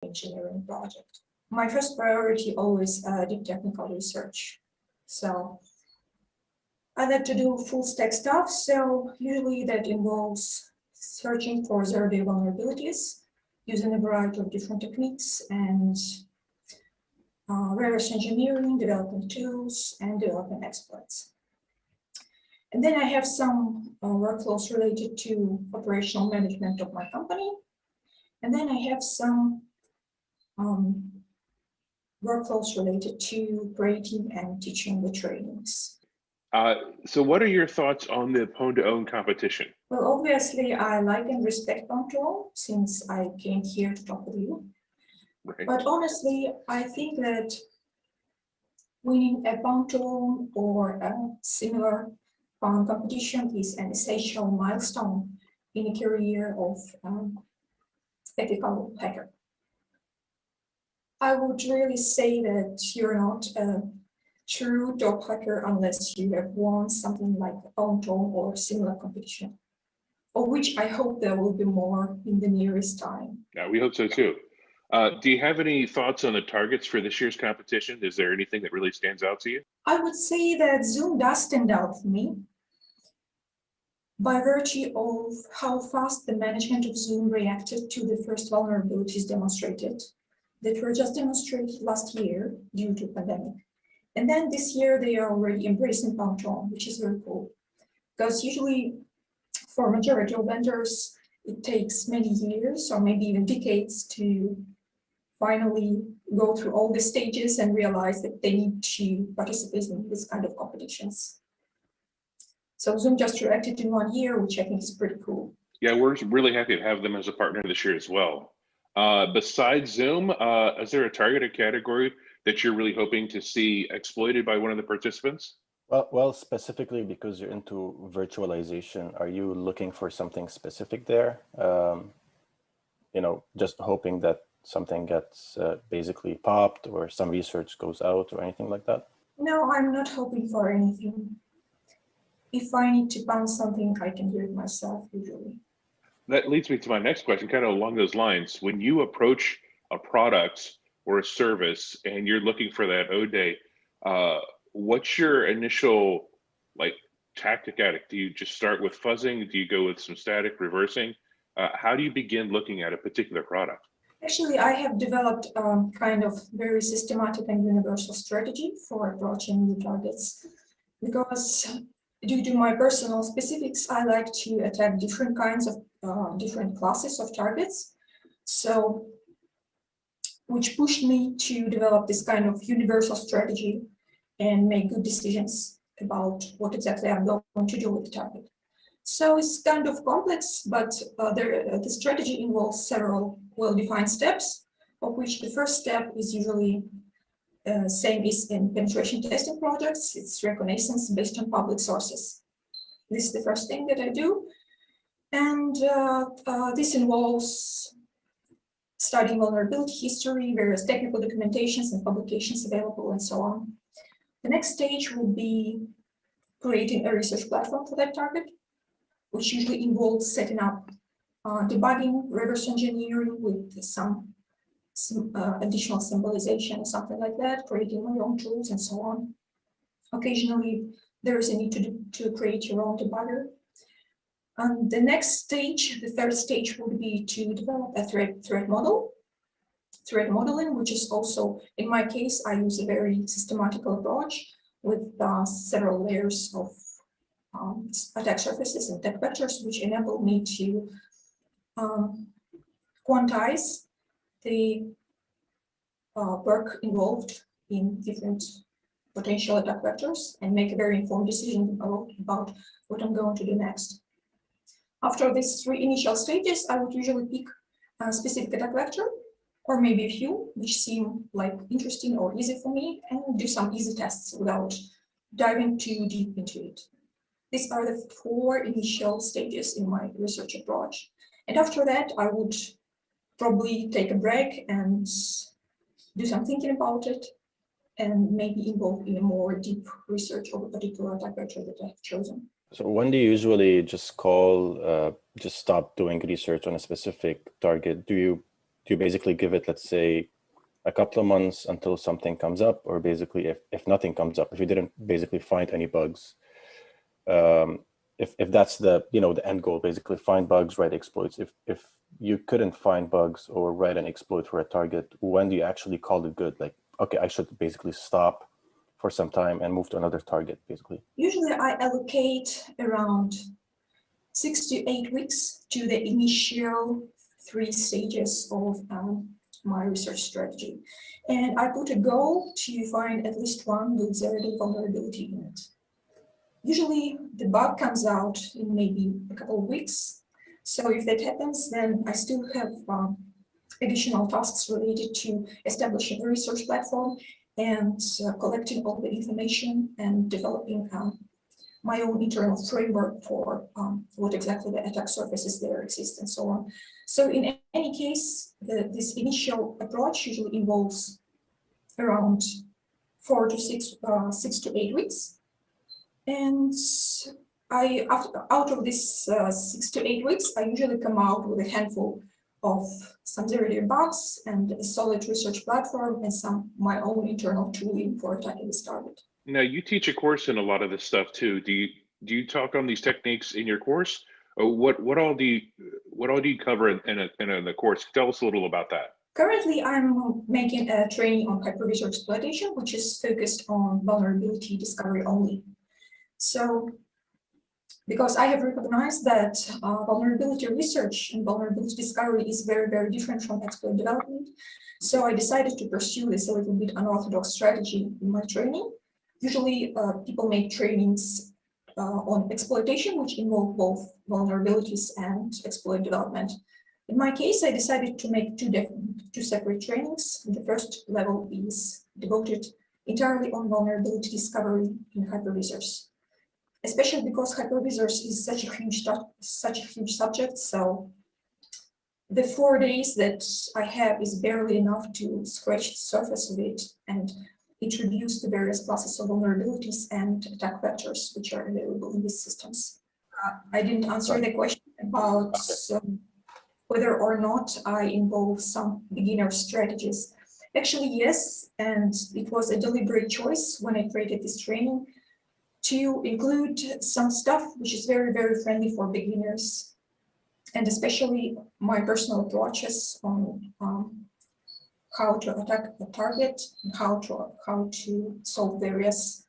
engineering project. My first priority always deep technical research. So I like to do full stack stuff. So usually that involves searching for zero-day vulnerabilities using a variety of different techniques and reverse engineering, developing tools, and developing exploits. And then I have some workflows related to operational management of my company. And then I have some workflows related to creating and teaching the trainings. So what are your thoughts on the PWN2OWN competition? Well, obviously, I like and respect PWN2OWN since I came here to talk with you. Right. But honestly, I think that winning a PWN2OWN or a similar competition is an essential milestone in a career of ethical hacker. I would really say that you're not a true top hacker unless you have won something like a PWN2OWN or similar competition, of which I hope there will be more in the nearest time. Yeah, we hope so too. Do you have any thoughts on the targets for this year's competition? Is there anything that really stands out to you? I would say that Zoom does stand out for me by virtue of how fast the management of Zoom reacted to the first vulnerabilities demonstrated that were just demonstrated last year due to pandemic. And then this year they are already embracing PWN2OWN, which is very cool. Because usually for majority of vendors, it takes many years or maybe even decades to finally go through all the stages and realize that they need to participate in this kind of competitions. So Zoom just reacted in 1 year, which I think is pretty cool. Yeah, we're really happy to have them as a partner this year as well. Besides Zoom, is there a targeted category that you're really hoping to see exploited by one of the participants? Well, specifically because you're into virtualization, are you looking for something specific there? You know, just hoping that something gets basically popped or some research goes out or anything like that? No, I'm not hoping for anything. If I need to bounce something, I can do it myself usually. That leads me to my next question, kind of along those lines. When you approach a product or a service and you're looking for that O-Day, what's your initial tactic at it? Do you just start with fuzzing? Do you go with some static reversing? How do you begin looking at a particular product? Actually, I have developed kind of very systematic and universal strategy for approaching new targets because due to my personal specifics, I like to attack different kinds of different classes of targets. So, which pushed me to develop this kind of universal strategy and make good decisions about what exactly I'm going to do with the target. So it's kind of complex, but the strategy involves several well-defined steps, of which the first step is usually same as in penetration testing projects. It's reconnaissance based on public sources. This is the first thing that I do. And this involves studying vulnerability history, various technical documentations and publications available, and so on. The next stage will be creating a research platform for that target, which usually involves setting up debugging, reverse engineering with some additional symbolization or something like that, creating my own tools and so on. Occasionally, there is a need to create your own debugger. And the next stage, the third stage, would be to develop a threat model. Threat modeling, which is also, in my case, I use a very systematic approach with several layers of attack surfaces and attack vectors, which enable me to quantize the work involved in different potential attack vectors and make a very informed decision about what I'm going to do next. After these three initial stages, I would usually pick a specific attack vector, or maybe a few which seem like interesting or easy for me, and do some easy tests without diving too deep into it. These are the 4 initial stages in my research approach. And after that, I would probably take a break and do some thinking about it, and maybe involve in a more deep research of a particular attack vector that I've chosen. So when do you usually just stop doing research on a specific target? Do you basically give it, let's say, a couple of months until something comes up, or basically if nothing comes up, if you didn't basically find any bugs, if that's the, the end goal, basically find bugs, write exploits. If you couldn't find bugs or write an exploit for a target, when do you actually call it good? Like, okay, I should basically stop for some time and move to another target, basically. Usually I allocate around 6 to 8 weeks to the initial 3 stages of my research strategy. And I put a goal to find at least one good zero-day vulnerability in it. Usually the bug comes out in maybe a couple of weeks. So if that happens, then I still have additional tasks related to establishing a research platform and collecting all the information and developing my own internal framework for what exactly the attack surfaces there exist and so on. So in any case, this initial approach usually involves around 4 to 6 to 8 weeks. And out of this 6 to 8 weeks, I usually come out with a handful of some zero-day bugs and a solid research platform and some my own internal tooling for attacking this target. Now, you teach a course in a lot of this stuff too. Do you talk on these techniques in your course? Or what all do you cover in the course? Tell us a little about that. Currently, I'm making a training on hypervisor exploitation, which is focused on vulnerability discovery only. So, because I have recognized that vulnerability research and vulnerability discovery is very, very different from exploit development. So I decided to pursue this a little bit unorthodox strategy in my training. Usually people make trainings on exploitation, which involve both vulnerabilities and exploit development. In my case, I decided to make two separate trainings. The first level is devoted entirely on vulnerability discovery in hypervisors, especially because hypervisors is such a huge subject. So the 4 days that I have is barely enough to scratch the surface of it and introduce the various classes of vulnerabilities and attack vectors which are available in these systems. I didn't answer the question about whether or not I involve some beginner strategies. Actually, yes, and it was a deliberate choice when I created this training to include some stuff which is very, very friendly for beginners, and especially my personal approaches on how to attack a target, and how to solve various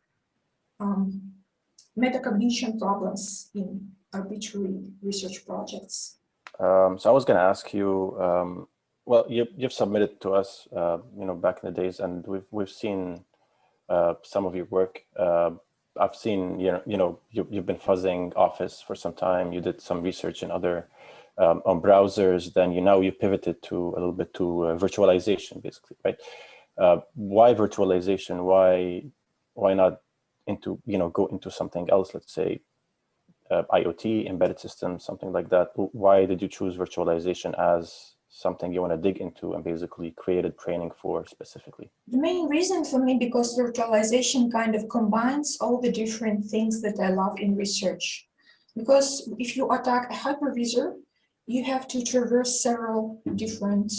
metacognition problems in arbitrary research projects. So I was going to ask you, well, you've submitted to us, back in the days, and we've seen some of your work. I've seen, you've been fuzzing Office for some time. You did some research in other on browsers. Then you pivoted to a little bit to virtualization, basically, right? Why virtualization? Why not go into something else? Let's say IoT, embedded systems, something like that. Why did you choose virtualization as something you want to dig into and basically created training for specifically? The main reason for me, because virtualization kind of combines all the different things that I love in research. Because if you attack a hypervisor, you have to traverse several different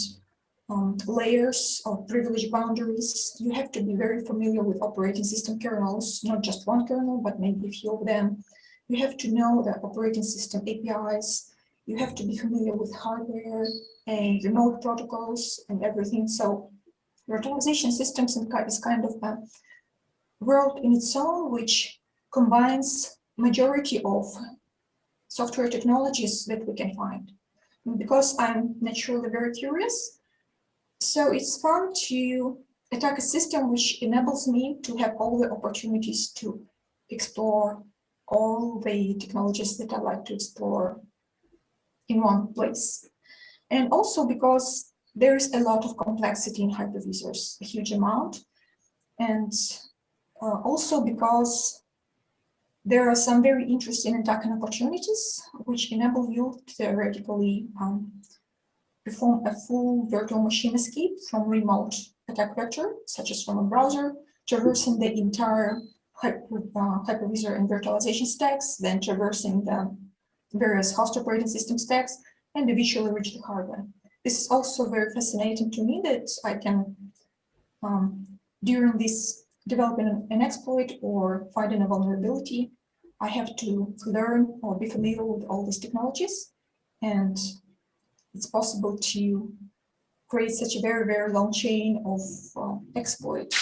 layers of privilege boundaries. You have to be very familiar with operating system kernels, not just one kernel, but maybe a few of them. You have to know the operating system APIs. You have to be familiar with hardware and remote protocols and everything. So virtualization systems is kind of a world in its own, which combines majority of software technologies that we can find. And because I'm naturally very curious, so it's fun to attack a system which enables me to have all the opportunities to explore all the technologies that I like to explore in one place. And also because there is a lot of complexity in hypervisors, a huge amount. And also because there are some very interesting attacking opportunities which enable you to theoretically perform a full virtual machine escape from remote attack vector, such as from a browser, traversing the entire hypervisor and virtualization stacks, then traversing the various host operating system stacks, and eventually reach the hardware. this is also very fascinating to me that I can, during this developing an exploit or finding a vulnerability, I have to learn or be familiar with all these technologies, and it's possible to create such a very, very long chain of exploits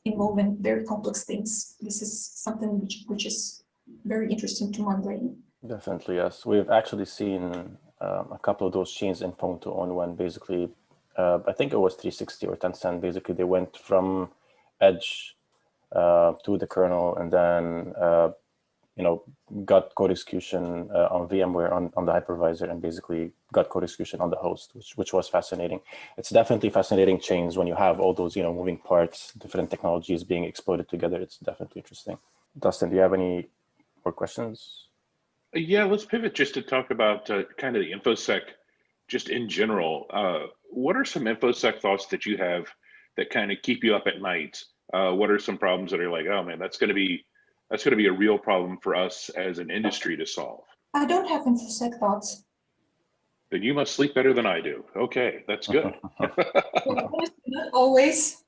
involving very complex things. This is something which is very interesting to my brain. Definitely, yes. We've actually seen a couple of those chains in PWN2OWN when basically, I think it was 360 or Tencent, basically they went from edge to the kernel, and then got code execution on VMware on the hypervisor, and basically got code execution on the host, which was fascinating. It's definitely fascinating chains when you have all those moving parts, different technologies being exploited together. It's definitely interesting. Dustin, do you have any more questions? Yeah, let's pivot just to talk about kind of the InfoSec, just in general. What are some InfoSec thoughts that you have that kind of keep you up at night? What are some problems that are like, oh man, that's going to be a real problem for us as an industry to solve? I don't have InfoSec thoughts. Then you must sleep better than I do. Okay, that's good. Not always.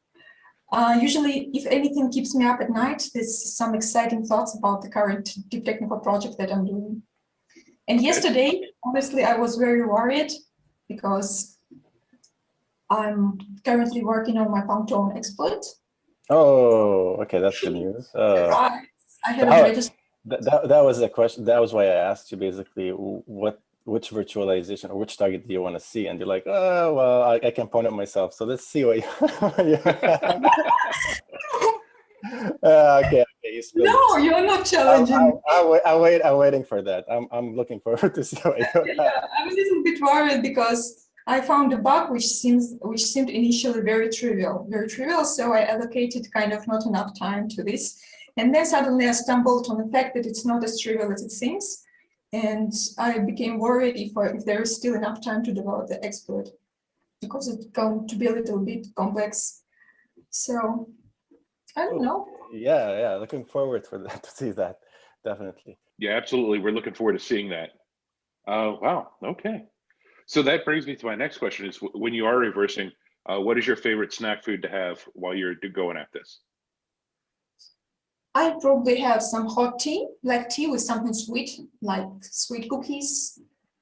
Usually, if anything keeps me up at night, there's some exciting thoughts about the current deep technical project that I'm doing. And yesterday, honestly, I was very worried because I'm currently working on my PWN2OWN exploit. Oh, okay, that's good news. I had a greatest. That was the question. That was why I asked you basically which virtualization or which target do you want to see, and you're like, oh well, I can point it myself. So let's see what you. Okay. No, you're not challenging. I'm waiting for that. I'm looking forward to see what you. Yeah, I'm a little bit worried because I found a bug which seemed initially very trivial. So I allocated kind of not enough time to this, and then suddenly I stumbled on the fact that it's not as trivial as it seems, and I became worried if there is still enough time to develop the exploit, because it's going to be a little bit complex. So I don't know. Yeah, looking forward for that, to see that, definitely. Yeah, absolutely. We're looking forward to seeing that. Wow. Okay. So that brings me to my next question: is when you are reversing, what is your favorite snack food to have while you're going at this? I probably have some hot tea, black tea with something sweet, like sweet cookies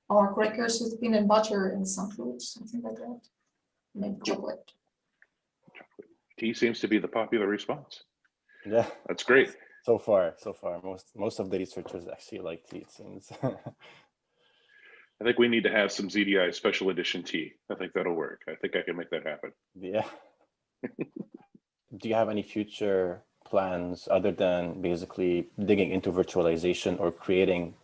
or crackers with peanut butter and some fruits, something like that. Maybe chocolate. Tea seems to be the popular response. Yeah, that's great. So far, most of the researchers actually like tea, it seems. I think we need to have some ZDI special edition tea. I think that'll work. I think I can make that happen. Yeah. Do you have any future plans other than basically digging into virtualization or creating,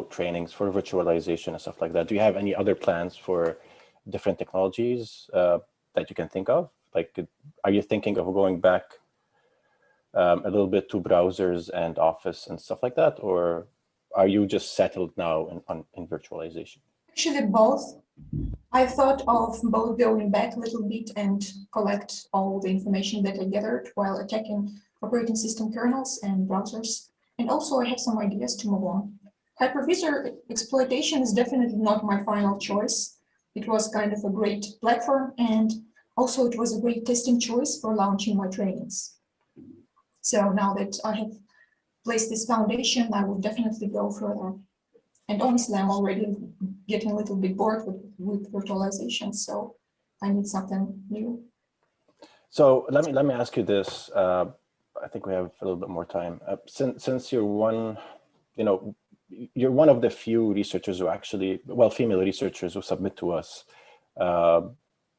trainings for virtualization and stuff like that? Do you have any other plans for different technologies that you can think of? Like, are you thinking of going back a little bit to browsers and Office and stuff like that, or are you just settled now in virtualization? Actually, both. I thought of both going back a little bit and collect all the information that I gathered while attacking operating system kernels and browsers. And also I have some ideas to move on. Hypervisor exploitation is definitely not my final choice. It was kind of a great platform, and also it was a great testing choice for launching my trainings. So now that I have placed this foundation, I will definitely go further. And honestly, I'm already getting a little bit bored with virtualization, so I need something new. So let me ask you this. I think we have a little bit more time. Since you're one of the few researchers who actually, female researchers who submit to us.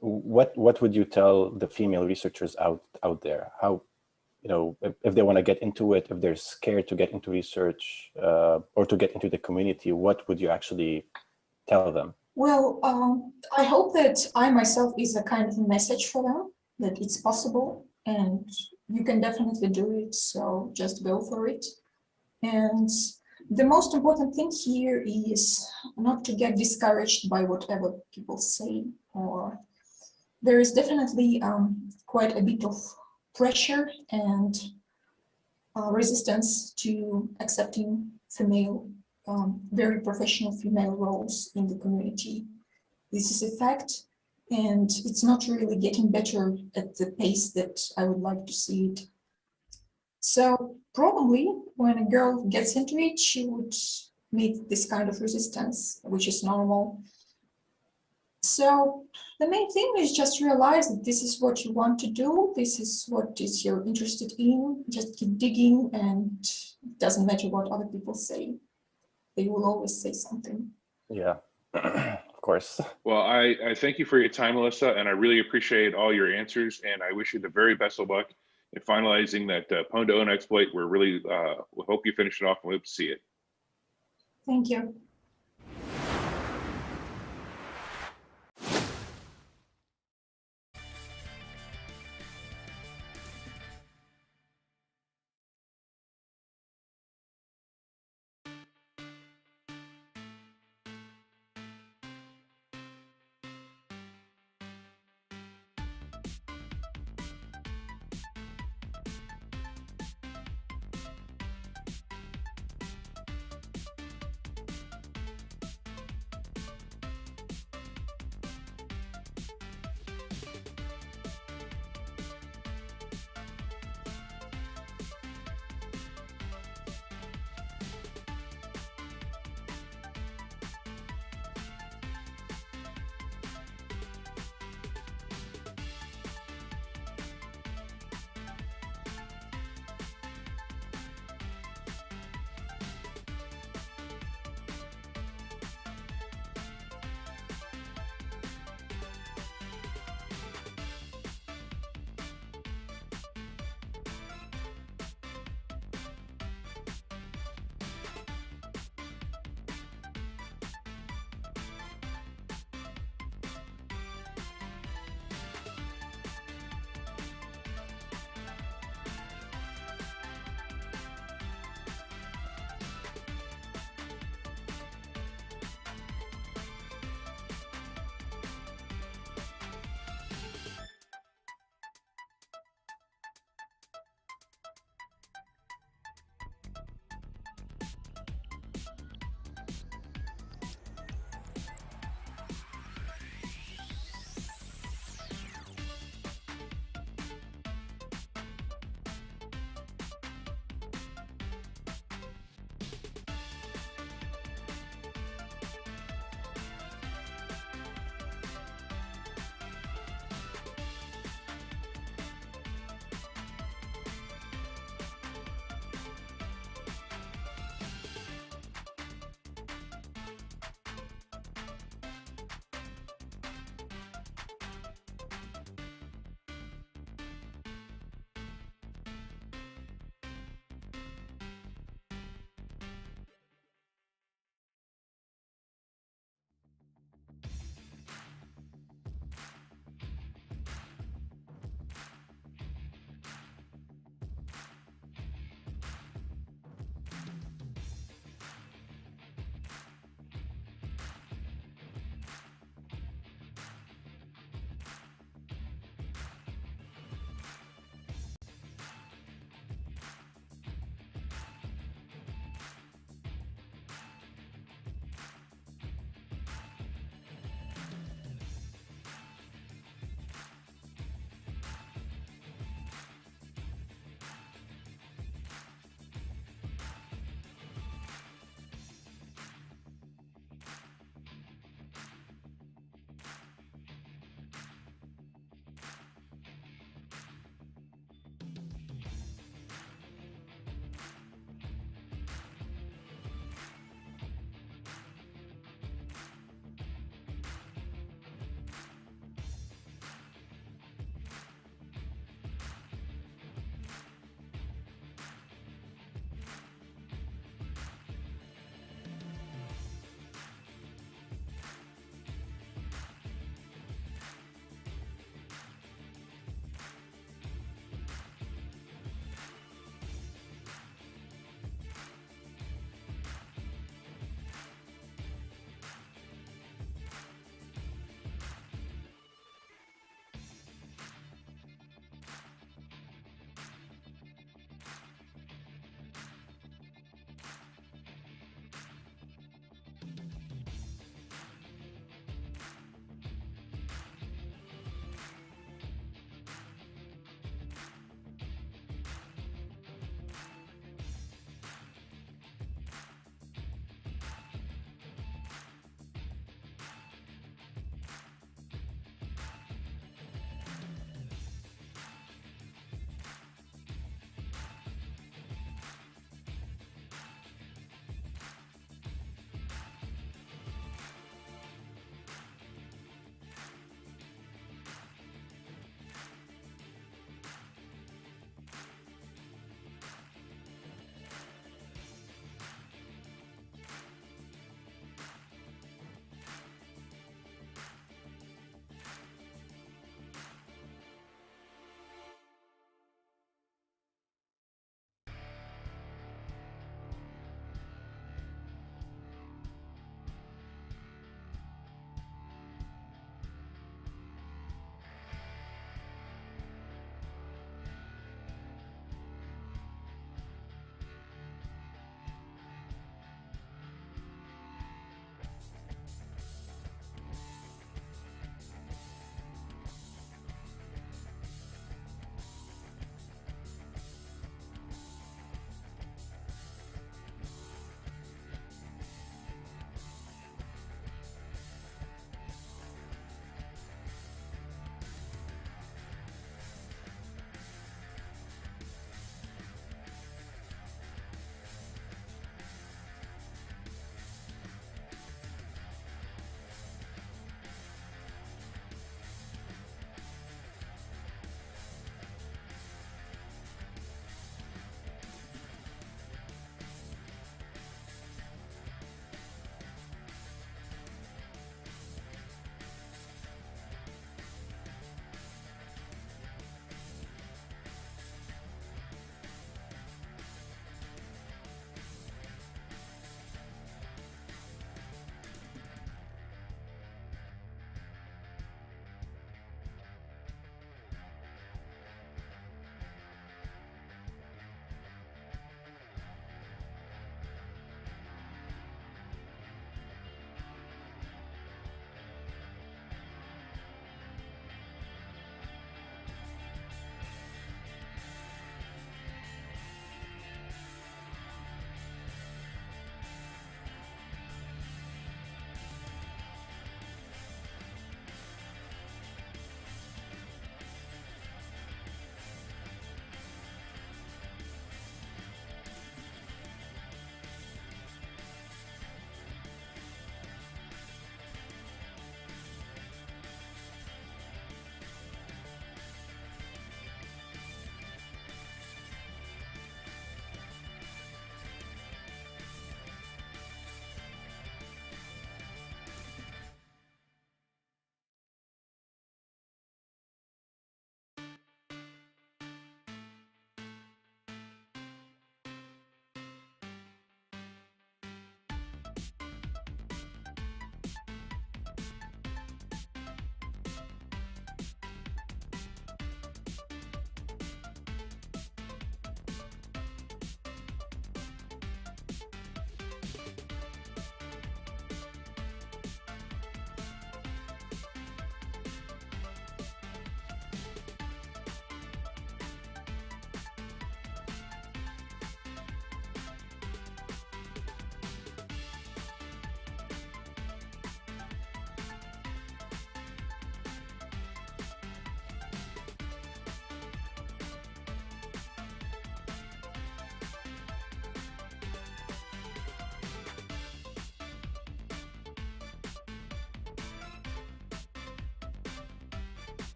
What would you tell the female researchers out there? How, if they want to get into it, if they're scared to get into research or to get into the community, what would you actually tell them? Well, I hope that I myself is a kind of a message for them that it's possible and you can definitely do it. So just go for it. And the most important thing here is not to get discouraged by whatever people say, or there is definitely quite a bit of pressure and resistance to accepting female, very professional female roles in the community. this is a fact, and it's not really getting better at the pace that I would like to see it. So probably when a girl gets into it, she would meet this kind of resistance, which is normal. So the main thing is just realize that this is what you want to do. This is what is you're interested in. Just keep digging, and it doesn't matter what other people say. They will always say something. Yeah, of course. Well, I thank you for your time, Melissa, and I really appreciate all your answers, and I wish you the very best of luck in finalizing that PWN2OWN exploit. We're really, we hope you finish it off and we hope to see it. Thank you.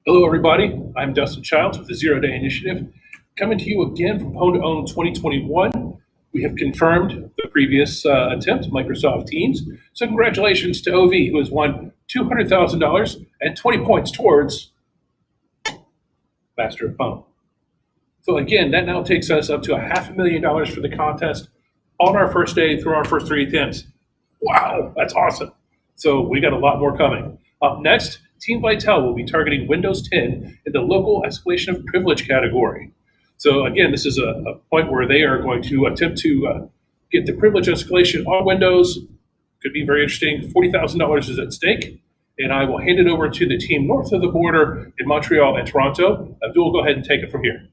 Hello, everybody. I'm Dustin Childs with the Zero Day Initiative, coming to you again from PWN2OWN 2021. We have confirmed the previous attempt, Microsoft Teams. So congratulations to OV, who has won $200,000 and 20 points towards Master of Phone. So again, that now takes us up to $500,000 for the contest on our first day through our first 3 attempts. Wow, that's awesome. So we got a lot more coming. Up next, Team Vitel will be targeting Windows 10 in the local escalation of privilege category. So again, this is a point where they are going to attempt to get the privilege escalation on Windows. Could be very interesting. $40,000 is at stake. And I will hand it over to the team north of the border in Montreal and Toronto. Abdul, go ahead and take it from here.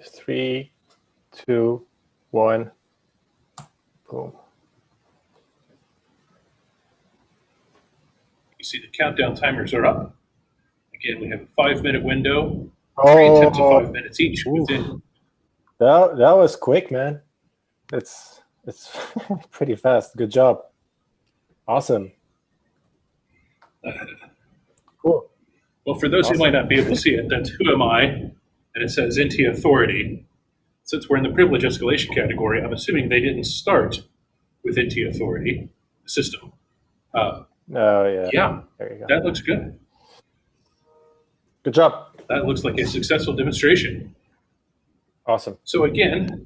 Three, two, one, boom. You see the countdown timers are up. Again, we have a 5-minute window, 3 attempts of 5 minutes each. Within. That was quick, man. It's pretty fast. Good job. Awesome. Cool. Well, for those who might not be able to see it, that's Who Am I? And it says NT Authority. Since we're in the privilege escalation category, I'm assuming they didn't start with NT Authority, the system. Oh, yeah. Yeah, there you go. that looks good. Good job. That looks like a successful demonstration. Awesome. So again,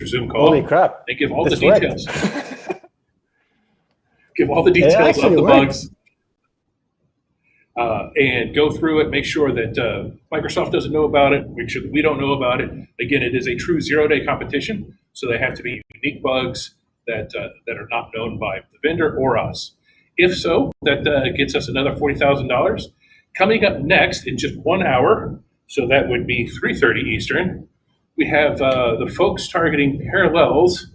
Zoom call. Holy crap. They give all This the worked. details. Give all the details of the bugs. And go through it, make sure that Microsoft doesn't know about it, make sure that we don't know about it. Again, it is a true zero-day competition, so they have to be unique bugs that are not known by the vendor or us. If so, that gets us another $40,000. Coming up next in just 1 hour, so that would be 3:30 Eastern, we have the folks targeting parallels.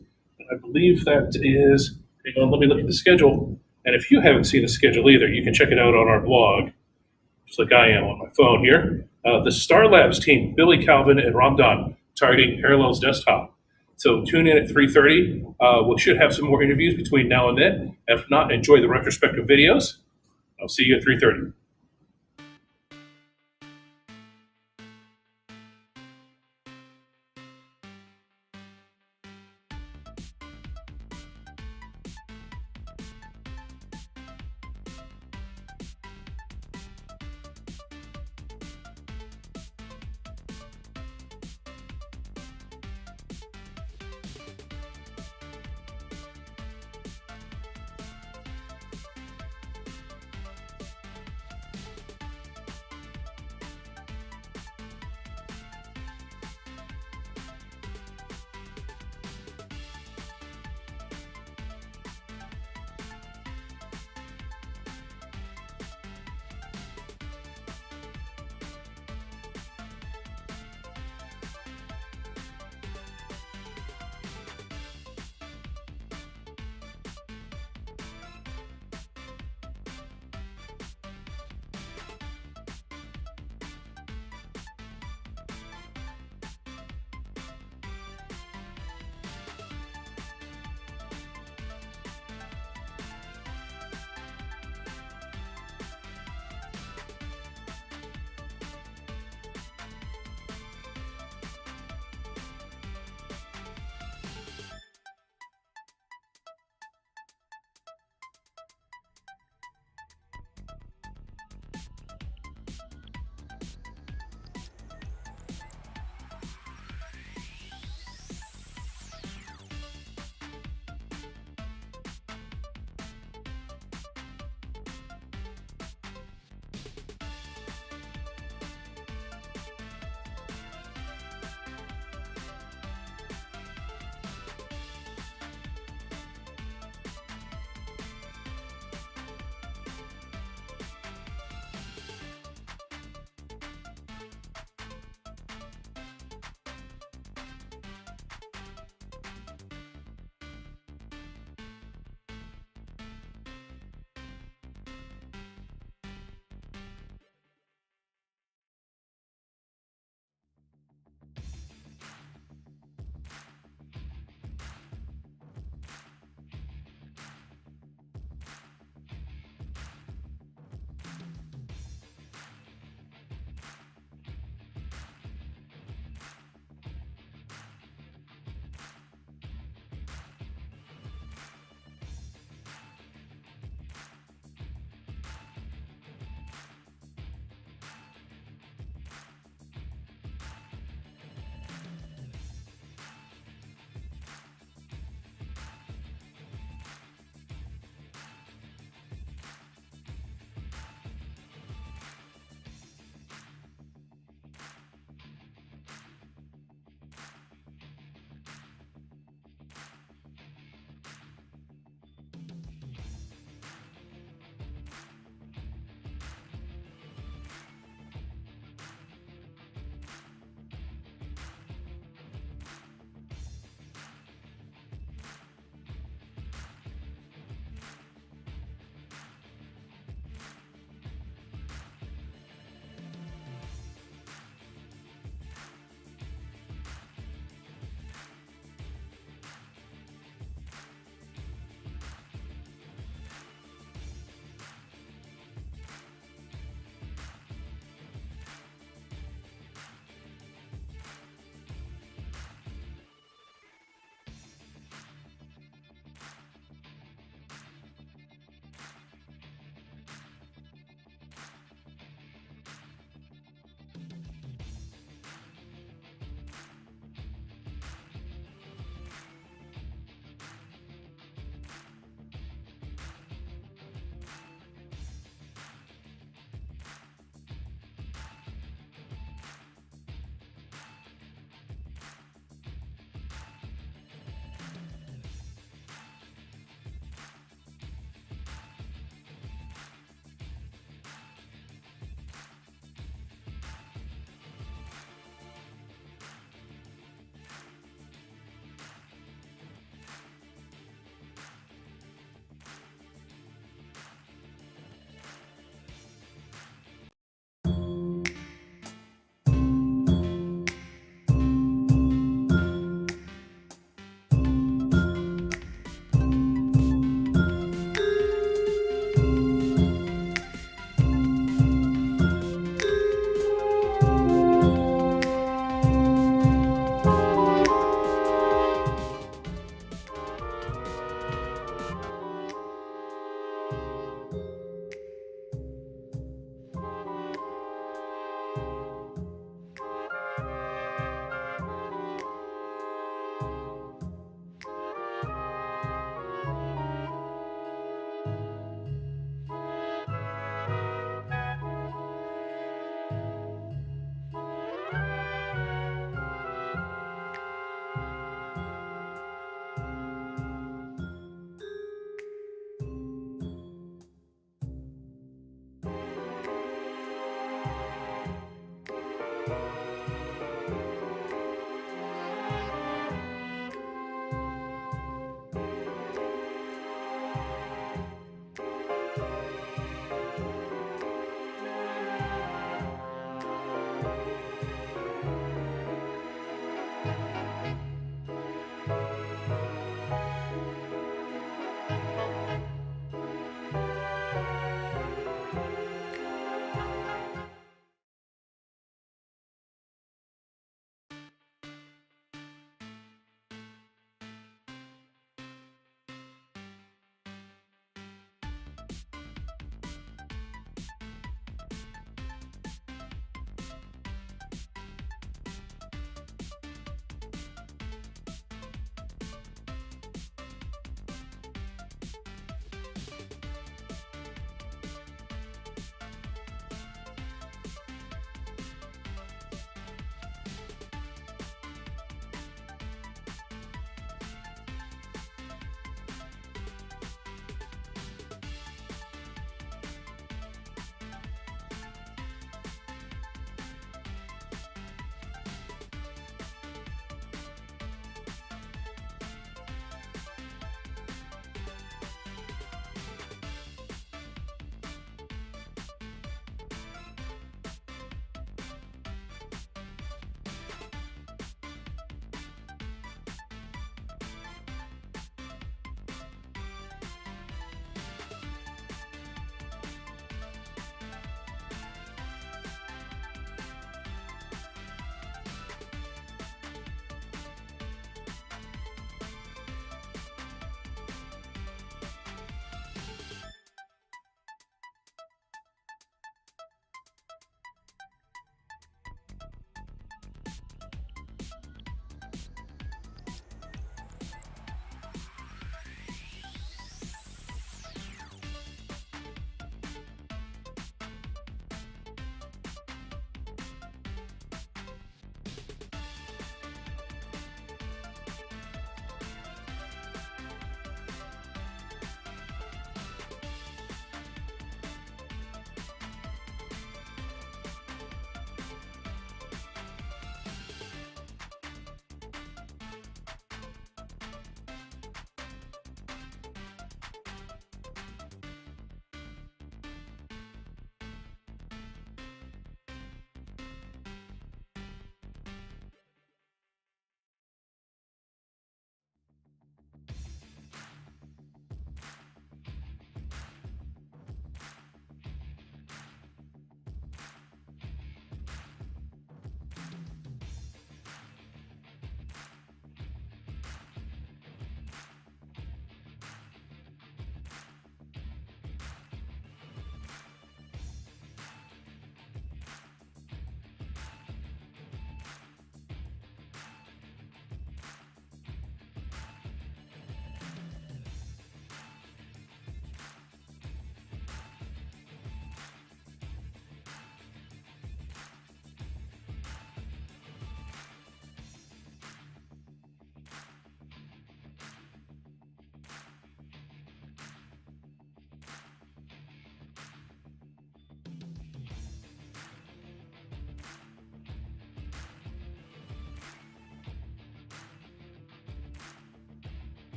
I believe that is, hang on, let me look at the schedule. And if you haven't seen the schedule either, you can check it out on our blog, just like I am on my phone here. The Star Labs team, Billy Calvin and Ramdan, targeting Parallels Desktop. So tune in at 3:30. We should have some more interviews between now and then. If not, enjoy the retrospective videos. I'll see you at 3:30.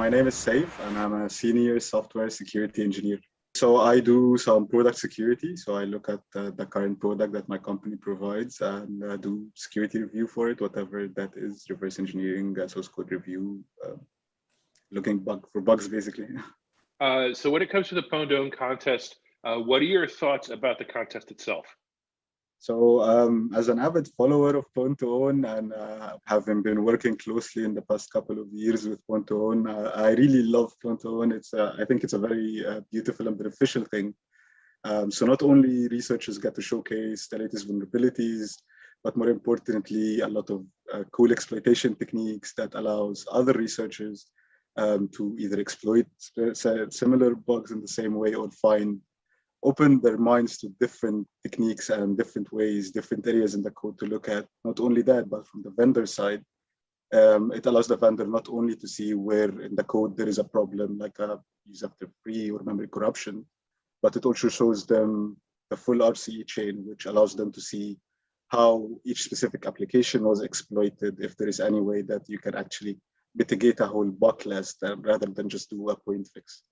My name is Saif, and I'm a senior software security engineer. So I do some product security. So I look at the current product that my company provides and do security review for it, whatever that is, reverse engineering, source code review, looking for bugs, basically. So when it comes to the PWN2OWN contest, what are your thoughts about the contest itself? So as an avid follower of PWN2OWN and having been working closely in the past couple of years with PWN2OWN, I really love PWN2OWN. I think it's a very beautiful and beneficial thing. So not only researchers get to showcase the latest vulnerabilities, but more importantly, a lot of cool exploitation techniques that allows other researchers to either exploit similar bugs in the same way or open their minds to different techniques and different ways, different areas in the code to look at. Not only that, but from the vendor side, it allows the vendor not only to see where in the code there is a problem, like a use-after-free or memory corruption, but it also shows them the full RCE chain, which allows them to see how each specific application was exploited, if there is any way that you can actually mitigate a whole bug list rather than just do a point fix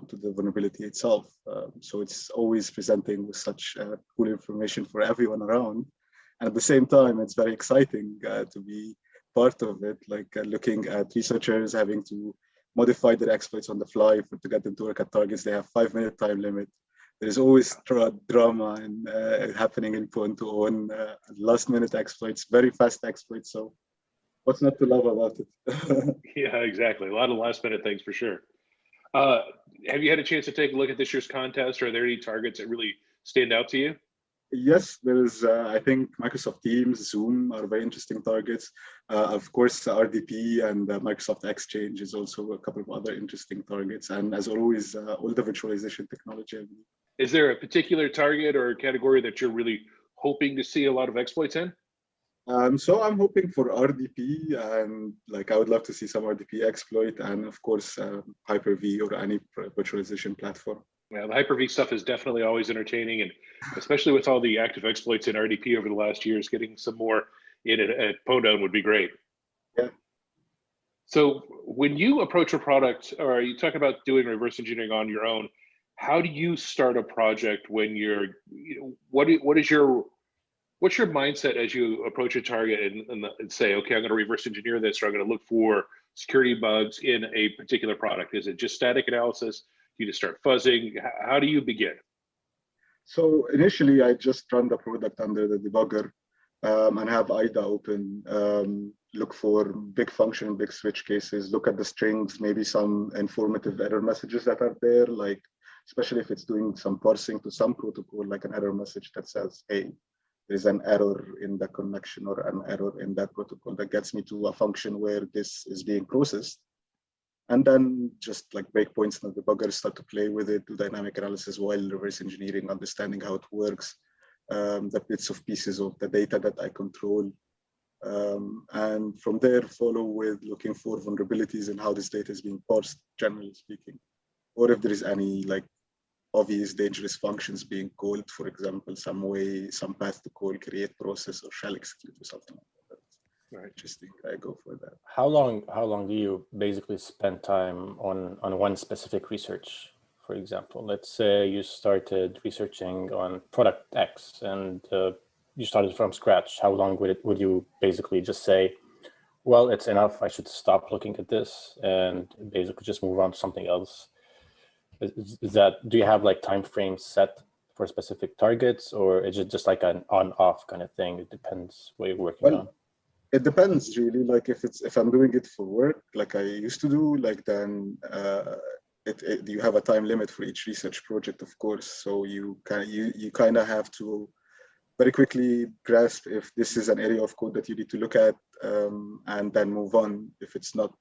to the vulnerability itself. So it's always presenting with such cool information for everyone around. And at the same time, it's very exciting to be part of it, like looking at researchers having to modify their exploits on the fly to get them to work at targets. They have 5-minute time limit. There's always drama and happening in PWN2OWN, last-minute exploits, very fast exploits. So what's not to love about it? Yeah, exactly. A lot of last-minute things for sure. Have you had a chance to take a look at this year's contest? Are there any targets that really stand out to you? Yes, there is. I think Microsoft Teams, Zoom are very interesting targets. Of course, RDP and Microsoft Exchange is also a couple of other interesting targets. And as always, all the virtualization technology. Is there a particular target or category that you're really hoping to see a lot of exploits in? So I'm hoping for RDP, and like I would love to see some RDP exploit, and of course Hyper-V or any virtualization platform. Yeah, the Hyper-V stuff is definitely always entertaining, and especially with all the active exploits in RDP over the last years, getting some more in it at PWN2OWN would be great. Yeah. So when you approach a product, or you talk about doing reverse engineering on your own, how do you start a project when you're, what's your mindset as you approach a target and say, okay, I'm going to reverse engineer this, or I'm going to look for security bugs in a particular product? Is it just static analysis? Do you just start fuzzing? How do you begin? So initially, I just run the product under the debugger and have IDA open, look for big function, big switch cases, look at the strings, maybe some informative error messages that are there, like especially if it's doing some parsing to some protocol, like an error message that says, hey, there's an error in the connection or an error in that protocol that gets me to a function where this is being processed. And then just like breakpoints in the debugger, start to play with it, do dynamic analysis while reverse engineering, understanding how it works, the bits of pieces of the data that I control. And from there, follow with looking for vulnerabilities and how this data is being parsed, generally speaking. Or if there is any like obvious dangerous functions being called, for example, some way, some path to call, create process or shall execute or something like that. Very interesting. I go for that. How long do you basically spend time on one specific research? For example, let's say you started researching on product X and you started from scratch. How long would you basically just say, well, it's enough, I should stop looking at this and basically just move on to something else? Is that, do you have like time frames set for specific targets, or is it just like an on-off kind of thing? It depends what you're working on. It depends really. Like if I'm doing it for work, like I used to do, like then you have a time limit for each research project, of course. So you kind of have to very quickly grasp if this is an area of code that you need to look at, and then move on if it's not.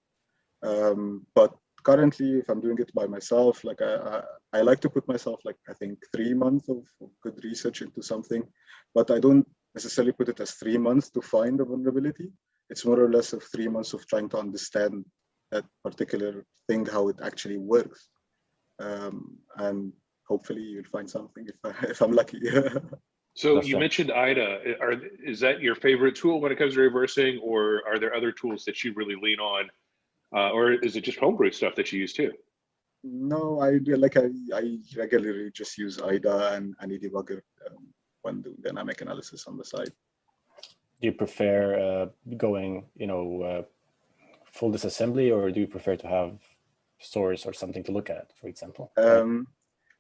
But currently, if I'm doing it by myself, like I like to put myself like I think 3 months of good research into something, but I don't necessarily put it as 3 months to find a vulnerability. It's more or less of 3 months of trying to understand that particular thing, how it actually works, and hopefully you'll find something if I'm lucky. So you mentioned IDA. Is that your favorite tool when it comes to reversing, or are there other tools that you really lean on or is it just homebrew stuff that you use too? No, I regularly just use IDA and any debugger when doing dynamic analysis on the side. Do you prefer going, full disassembly, or do you prefer to have source or something to look at, for example?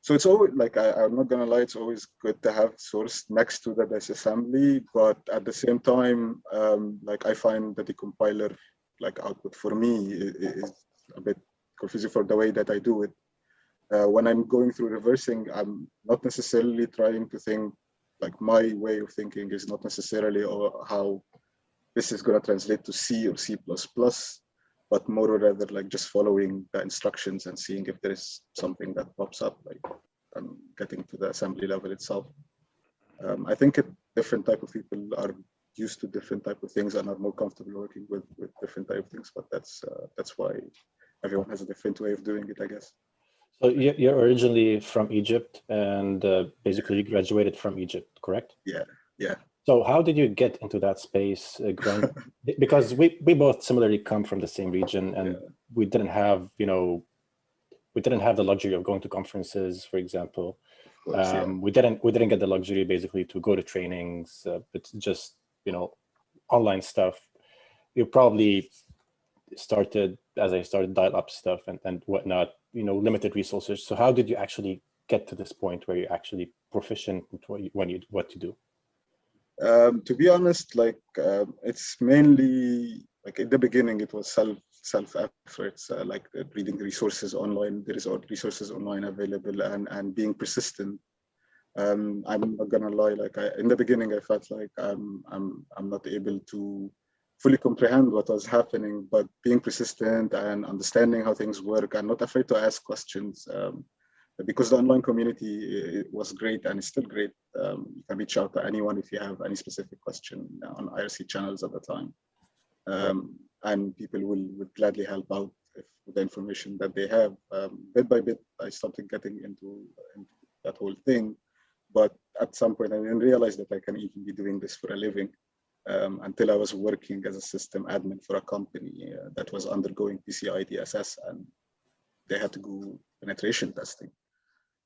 So it's always like, I'm not gonna lie, it's always good to have source next to the disassembly, but at the same time, like I find that the compiler like output for me is a bit confusing for the way that I do it. When I'm going through reversing, I'm not necessarily trying to think, like my way of thinking is not necessarily how this is gonna translate to C or C++, but more or rather like just following the instructions and seeing if there is something that pops up, like getting to the assembly level itself. I think different type of people are used to different type of things and are more comfortable working with different type of things, but that's why everyone has a different way of doing it, I guess. So you're originally from Egypt, and basically you graduated from Egypt, correct? Yeah. So how did you get into that space? Because we both similarly come from the same region, and we didn't have, we didn't have the luxury of going to conferences, for example. Of course, we didn't get the luxury basically to go to trainings. It's just, online stuff. You probably started, as I started, dial-up stuff and whatnot, limited resources. So how did you actually get to this point where you're actually proficient in what you do? To be honest, like it's mainly like in the beginning, it was self efforts, like reading resources online. There is resources online available, and being persistent. I'm not gonna lie, like in the beginning, I felt like I'm not able to fully comprehend what was happening, but being persistent and understanding how things work, and not afraid to ask questions. Because the online community was great and it's still great. You can reach out to anyone if you have any specific question on IRC channels at the time. And people will gladly help out with the information that they have. Bit by bit, I started getting into that whole thing. But at some point, I didn't realize that I can even be doing this for a living until I was working as a system admin for a company that was undergoing PCI DSS, and they had to go penetration testing.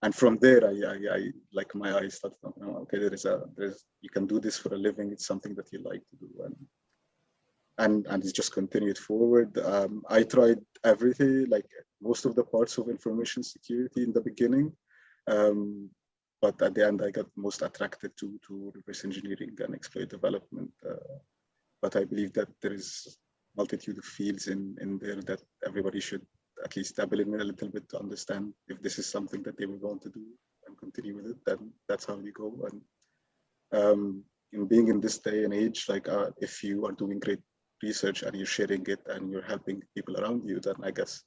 And from there, I like my eyes started, okay, you can do this for a living. It's something that you like to do, and it's just continued forward. I tried everything, like most of the parts of information security in the beginning, but at the end, I got most attracted to reverse engineering and exploit development. But I believe that there is multitude of fields in there that everybody should at least dabble in a little bit to understand if this is something that they will want to do and continue with it, then that's how you go. And in being in this day and age, like if you are doing great research and you're sharing it and you're helping people around you, then I guess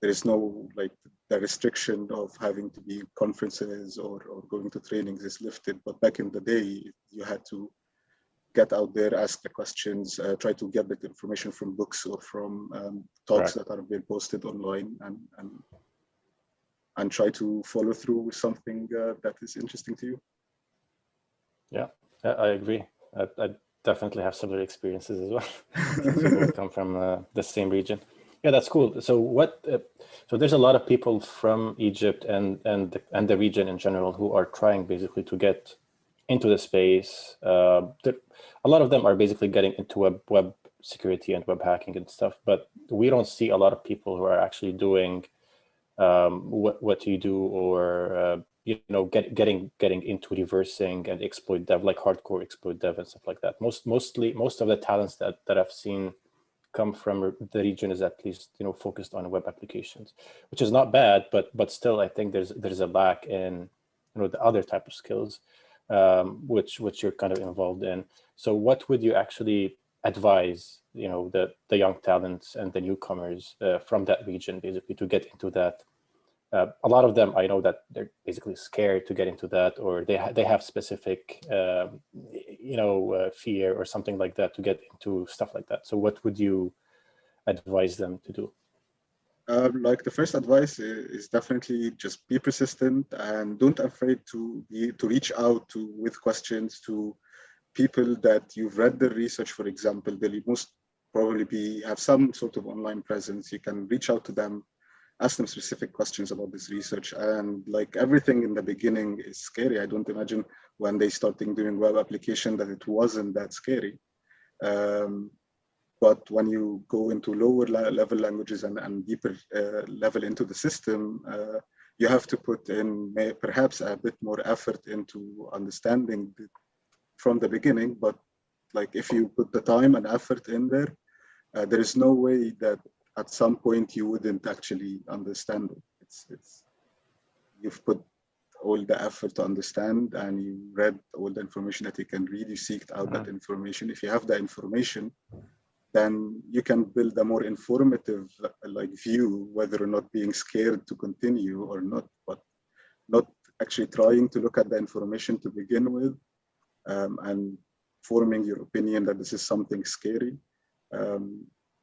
there is no, like, the restriction of having to be conferences or going to trainings is lifted. But back in the day, you had to get out there, ask the questions, try to get that information from books or from talks that are being posted online, and try to follow through with something that is interesting to you. Yeah, I agree. I definitely have similar experiences as well. Since we both come from the same region. Yeah, that's cool. So so there's a lot of people from Egypt and the region in general who are trying basically to get into the space. A lot of them are basically getting into web security and web hacking and stuff, but we don't see a lot of people who are actually doing what you do, or getting into reversing and exploit dev, like hardcore exploit dev and stuff like that. Most of the talents that I've seen come from the region is at least focused on web applications, which is not bad, but still I think there's a lack in the other type of skills which you're kind of involved in. So what would you actually advise the young talents and the newcomers from that region basically to get into that? A lot of them, I know that they're basically scared to get into that, or they have specific fear or something like that to get into stuff like that. So what would you advise them to do? Like the first advice is definitely just be persistent and don't afraid to reach out with questions to people that you've read their research. For example, the most probably have some sort of online presence. You can reach out to them, ask them specific questions about this research. And like everything in the beginning is scary. I don't imagine when they started doing web application that it wasn't that scary. But when you go into lower level languages and deeper level into the system, you have to put in perhaps a bit more effort into understanding from the beginning. But like if you put the time and effort in there, there is no way that at some point you wouldn't actually understand it. You've put all the effort to understand, and you read all the information that you can read. You seeked out that information. If you have the information, then you can build a more informative like view, whether or not being scared to continue or not, but not actually trying to look at the information to begin with, and forming your opinion that this is something scary.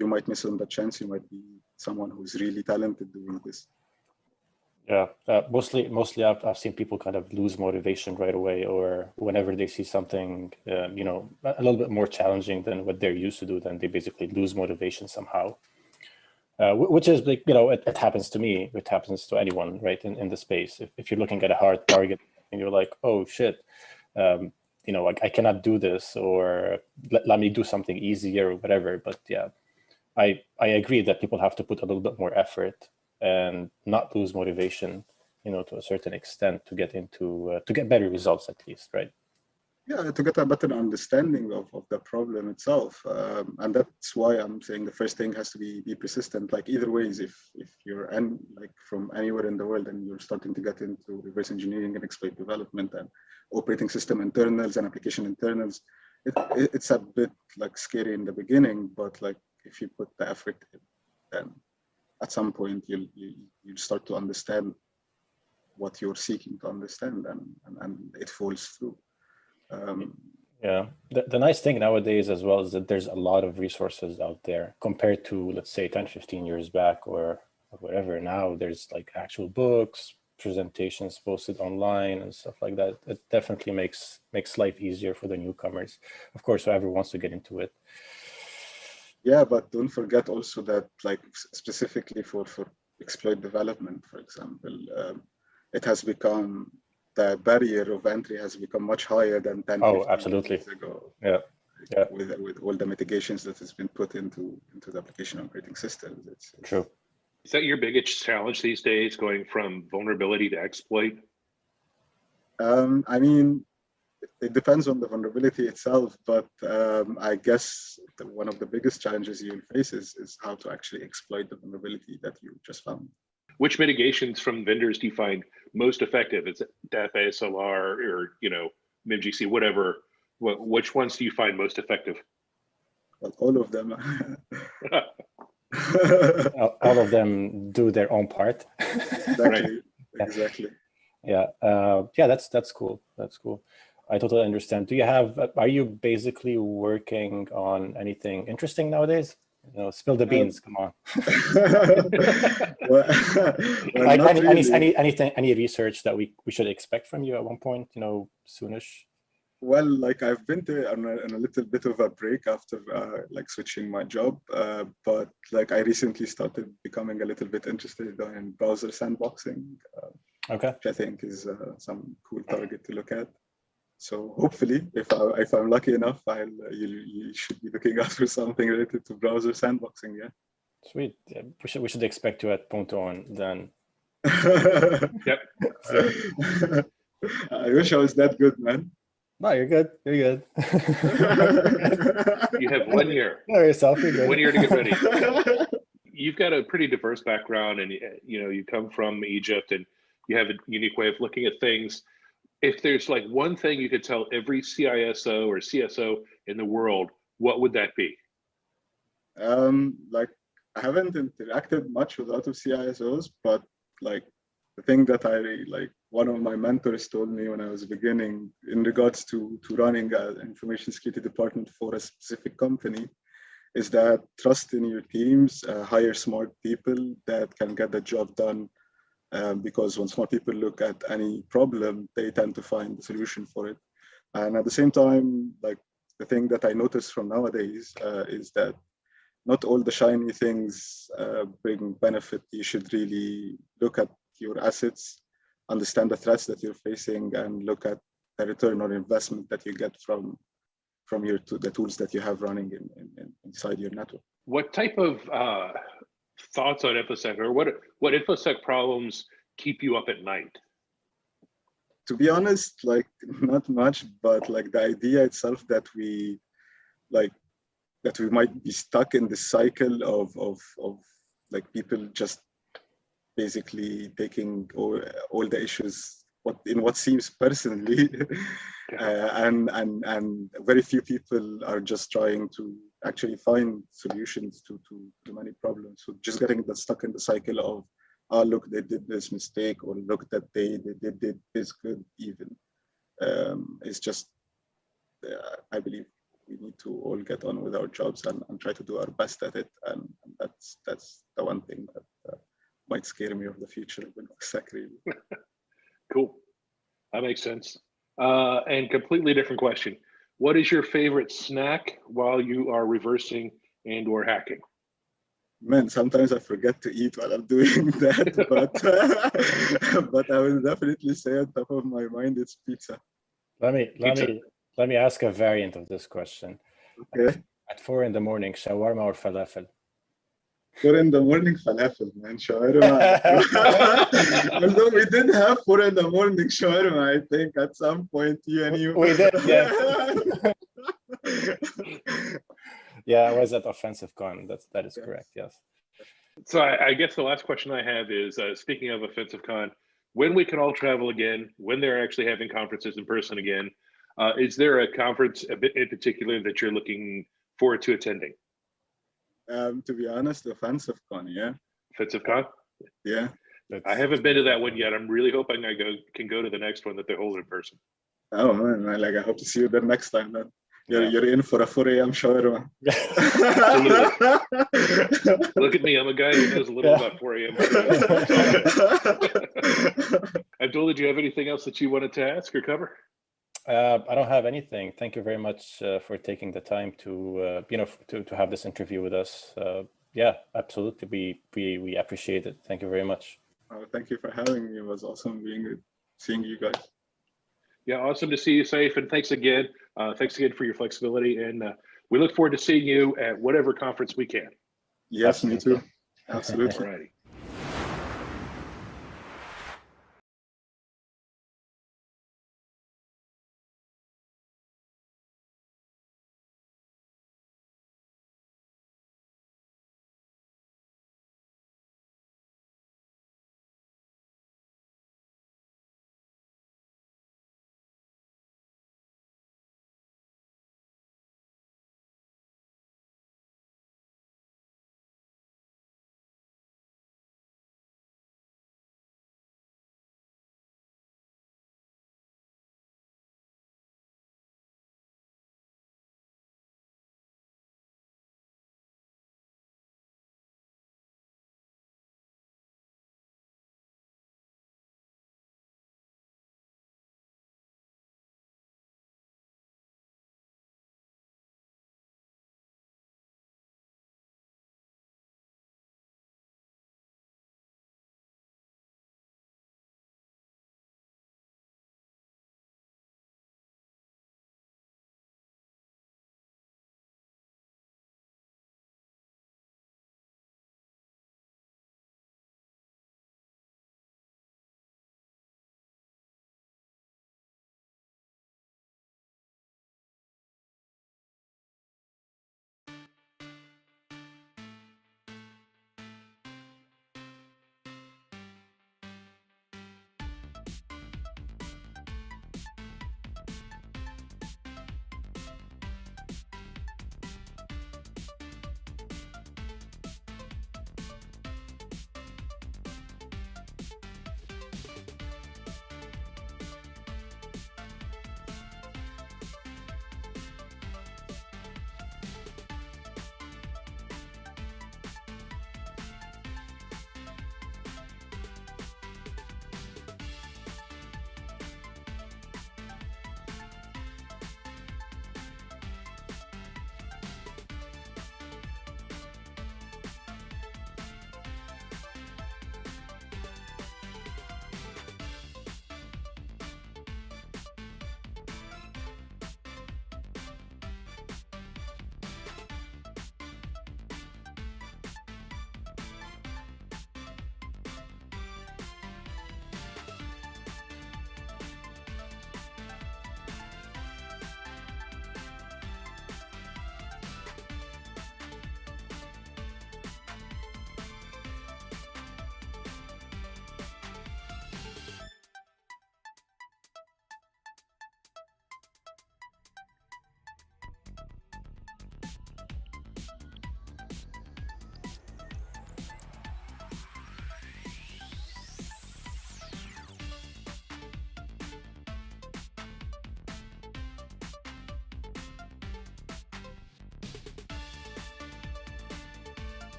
You might miss on the chance. You might be someone who's really talented doing this. Yeah, mostly I've seen people kind of lose motivation right away, or whenever they see something, you know, a little bit more challenging than what they're used to do, then they basically lose motivation somehow. Which is like, you know, it happens to me. It happens to anyone, right, in the space. If you're looking at a hard target and you're like, oh shit, you know, like I cannot do this, or let me do something easier or whatever. But yeah, I agree that people have to put a little bit more effort and not lose motivation, you know, to a certain extent to get into to get better results at least, right? Yeah, to get a better understanding of the problem itself, and that's why I'm saying the first thing has to be persistent. Like either ways, if you're like from anywhere in the world and you're starting to get into reverse engineering and exploit development and operating system internals and application internals, it's a bit like scary in the beginning, but like if you put the effort in, then at some point you'll start to understand what you're seeking to understand, and it falls through. Yeah, the nice thing nowadays as well is that there's a lot of resources out there compared to, let's say, 10, 15 years back or whatever. Now there's like actual books, presentations posted online and stuff like that. It definitely makes life easier for the newcomers. Of course, whoever wants to get into it. Yeah, but don't forget also that, like specifically for exploit development, for example, it has become, the barrier of entry has become much higher than 10, 15 years ago. Yeah, yeah. With all the mitigations that has been put into the application operating systems. It's true. Is that your biggest challenge these days, going from vulnerability to exploit? I mean, it depends on the vulnerability itself, but I guess one of the biggest challenges you'll face is how to actually exploit the vulnerability that you just found. Which mitigations from vendors do you find most effective? Is it DEF, ASLR, or, you know, MIMGC, whatever? Which ones do you find most effective? Well, all of them. All of them do their own part. Exactly. Exactly. Yeah. Yeah. That's cool. That's cool. I totally understand. Do you have? Are you basically working on anything interesting nowadays? You know, spill the beans. Come on. Like any research that we should expect from you at one point? You know, soonish. Well, like I've been on a little bit of a break after like switching my job, but like I recently started becoming a little bit interested in browser sandboxing, okay, which I think is some cool target to look at. So hopefully, if I'm lucky enough, you should be looking out for something related to browser sandboxing. Yeah. Sweet. Yeah, we should expect you at PWN2OWN then. Yep. I wish I was that good, man. No, you're good. You're good. You have 1 year. Know yourself. You're good. 1 year to get ready. You've got a pretty diverse background, and you know, you come from Egypt, and you have a unique way of looking at things. If there's like one thing you could tell every CISO or CSO in the world, what would that be? Like I haven't interacted much with a lot of CISOs, but like the thing that one of my mentors told me when I was beginning in regards to running an information security department for a specific company is that trust in your teams, hire smart people that can get the job done. Because when smart people look at any problem, they tend to find the solution for it. And at the same time, like the thing that I noticed from nowadays is that not all the shiny things bring benefit. You should really look at your assets, understand the threats that you're facing, and look at the return on investment that you get from the tools that you have running inside your network. What type of thoughts on InfoSec, or what InfoSec problems keep you up at night? To be honest, like not much, but like the idea itself that we might be stuck in this cycle of like people just basically taking all the issues what seems personally, and very few people are just trying to actually find solutions to many problems. So just getting stuck in the cycle of, oh look, they did this mistake, or look that they did this good even, is just I believe we need to all get on with our jobs and try to do our best at it, and that's the one thing that might scare me of the future of InfoSec, really. Cool, that makes sense. And completely different question. What is your favorite snack while you are reversing and or hacking? Man, sometimes I forget to eat while I'm doing that, but I will definitely say on top of my mind it's pizza. Let me ask a variant of this question. Okay. At 4 in the morning, shawarma or falafel? 4 in the morning, falafel, man. Shawarma. Although we did have 4 in the morning shawarma, I think, at some point, you and you. We did, yeah. Yeah, I was at Offensive Con. That is correct, yes. So I guess the last question I have is, speaking of Offensive Con, when we can all travel again, when they're actually having conferences in person again, is there a conference in particular that you're looking forward to attending? To be honest, Offensive Con, yeah. Offensive Con? Yeah. I haven't been to that one yet. I'm really hoping I can go to the next one that they hold in person. Oh man, like I hope to see you there next time, man. You're Yeah. in for a 4 a.m. shawarma. Absolutely. Look at me, I'm a guy who knows a little about 4 a.m. Abdul, did you have anything else that you wanted to ask or cover? I don't have anything. Thank you very much for taking the time to to have this interview with us. Yeah, absolutely. We appreciate it. Thank you very much. Oh, thank you for having me. It was awesome seeing you guys. Yeah, awesome to see you, Saif, and thanks again. Thanks again for your flexibility, and we look forward to seeing you at whatever conference we can. Yes, me too. Absolutely. Alrighty.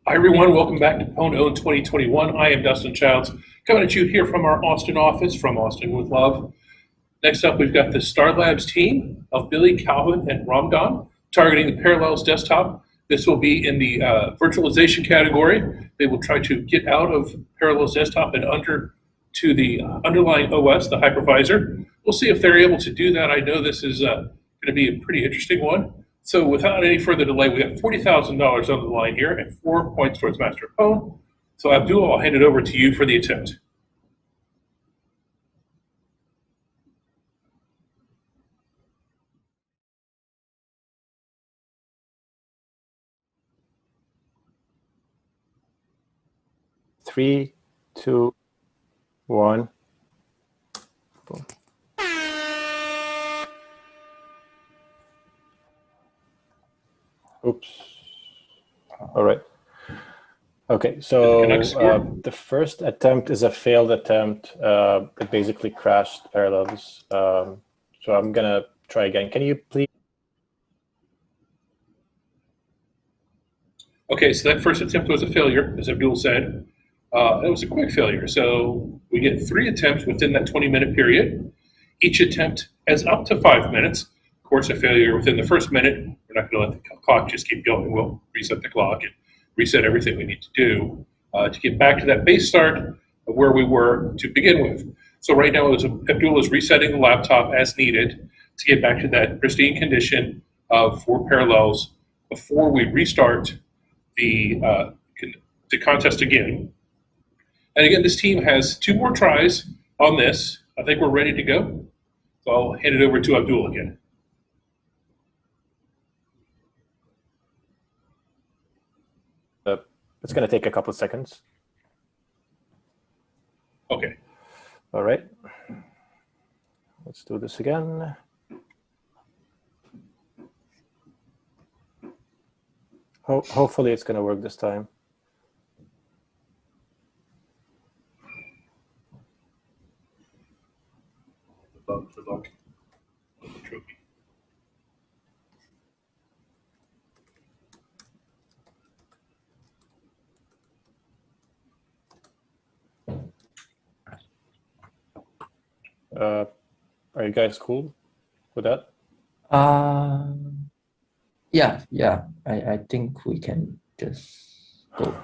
Hi, everyone. Welcome back to PWN2OWN 2021. I am Dustin Childs, coming at you here from our Austin office, from Austin with Love. Next up, we've got the Star Labs team of Billy, Calvin, and Ramdan targeting the Parallels desktop. This will be in the virtualization category. They will try to get out of Parallels desktop and under to the underlying OS, the hypervisor. We'll see if they're able to do that. I know this is going to be a pretty interesting one. So without any further delay, we have $40,000 on the line here and 4 points towards Master PWN. So Abdul, I'll hand it over to you for the attempt. Three, two, one. Boom. Oops. All right. Okay, so the first attempt is a failed attempt. It basically crashed Parallels. So I'm gonna try again. Can you please? Okay, so that first attempt was a failure, as Abdul said. It was a quick failure. So we get 3 attempts within that 20-minute period. Each attempt has up to 5 minutes. Of course, a failure within the first minute, we're not going to let the clock just keep going. We'll reset the clock and reset everything we need to do to get back to that base start of where we were to begin with. So right now, Abdul is resetting the laptop as needed to get back to that pristine condition for Parallels before we restart the contest again. And again, this team has 2 more tries on this. I think we're ready to go. So I'll hand it over to Abdul again. It's going to take a couple of seconds. Okay. All right. Let's do this again. Hopefully it's going to work this time. For luck. Trophy. Are you guys cool with that? Yeah. I think we can just go. All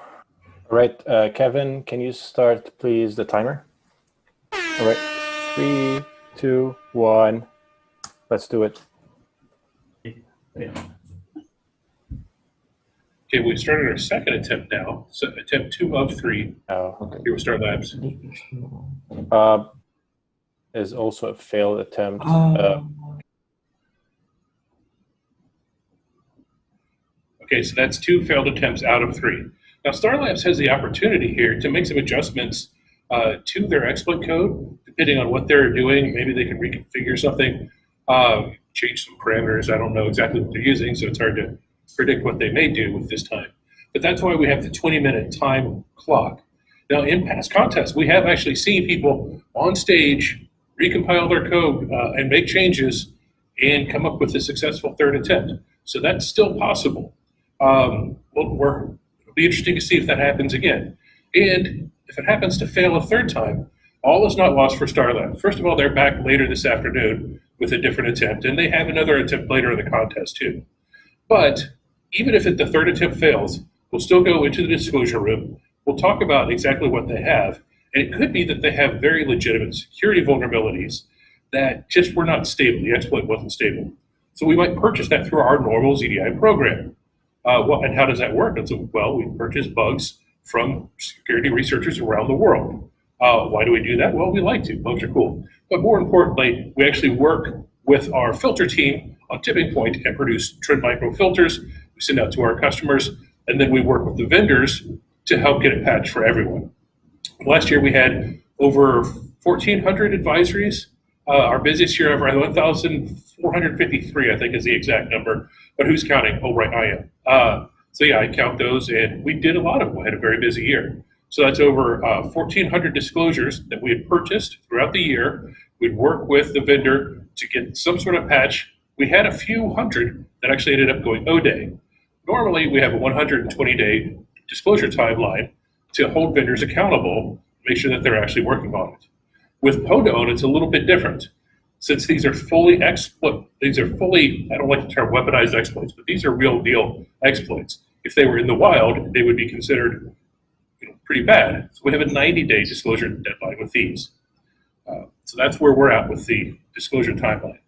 right, Kevin, can you start, please, the timer? All right, 3, 2, 1. Let's do it. Okay, we've started our second attempt now. So attempt 2 of 3. Oh. Okay. Here with Star Labs. Is also a failed attempt. Okay, so that's 2 failed attempts out of 3. Now, Star Labs has the opportunity here to make some adjustments to their exploit code, depending on what they're doing. Maybe they can reconfigure something, change some parameters. I don't know exactly what they're using, so it's hard to predict what they may do with this time. But that's why we have the 20-minute time clock. Now, in past contests, we have actually seen people on stage recompile their code and make changes and come up with a successful 3rd attempt. So that's still possible. It'll be interesting to see if that happens again. And if it happens to fail a 3rd time, all is not lost for Star Labs. First of all, they're back later this afternoon with a different attempt, and they have another attempt later in the contest too. But even if the 3rd attempt fails, we'll still go into the disclosure room. We'll talk about exactly what they have. And it could be that they have very legitimate security vulnerabilities that just were not stable. The exploit wasn't stable. So we might purchase that through our normal ZDI program. And how does that work? And so, well, we purchase bugs from security researchers around the world. Why do we do that? Well, we like to. Bugs are cool. But more importantly, we actually work with our filter team on Tipping Point and produce trend micro filters. We send out to our customers, and then we work with the vendors to help get it patched for everyone. Last year, we had over 1,400 advisories. Our busiest year ever, 1,453, I think is the exact number. But who's counting? Oh, right, I am. So yeah, I count those, and we did a lot of them. We had a very busy year. So that's over 1,400 disclosures that we had purchased throughout the year. We'd work with the vendor to get some sort of patch. We had a few hundred that actually ended up going O-Day. Normally, we have a 120-day disclosure timeline to hold vendors accountable, make sure that they're actually working on it. With PWN2OWN, it's a little bit different. Since these are fully, I don't like the term weaponized exploits, but these are real deal exploits. If they were in the wild, they would be considered pretty bad. So we have a 90-day disclosure deadline with these. So that's where we're at with the disclosure timeline.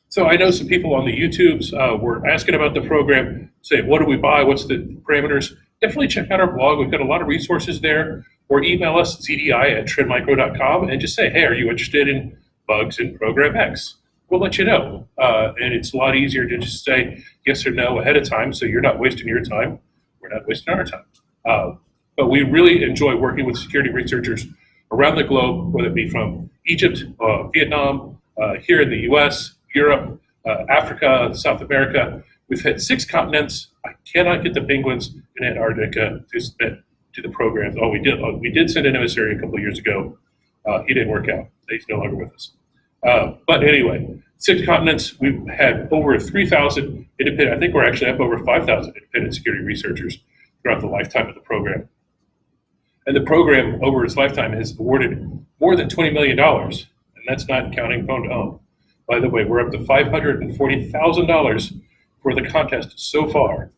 So I know some people on the YouTubes were asking about the program, saying, what do we buy? What's the parameters? Definitely check out our blog. We've got a lot of resources there. Or email us, zdi@trendmicro.com, and just say, hey, are you interested in bugs in program X? We'll let you know. And it's a lot easier to just say yes or no ahead of time, so you're not wasting your time. We're not wasting our time. But we really enjoy working with security researchers around the globe, whether it be from Egypt, Vietnam, here in the US, Europe, Africa, South America. We've hit 6 continents. I cannot get the penguins in Antarctica to submit to the programs. We did send an emissary a couple of years ago. He didn't work out. He's no longer with us. But anyway, 6 continents. We've had over 3,000 independent. I think we're actually up over 5,000 independent security researchers throughout the lifetime of the program. And the program, over its lifetime, has awarded more than $20 million, and that's not counting PWN2OWN. By the way, we're up to $540,000 for the contest so far,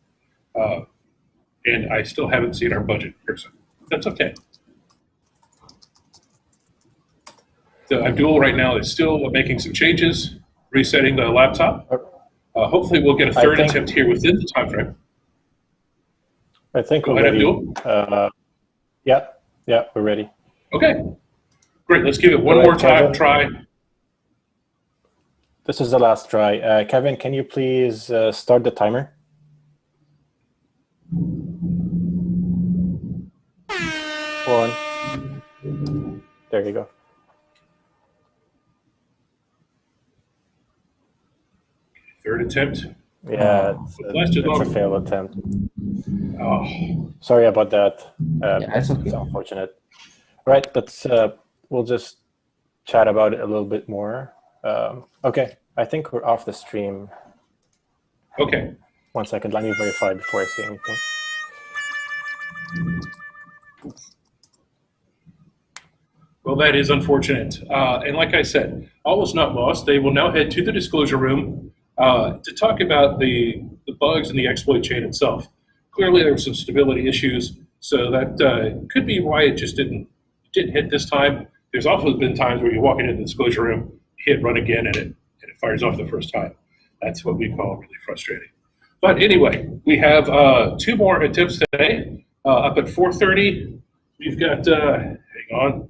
and I still haven't seen our budget person. That's okay. So Abdul right now is still making some changes, resetting the laptop. Hopefully we'll get a third attempt here within the time frame. I think Go we're ahead, ready. Abdul. Yeah, we're ready. Okay, great. Let's give it one All right, more time. Kevin. Try. This is the last try. Kevin, can you please start the timer? One. There you go. Third attempt. Yeah, Lasted it's a longer. failed attempt. Oh, Sorry about that. that's okay. It's unfortunate. Right, let's we'll just chat about it a little bit more. Okay, I think we're off the stream. okay. 1 second, let me verify before I say anything. Well, that is unfortunate. And like I said, all was not lost. They will now head to the disclosure room to talk about the bugs and the exploit chain itself. Clearly, there were some stability issues, so that could be why it just didn't hit this time. There's also been times where you walk into the disclosure room, hit run again, and it fires off the first time. That's what we call really frustrating. But anyway, we have 2 more attempts today. Up at 4:30, we've got, hang on,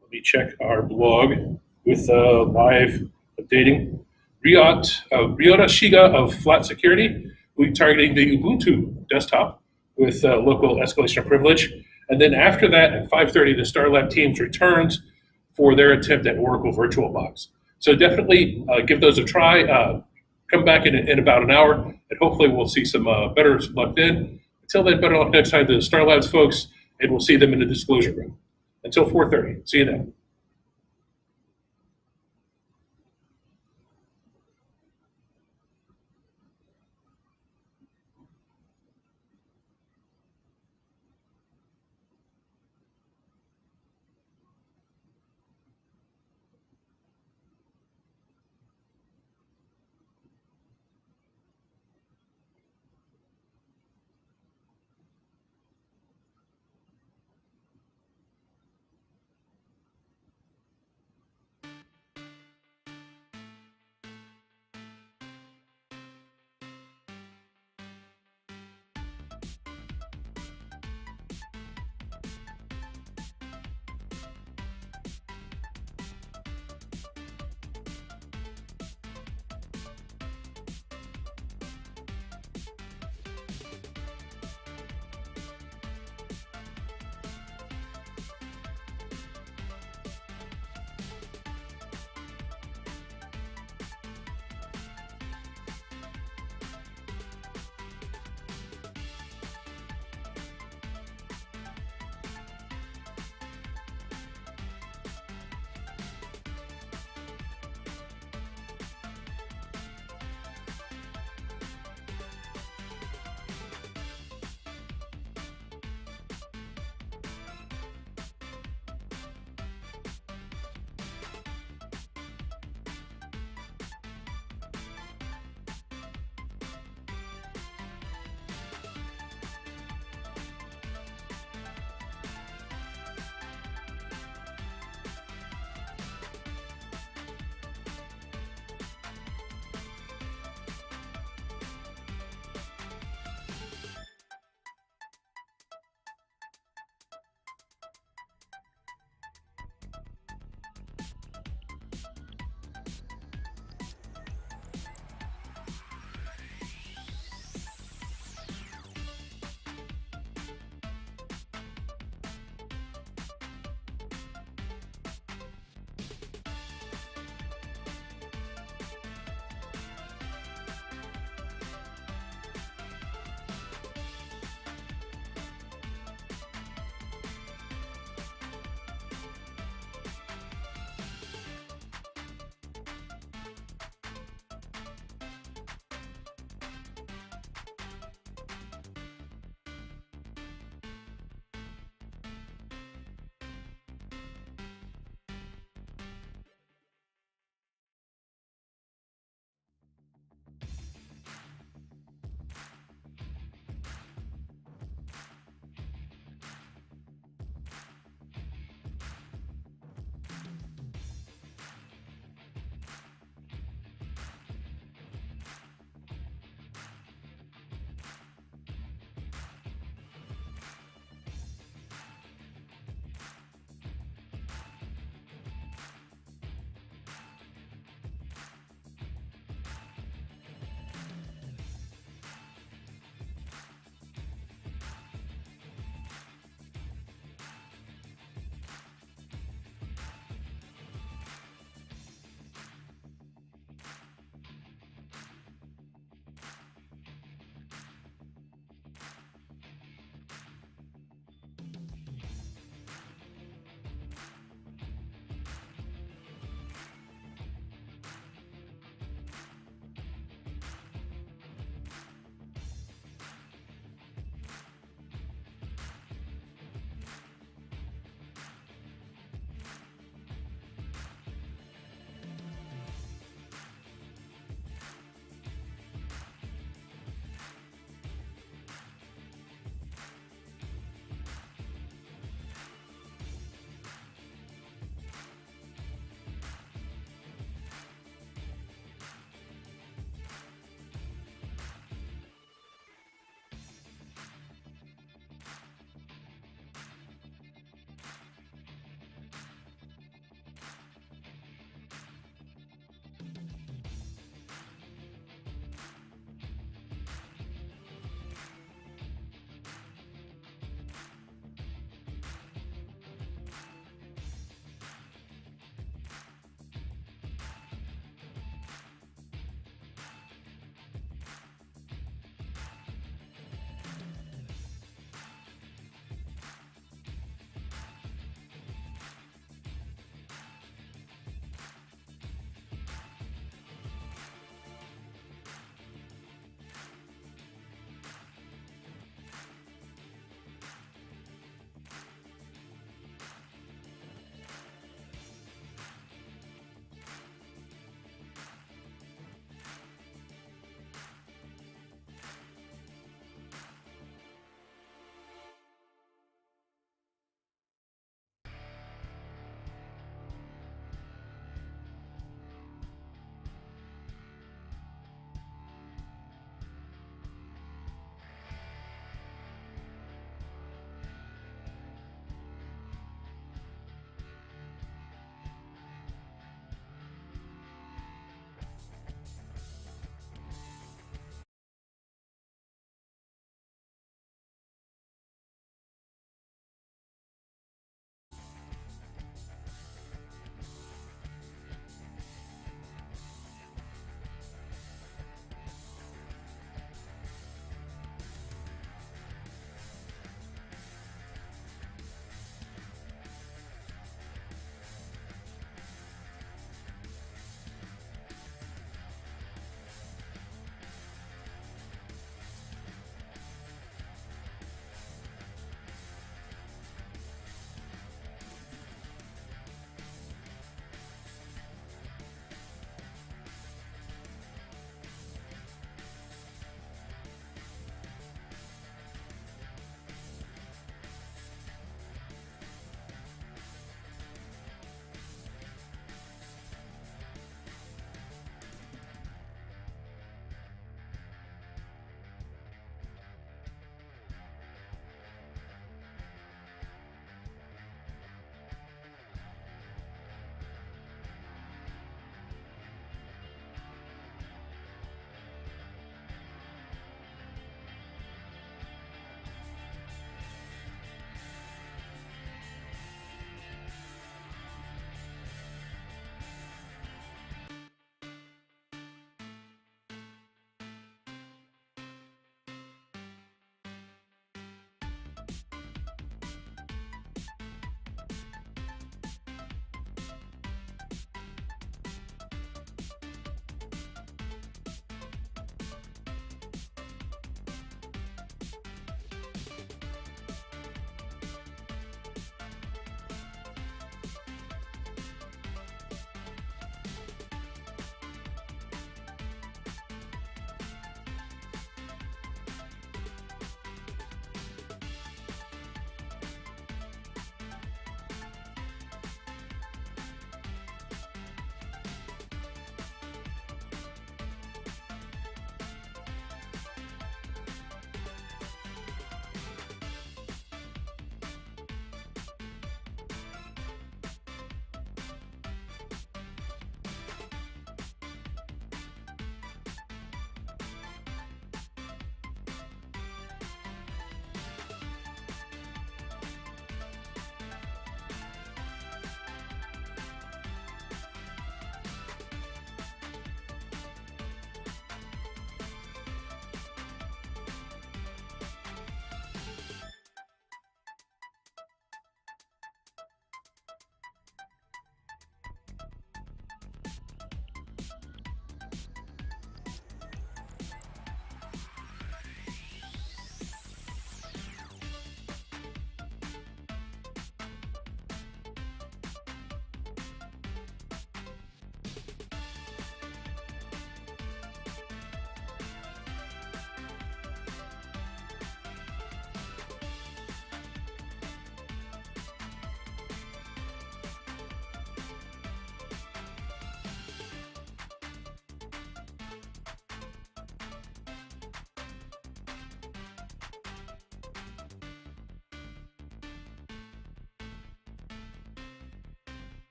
let me check our blog with live updating. Ryota Shiga of Flat Security, we're targeting the Ubuntu desktop with local escalation of privilege. And then after that, at 5:30, the Starlab teams returns for their attempt at Oracle VirtualBox. So definitely give those a try. Come back in about an hour, and hopefully we'll see some better luck then. Until then, better luck next time to the Starlabs folks, and we'll see them in the disclosure room. Until 4:30. See you then.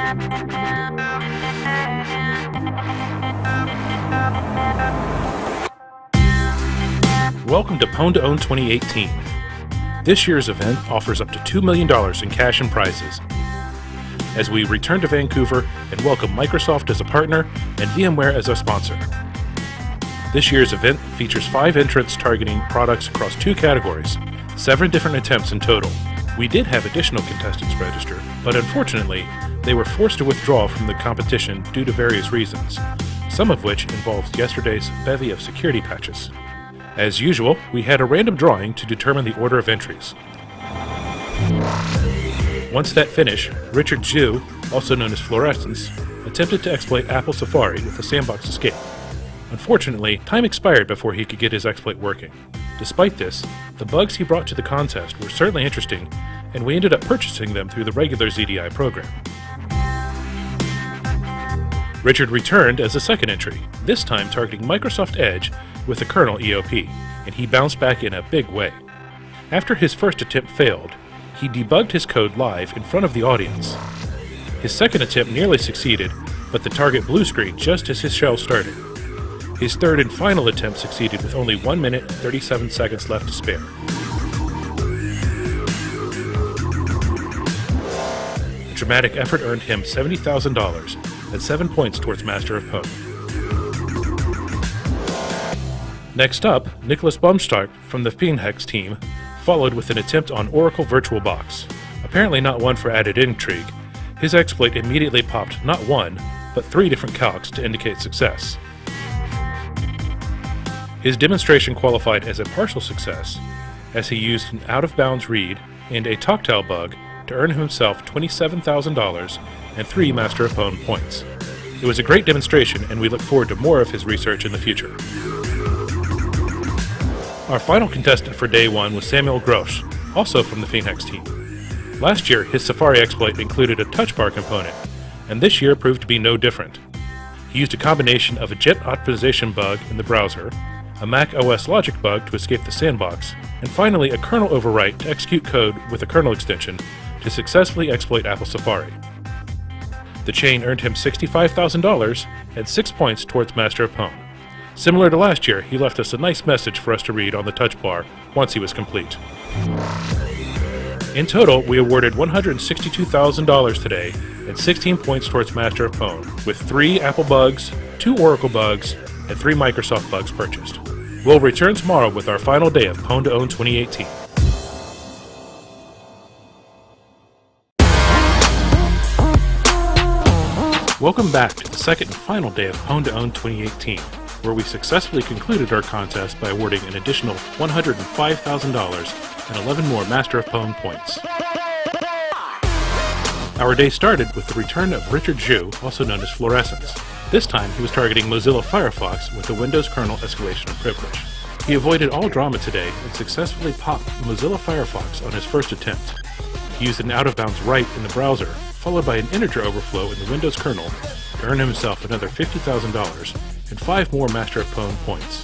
Welcome to PWN2OWN 2018. This year's event offers up to $2 million in cash and prizes as we return to Vancouver and welcome Microsoft as a partner and VMware as a sponsor. This year's event features 5 entrants targeting products across 2 categories, 7 different attempts in total. We did have additional contestants register, but unfortunately, they were forced to withdraw from the competition due to various reasons, some of which involved yesterday's bevy of security patches. As usual, we had a random drawing to determine the order of entries. Once that finished, Richard Zhu, also known as Fluorescence, attempted to exploit Apple Safari with a sandbox escape. Unfortunately, time expired before he could get his exploit working. Despite this, the bugs he brought to the contest were certainly interesting, and we ended up purchasing them through the regular ZDI program. Richard returned as a second entry, this time targeting Microsoft Edge with the kernel EOP, and he bounced back in a big way. After his first attempt failed, he debugged his code live in front of the audience. His second attempt nearly succeeded, but the target blue screen just as his shell started. His third and final attempt succeeded with only 1 minute and 37 seconds left to spare. The dramatic effort earned him $70,000 and 7 points towards Master of PWN. Next up, Nicholas Bumstark from the Phoenix team followed with an attempt on Oracle VirtualBox. Apparently not one for added intrigue, his exploit immediately popped not 1, but 3 different calcs to indicate success. His demonstration qualified as a partial success, as he used an out-of-bounds read and a Toctile bug to earn himself $27,000 and 3 Master of PWN points. It was a great demonstration, and we look forward to more of his research in the future. Our final contestant for day 1 was Samuel Grosch, also from the Phoenix team. Last year, his Safari exploit included a touch bar component, and this year proved to be no different. He used a combination of a jet optimization bug in the browser, a Mac OS logic bug to escape the sandbox, and finally a kernel overwrite to execute code with a kernel extension to successfully exploit Apple Safari. The chain earned him $65,000 and 6 points towards Master of PWN. Similar to last year, he left us a nice message for us to read on the touch bar once he was complete. In total, we awarded $162,000 today and 16 points towards Master of PWN, with 3 Apple bugs, 2 Oracle bugs, and 3 Microsoft bugs purchased. We'll return tomorrow with our final day of PWN2OWN 2018. Welcome back to the second and final day of PWN2OWN 2018, where we successfully concluded our contest by awarding an additional $105,000 and 11 more Master of PWN points. Our day started with the return of Richard Zhu, also known as Fluorescence. This time he was targeting Mozilla Firefox with the Windows kernel escalation of privilege. He avoided all drama today and successfully popped Mozilla Firefox on his first attempt. He used an out-of-bounds write in the browser, followed by an integer overflow in the Windows kernel, to earn himself another $50,000 and 5 more Master of PWN points.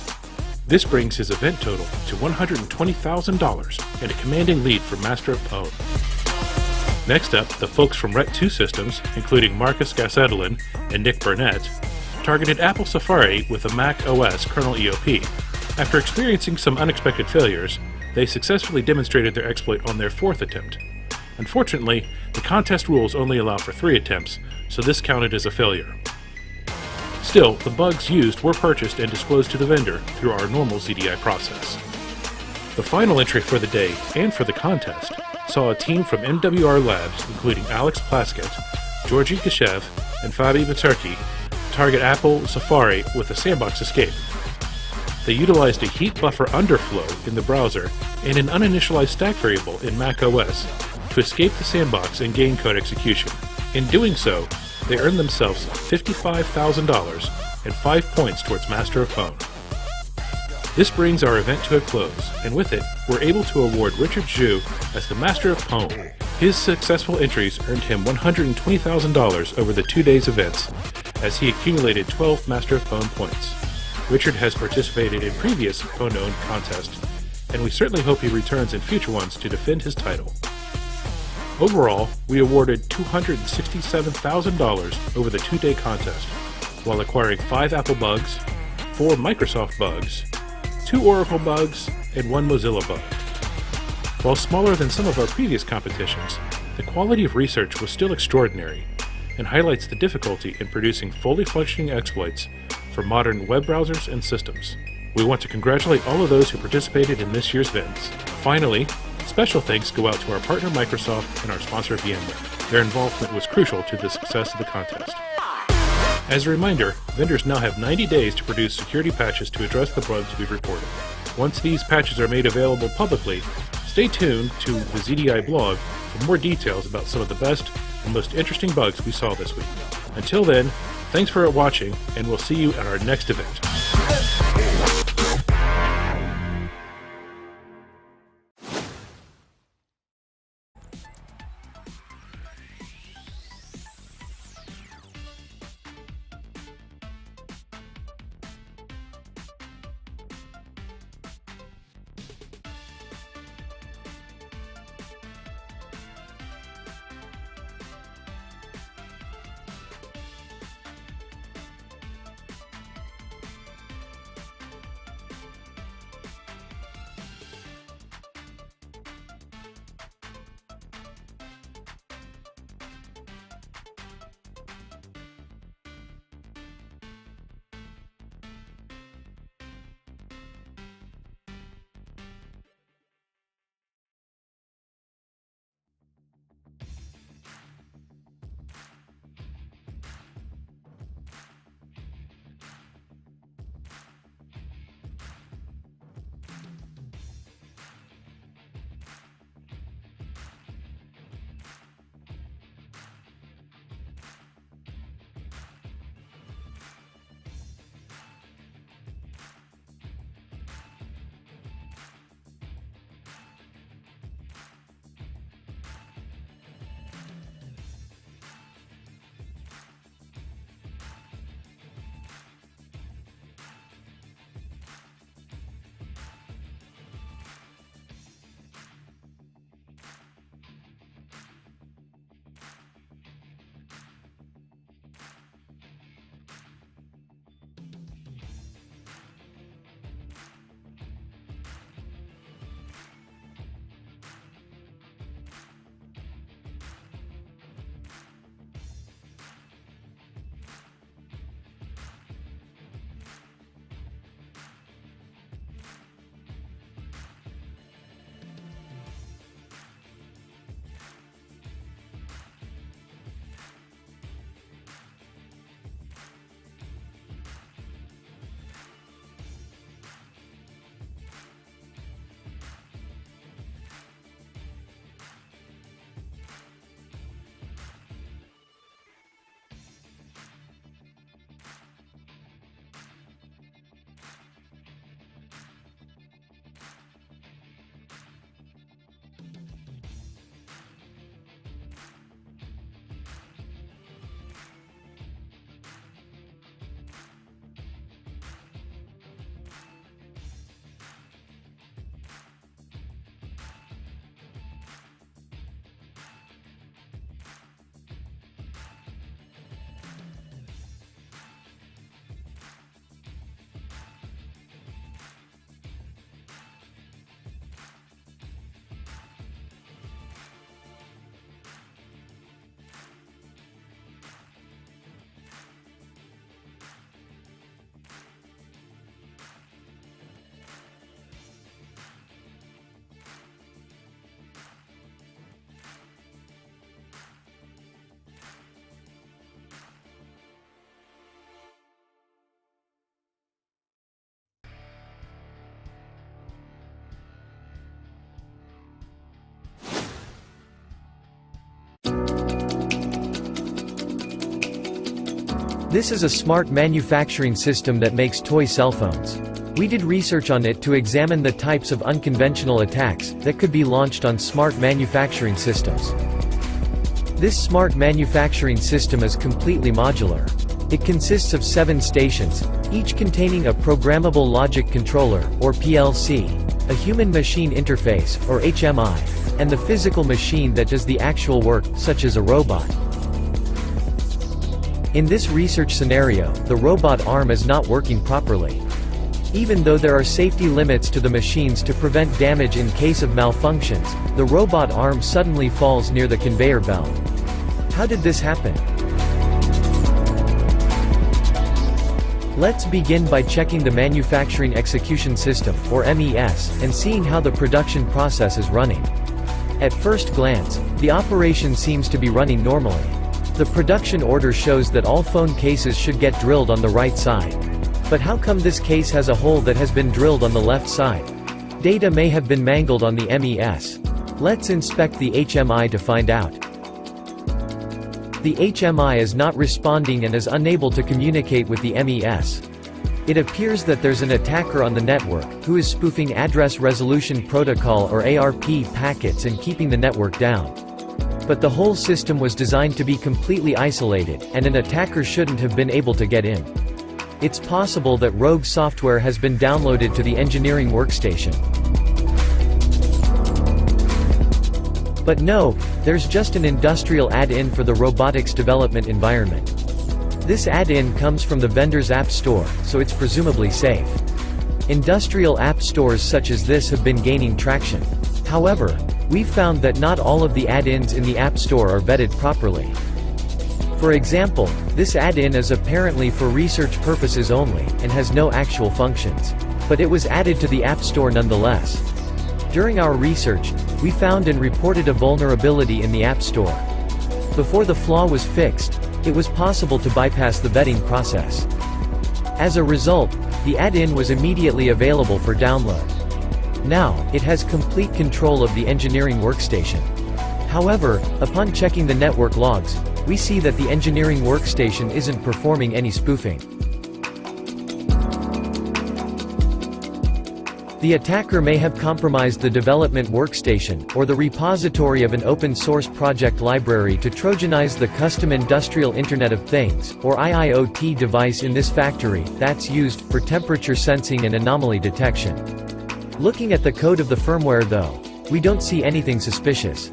This brings his event total to $120,000 and a commanding lead for Master of PWN. Next up, the folks from RET2 Systems, including Marcus Gasedelin and Nick Burnett, targeted Apple Safari with a Mac OS kernel EOP. After experiencing some unexpected failures, they successfully demonstrated their exploit on their 4th attempt. Unfortunately, the contest rules only allow for 3 attempts, so this counted as a failure. Still, the bugs used were purchased and disclosed to the vendor through our normal ZDI process. The final entry for the day, and for the contest, saw a team from MWR Labs, including Alex Plaskett, Georgi Gashev, and Fabi Maturki, target Apple Safari with a sandbox escape. They utilized a heat buffer underflow in the browser and an uninitialized stack variable in Mac OS to escape the sandbox and gain code execution. In doing so, they earned themselves $55,000 and 5 points towards Master of PWN. This brings our event to a close, and with it, we're able to award Richard Zhu as the Master of PWN. His successful entries earned him $120,000 over the 2 days events, as he accumulated 12 Master of PWN points. Richard has participated in previous PWN contests, and we certainly hope he returns in future ones to defend his title. Overall, we awarded $267,000 over the 2-day contest, while acquiring 5 Apple bugs, 4 Microsoft bugs, 2 Oracle bugs, and 1 Mozilla bug. While smaller than some of our previous competitions, the quality of research was still extraordinary and highlights the difficulty in producing fully functioning exploits for modern web browsers and systems. We want to congratulate all of those who participated in this year's events. Finally, special thanks go out to our partner Microsoft and our sponsor VMware. Their involvement was crucial to the success of the contest. As a reminder, vendors now have 90 days to produce security patches to address the bugs we've reported. Once these patches are made available publicly, stay tuned to the ZDI blog for more details about some of the best and most interesting bugs we saw this week. Until then, thanks for watching, and we'll see you at our next event. This is a smart manufacturing system that makes toy cell phones. We did research on it to examine the types of unconventional attacks that could be launched on smart manufacturing systems. This smart manufacturing system is completely modular. It consists of 7 stations, each containing a programmable logic controller, or PLC, a human-machine interface, or HMI, and the physical machine that does the actual work, such as a robot. In this research scenario, the robot arm is not working properly. Even though there are safety limits to the machines to prevent damage in case of malfunctions, the robot arm suddenly falls near the conveyor belt. How did this happen? Let's begin by checking the Manufacturing Execution System, or MES, and seeing how the production process is running. At first glance, the operation seems to be running normally. The production order shows that all phone cases should get drilled on the right side. But how come this case has a hole that has been drilled on the left side? Data may have been mangled on the MES. Let's inspect the HMI to find out. The HMI is not responding and is unable to communicate with the MES. It appears that there's an attacker on the network, who is spoofing Address Resolution Protocol or ARP packets and keeping the network down. But the whole system was designed to be completely isolated, and an attacker shouldn't have been able to get in. It's possible that rogue software has been downloaded to the engineering workstation. But no, there's just an industrial add-in for the robotics development environment. This add-in comes from the vendor's app store, so it's presumably safe. Industrial app stores such as this have been gaining traction. However, we've found that not all of the add-ins in the app store are vetted properly. For example, this add-in is apparently for research purposes only, and has no actual functions. But it was added to the app store nonetheless. During our research, we found and reported a vulnerability in the App Store. Before the flaw was fixed, it was possible to bypass the vetting process. As a result, the add-in was immediately available for download. Now, it has complete control of the engineering workstation. However, upon checking the network logs, we see that the engineering workstation isn't performing any spoofing. The attacker may have compromised the development workstation, or the repository of an open-source project library to trojanize the custom Industrial Internet of Things, or IIoT device in this factory, that's used for temperature sensing and anomaly detection. Looking at the code of the firmware though, we don't see anything suspicious.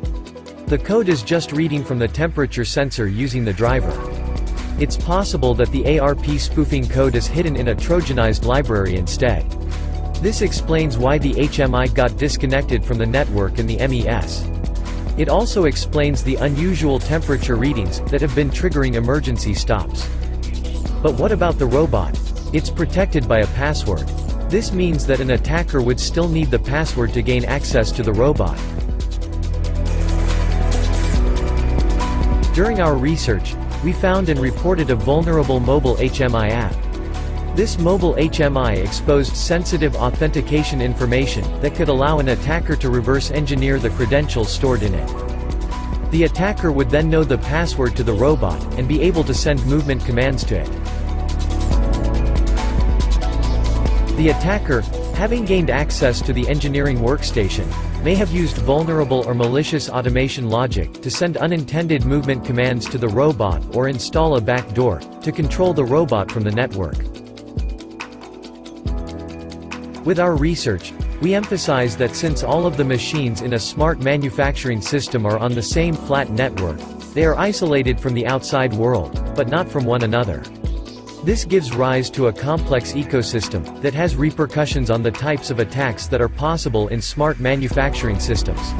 The code is just reading from the temperature sensor using the driver. It's possible that the ARP spoofing code is hidden in a trojanized library instead. This explains why the HMI got disconnected from the network and the MES. It also explains the unusual temperature readings that have been triggering emergency stops. But what about the robot? It's protected by a password. This means that an attacker would still need the password to gain access to the robot. During our research, we found and reported a vulnerable mobile HMI app. This mobile HMI exposed sensitive authentication information that could allow an attacker to reverse engineer the credentials stored in it. The attacker would then know the password to the robot, and be able to send movement commands to it. The attacker, having gained access to the engineering workstation, may have used vulnerable or malicious automation logic to send unintended movement commands to the robot or install a backdoor to control the robot from the network. With our research, we emphasize that since all of the machines in a smart manufacturing system are on the same flat network, they are isolated from the outside world, but not from one another. This gives rise to a complex ecosystem that has repercussions on the types of attacks that are possible in smart manufacturing systems.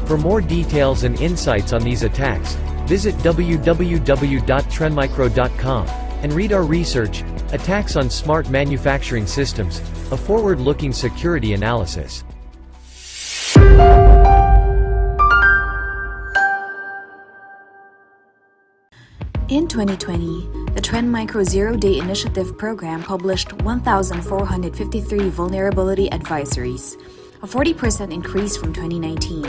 For more details and insights on these attacks, visit www.trendmicro.com and read our research, Attacks on Smart Manufacturing Systems, a forward-looking security analysis. In 2020, the Trend Micro Zero-Day Initiative program published 1,453 vulnerability advisories, a 40% increase from 2019.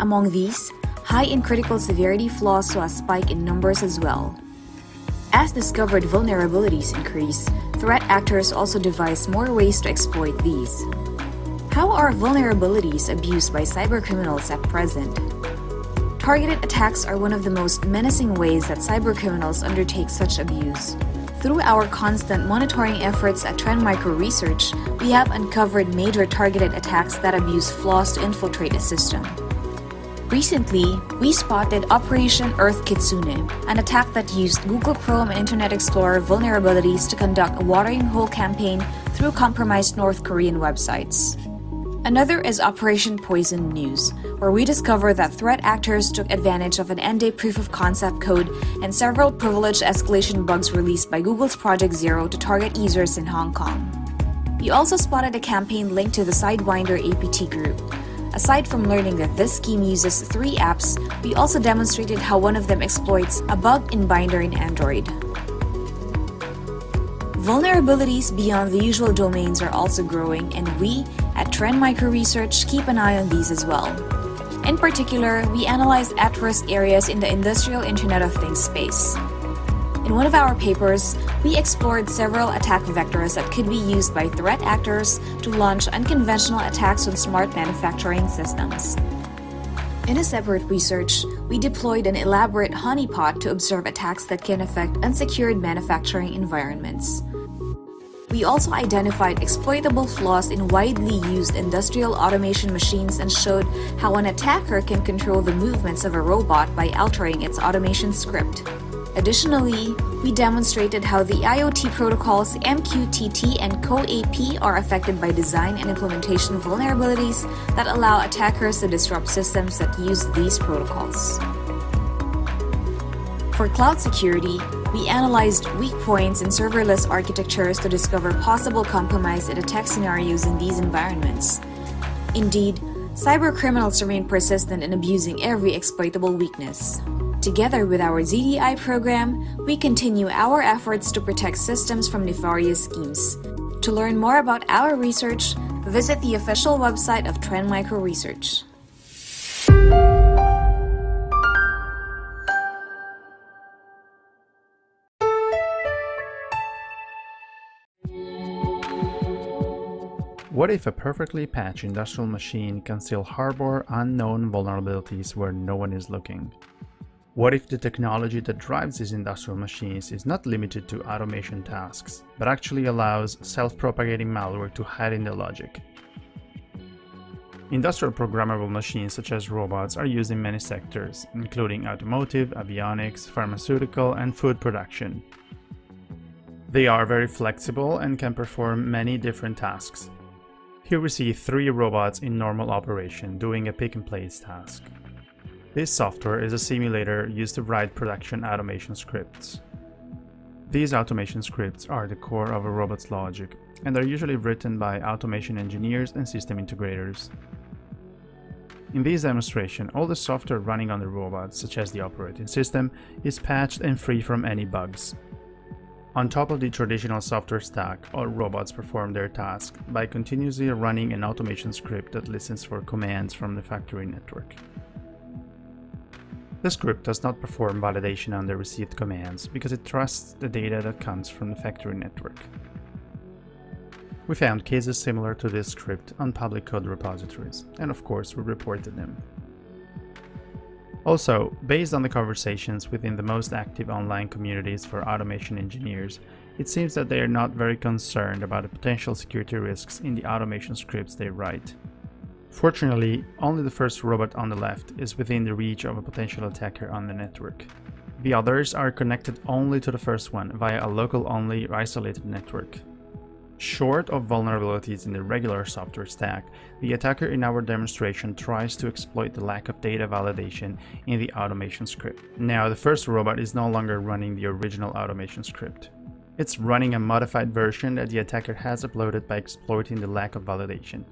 Among these, high and critical severity flaws saw a spike in numbers as well. As discovered vulnerabilities increase, threat actors also devise more ways to exploit these. How are vulnerabilities abused by cybercriminals at present? Targeted attacks are one of the most menacing ways that cybercriminals undertake such abuse. Through our constant monitoring efforts at Trend Micro Research, we have uncovered major targeted attacks that abuse flaws to infiltrate a system. Recently, we spotted Operation Earth Kitsune, an attack that used Google Chrome and Internet Explorer vulnerabilities to conduct a watering hole campaign through compromised North Korean websites. Another is Operation Poison News, where we discovered that threat actors took advantage of an end-day proof of concept code and several privilege escalation bugs released by Google's Project Zero to target users in Hong Kong. We also spotted a campaign linked to the Sidewinder APT group. Aside from learning that this scheme uses 3 apps, we also demonstrated how one of them exploits a bug in Binder in Android. Vulnerabilities beyond the usual domains are also growing, and we, at Trend Micro Research, keep an eye on these as well. In particular, we analyzed at-risk areas in the industrial Internet of Things space. In one of our papers, we explored several attack vectors that could be used by threat actors to launch unconventional attacks on smart manufacturing systems. In a separate research, we deployed an elaborate honeypot to observe attacks that can affect unsecured manufacturing environments. We also identified exploitable flaws in widely used industrial automation machines and showed how an attacker can control the movements of a robot by altering its automation script. Additionally, we demonstrated how the IoT protocols MQTT and CoAP are affected by design and implementation vulnerabilities that allow attackers to disrupt systems that use these protocols. For cloud security, we analyzed weak points in serverless architectures to discover possible compromise and attack scenarios in these environments. Indeed, cybercriminals remain persistent in abusing every exploitable weakness. Together with our ZDI program, we continue our efforts to protect systems from nefarious schemes. To learn more about our research, visit the official website of Trend Micro Research. What if a perfectly patched industrial machine can still harbor unknown vulnerabilities where no one is looking? What if the technology that drives these industrial machines is not limited to automation tasks, but actually allows self-propagating malware to hide in the logic? Industrial programmable machines such as robots are used in many sectors, including automotive, avionics, pharmaceutical, and food production. They are very flexible and can perform many different tasks. Here we see 3 robots in normal operation doing a pick-and-place task. This software is a simulator used to write production automation scripts. These automation scripts are the core of a robot's logic, and are usually written by automation engineers and system integrators. In this demonstration, all the software running on the robots, such as the operating system, is patched and free from any bugs. On top of the traditional software stack, all robots perform their task by continuously running an automation script that listens for commands from the factory network. The script does not perform validation on the received commands because it trusts the data that comes from the factory network. We found cases similar to this script on public code repositories, and of course we reported them. Also, based on the conversations within the most active online communities for automation engineers, it seems that they are not very concerned about the potential security risks in the automation scripts they write. Fortunately, only the first robot on the left is within the reach of a potential attacker on the network. The others are connected only to the first one via a local-only isolated network. Short of vulnerabilities in the regular software stack, the attacker in our demonstration tries to exploit the lack of data validation in the automation script. Now, the first robot is no longer running the original automation script. It's running a modified version that the attacker has uploaded by exploiting the lack of validation.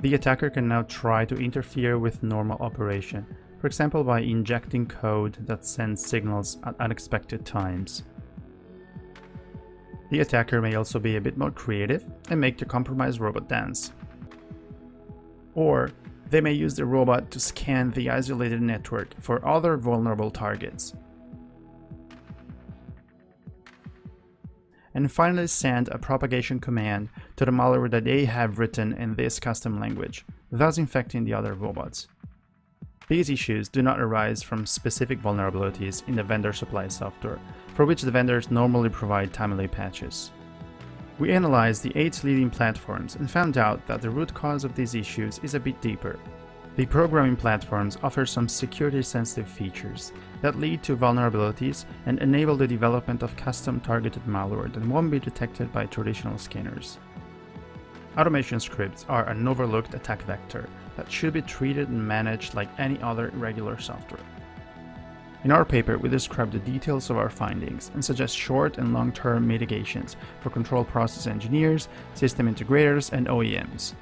The attacker can now try to interfere with normal operation, for example by injecting code that sends signals at unexpected times. The attacker may also be a bit more creative and make the compromised robot dance. Or they may use the robot to scan the isolated network for other vulnerable targets. And finally send a propagation command to the malware that they have written in this custom language, thus infecting the other robots. These issues do not arise from specific vulnerabilities in the vendor supply software, for which the vendors normally provide timely patches. We analyzed the 8 leading platforms and found out that the root cause of these issues is a bit deeper. The programming platforms offer some security-sensitive features that lead to vulnerabilities and enable the development of custom targeted malware that won't be detected by traditional scanners. Automation scripts are an overlooked attack vector that should be treated and managed like any other regular software. In our paper, we describe the details of our findings and suggest short and long-term mitigations for control process engineers, system integrators, and OEMs.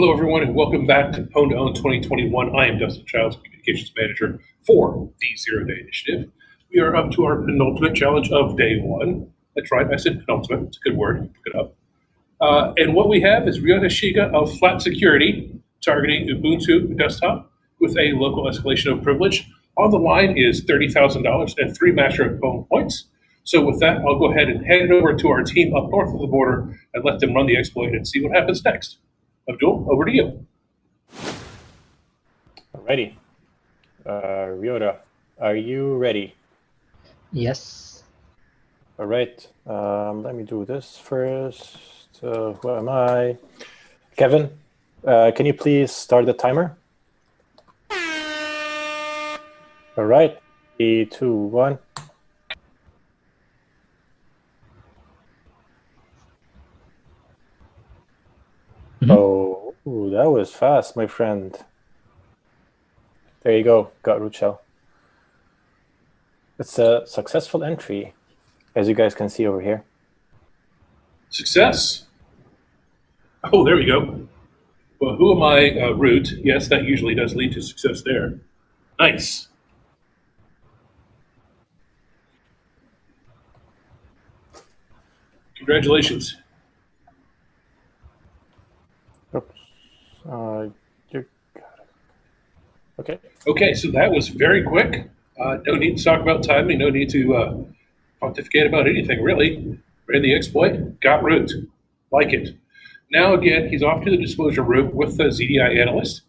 Hello, everyone, and welcome back to PWN2OWN 2021. I am Dustin Childs, Communications Manager for the Zero Day Initiative. We are up to our penultimate challenge of day one. That's right, I said penultimate. It's a good word. Pick it up. And what we have is Ryota Shiga of Flat Security targeting Ubuntu desktop with a local escalation of privilege. On the line is $30,000 and 3 Master of PWN points. So with that, I'll go ahead and hand it over to our team up north of the border and let them run the exploit and see what happens next. Abdul, over to you. Alrighty. Ryota, are you ready? Yes. All right. Let me do this first. Who am I? Kevin, can you please start the timer? All right. 3, 2, 1. Oh, ooh, that was fast, my friend. There you go. Got root shell. It's a successful entry, as you guys can see over here. Success. Oh, there we go. Well, who am I? Root. Yes, that usually does lead to success there. Nice. Congratulations. Oops. You got it. Okay. Okay, so that was very quick. No need to talk about timing. No need to pontificate about anything, really. Ran the exploit, got root. Like it. Now, again, he's off to the disclosure room with the ZDI analyst.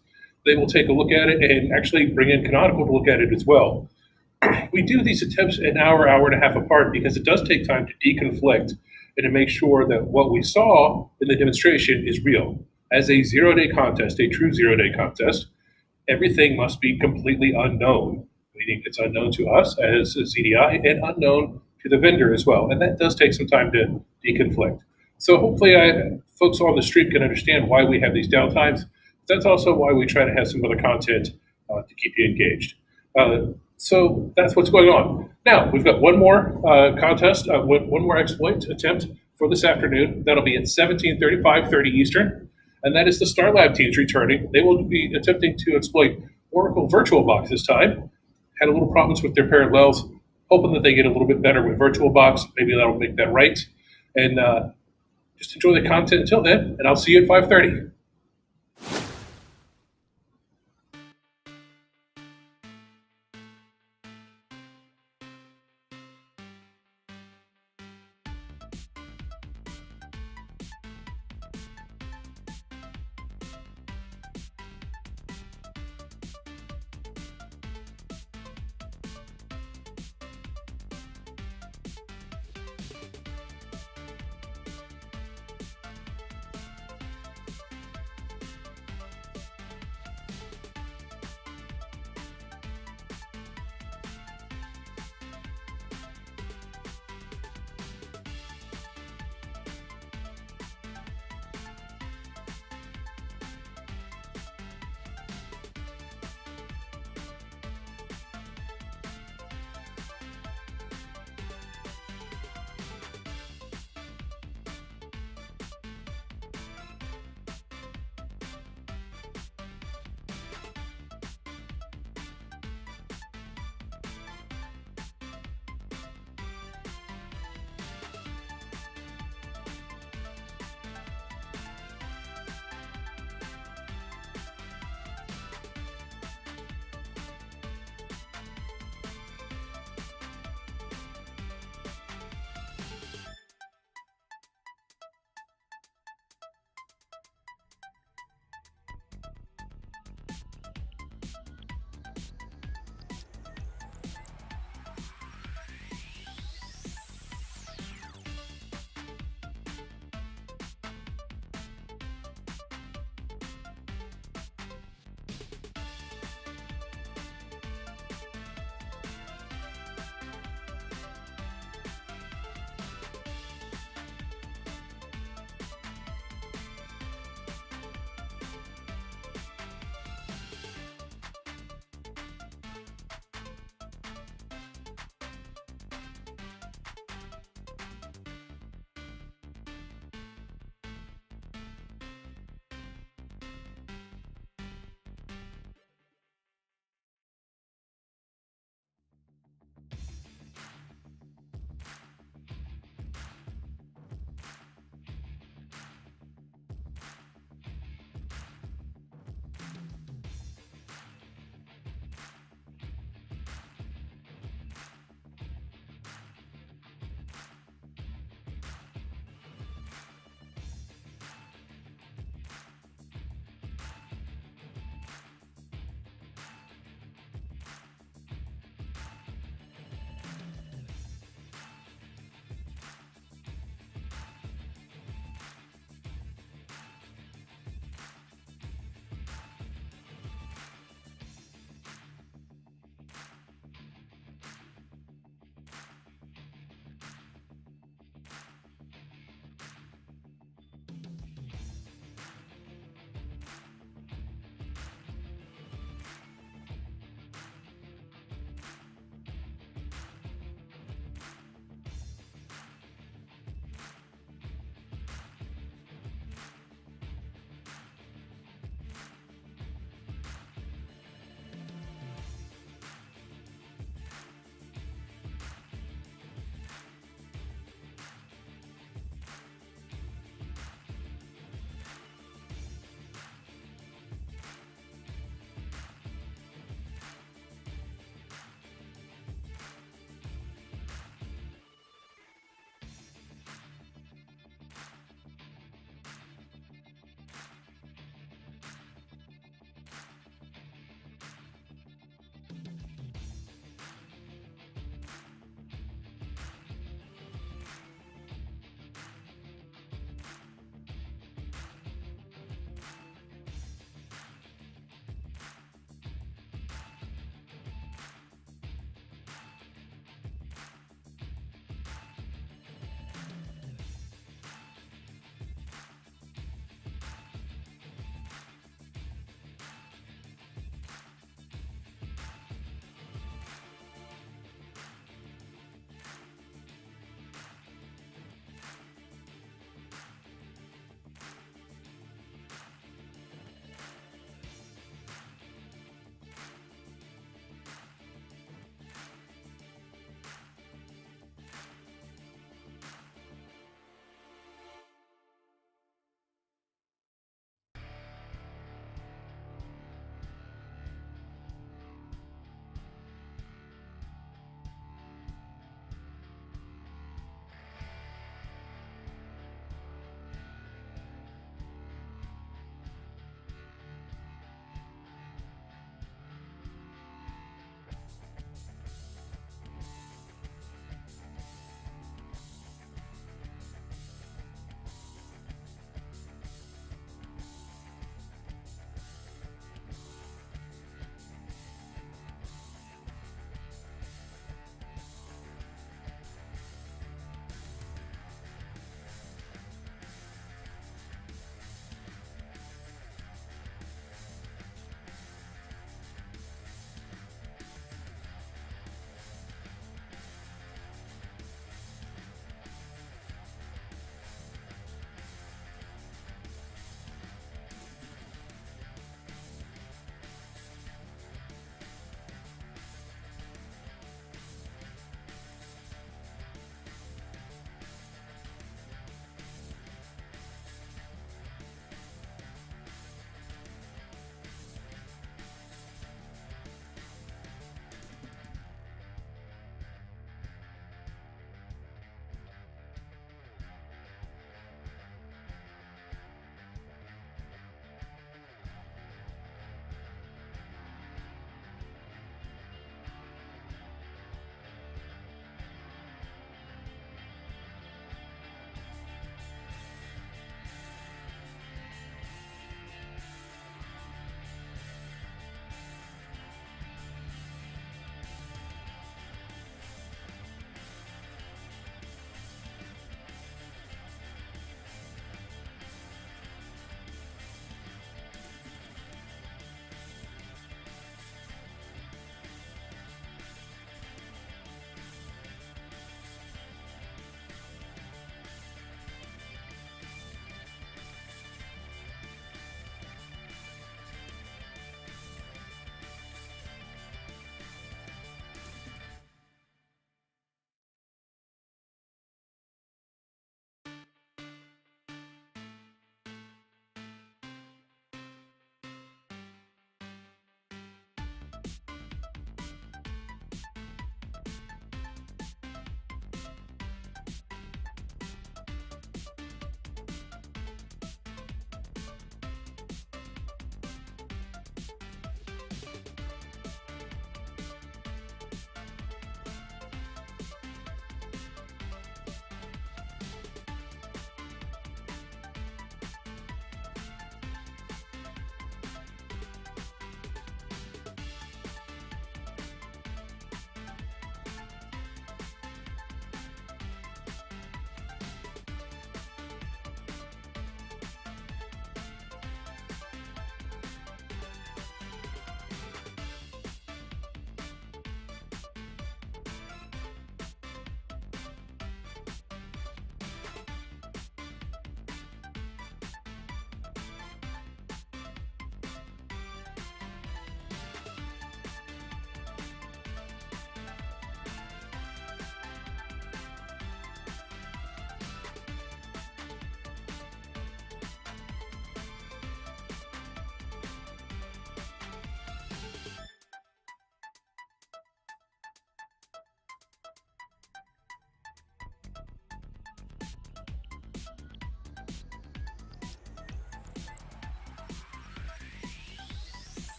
They will take a look at it and actually bring in Canonical to look at it as well. We do these attempts an hour, hour and a half apart because it does take time to deconflict and to make sure that what we saw in the demonstration is real. As a zero-day contest, a true zero-day contest, everything must be completely unknown, meaning it's unknown to us as a ZDI and unknown to the vendor as well. And that does take some time to deconflict. So hopefully folks on the stream can understand why we have these downtimes. That's also why we try to have some other content to keep you engaged. So that's what's going on. Now, we've got one more contest, one more exploit attempt for this afternoon. That'll be at 17:30, 5:30 Eastern. And that is the Starlab teams returning. They will be attempting to exploit Oracle VirtualBox this time. Had a little problems with their parallels, hoping that they get a little bit better with VirtualBox. Maybe that'll make that right. And just enjoy the content until then, and I'll see you at 5:30.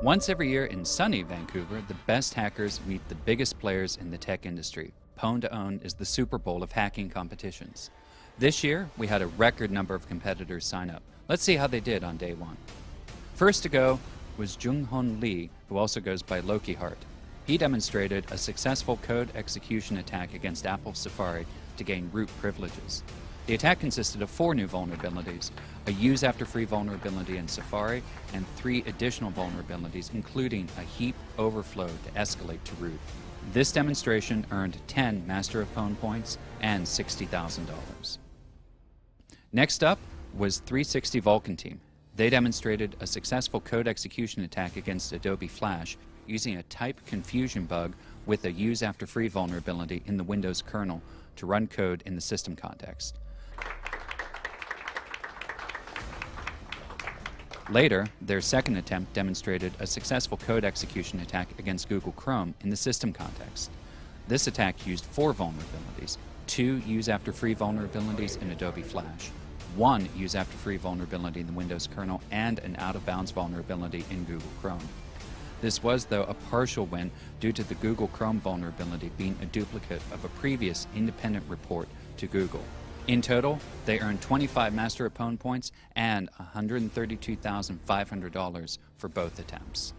Once every year in sunny Vancouver, the best hackers meet the biggest players in the tech industry. PWN2OWN is the Super Bowl of hacking competitions. This year, we had a record number of competitors sign up. Let's see how they did on day one. First to go was Jung-Hon Lee, who also goes by Loki Hart. He demonstrated a successful code execution attack against Apple Safari to gain root privileges. The attack consisted of 4 new vulnerabilities, a use after free vulnerability in Safari, and 3 additional vulnerabilities, including a heap overflow to escalate to root. This demonstration earned 10 Master of PWN points and $60,000. Next up was 360 Vulcan Team. They demonstrated a successful code execution attack against Adobe Flash using a type confusion bug with a use after free vulnerability in the Windows kernel to run code in the system context. Later, their second attempt demonstrated a successful code execution attack against Google Chrome in the system context. This attack used 4 vulnerabilities, 2 use after free vulnerabilities in Adobe Flash, 1 use after free vulnerability in the Windows kernel, and an out of bounds vulnerability in Google Chrome. This was, though, a partial win due to the Google Chrome vulnerability being a duplicate of a previous independent report to Google. In total, they earned 25 Master of PWN points and $132,500 for both attempts.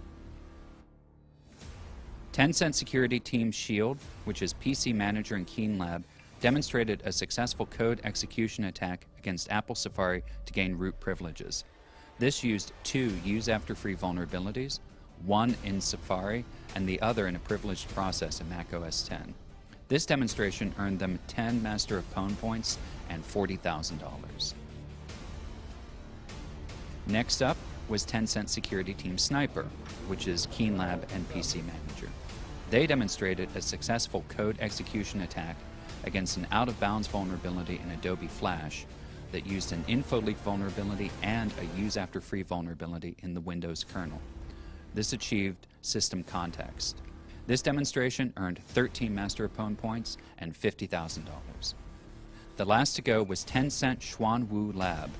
Tencent security team Shield, which is PC Manager and Keen Lab, demonstrated a successful code execution attack against Apple Safari to gain root privileges. This used 2 use after free vulnerabilities, 1 in Safari and the other in a privileged process in Mac OS X. This demonstration earned them 10 Master of PWN points and $40,000. Next up was Tencent security team Sniper, which is Keen Lab and PC Manager. They demonstrated a successful code execution attack against an out-of-bounds vulnerability in Adobe Flash that used an info leak vulnerability and a use after free vulnerability in the Windows kernel. This achieved system context. This demonstration earned 13 Master of PWN points and $50,000. The last to go was Tencent Xuanwu Lab.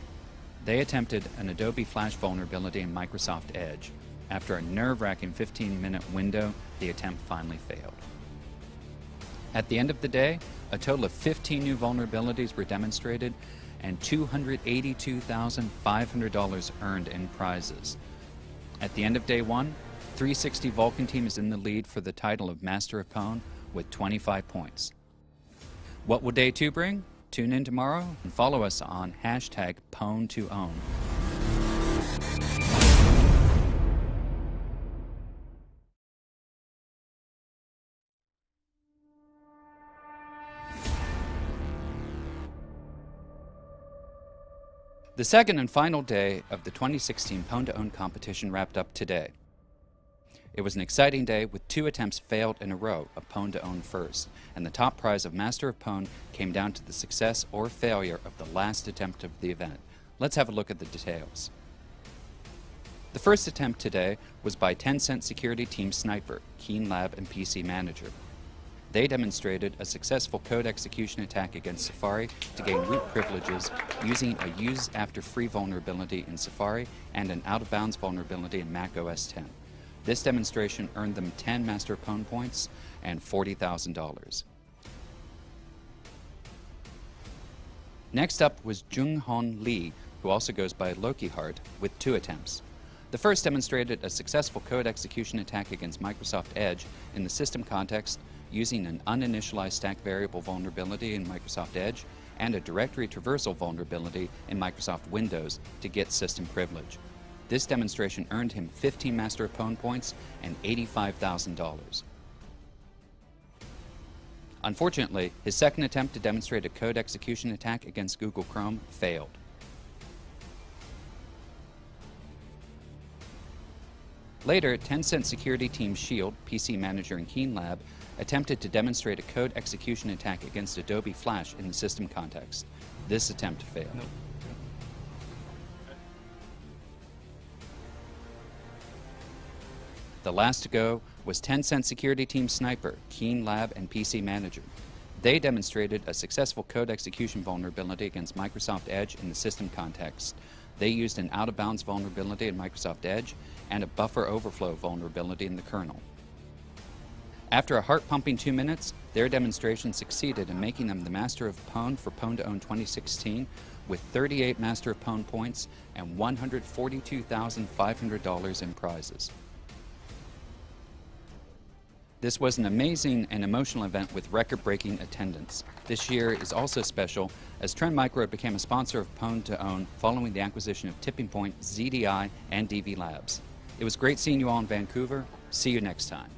They attempted an Adobe Flash vulnerability in Microsoft Edge. After a nerve-wracking 15-minute window, the attempt finally failed. At the end of the day, a total of 15 new vulnerabilities were demonstrated and $282,500 earned in prizes. At the end of day 1, 360 Vulcan Team is in the lead for the title of Master of PWN with 25 points. What will day 2 bring? Tune in tomorrow and follow us on #PWN2OWN. The second and final day of the 2016 PWN2OWN competition wrapped up today. It was an exciting day with 2 attempts failed in a row of PWN2OWN first, and the top prize of Master of PWN came down to the success or failure of the last attempt of the event. Let's have a look at the details. The first attempt today was by Tencent security team Sniper, Keen Lab, and PC Manager. They demonstrated a successful code execution attack against Safari to gain root privileges using a use after free vulnerability in Safari and an out of bounds vulnerability in Mac OS X. This demonstration earned them 10 Master of PWN points and $40,000. Next up was Jung-Hon Lee, who also goes by Loki Hart, with 2 attempts. The first demonstrated a successful code execution attack against Microsoft Edge in the system context using an uninitialized stack variable vulnerability in Microsoft Edge and a directory traversal vulnerability in Microsoft Windows to get system privilege. This demonstration earned him 15 Master of PWN points and $85,000. Unfortunately, his second attempt to demonstrate a code execution attack against Google Chrome failed. Later, Tencent security team Shield, PC Manager, and Keen Lab attempted to demonstrate a code execution attack against Adobe Flash in the system context. This attempt failed. The last to go was Tencent security team Sniper, Keen Lab, and PC Manager. They demonstrated a successful code execution vulnerability against Microsoft Edge in the system context. They used an out-of-bounds vulnerability in Microsoft Edge and a buffer overflow vulnerability in the kernel. After a heart-pumping 2 minutes, their demonstration succeeded in making them the Master of Pwn for Pwn2Own 2016 with 38 Master of Pwn points and $142,500 in prizes. This was an amazing and emotional event with record-breaking attendance. This year is also special as Trend Micro became a sponsor of Pwn2Own following the acquisition of Tipping Point, ZDI, and DV Labs. It was great seeing you all in Vancouver. See you next time.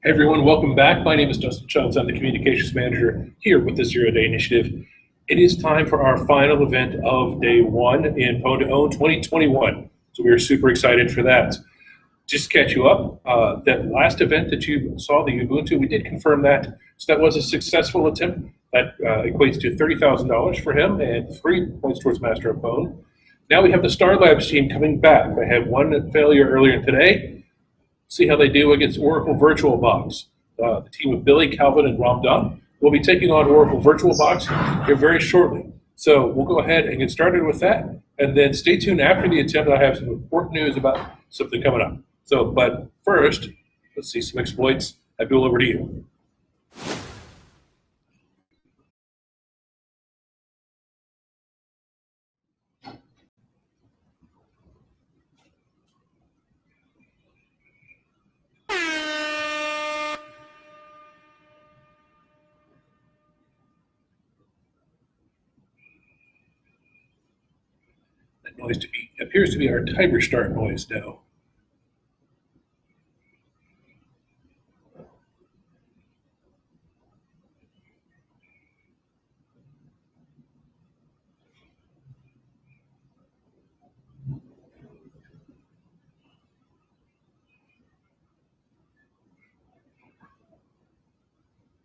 Hey everyone, welcome back. My name is Dustin Jones. I'm the Communications Manager here with the Zero Day Initiative. It is time for our final event of day one in PWN2OWN 2021. So we are super excited for that. Just to catch you up, that last event that you saw, the Ubuntu, we did confirm that. So that was a successful attempt. That equates to $30,000 for him and 3 points towards Master of PWN. Now we have the Star Labs team coming back. They had one failure earlier today. See how they do against Oracle VirtualBox. The team of Billy, Calvin, and Ram Dunn will be taking on Oracle VirtualBox here very shortly. So we'll go ahead and get started with that. And then stay tuned after the attempt. I have some important news about something coming up. So, but first, let's see some exploits. Abdul, over to you. That noise appears to be our timer start noise now.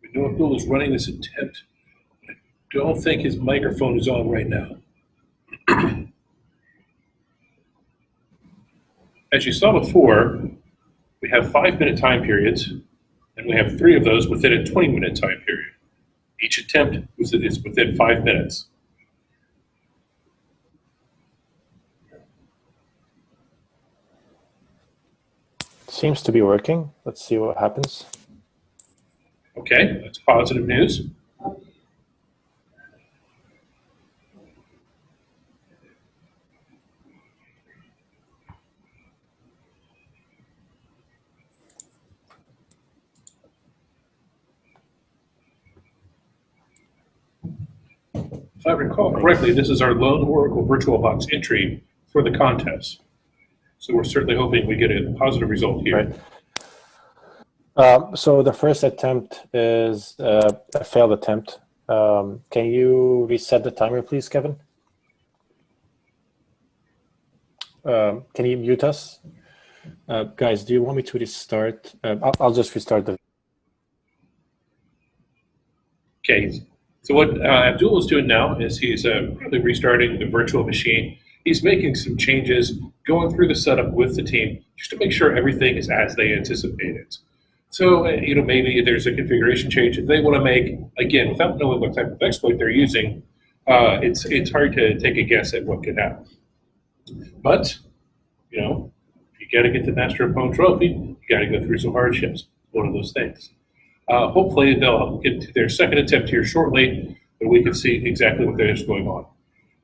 We know Abdul is running this attempt. I don't think his microphone is on right now. As you saw before, we have 5-minute time periods, and we have 3 of those within a 20-minute time period. Each attempt is within 5 minutes. Seems to be working. Let's see what happens. Okay, that's positive news. If I recall correctly, this is our lone Oracle VirtualBox entry for the contest. So we're certainly hoping we get a positive result here. Right. So the first attempt is a failed attempt. Can you reset the timer, please, Kevin? Can you mute us? Guys, do you want me to restart? I'll just restart the. Okay, so what Abdul is doing now is he's really restarting the virtual machine. He's making some changes, going through the setup with the team, just to make sure everything is as they anticipated. So, maybe there's a configuration change that they want to make. Again, without knowing what type of exploit they're using, it's hard to take a guess at what could happen. But, you got to get the Master of PWN trophy, you got to go through some hardships. One of those things. Hopefully they'll get to their second attempt here shortly, and we can see exactly what is going on.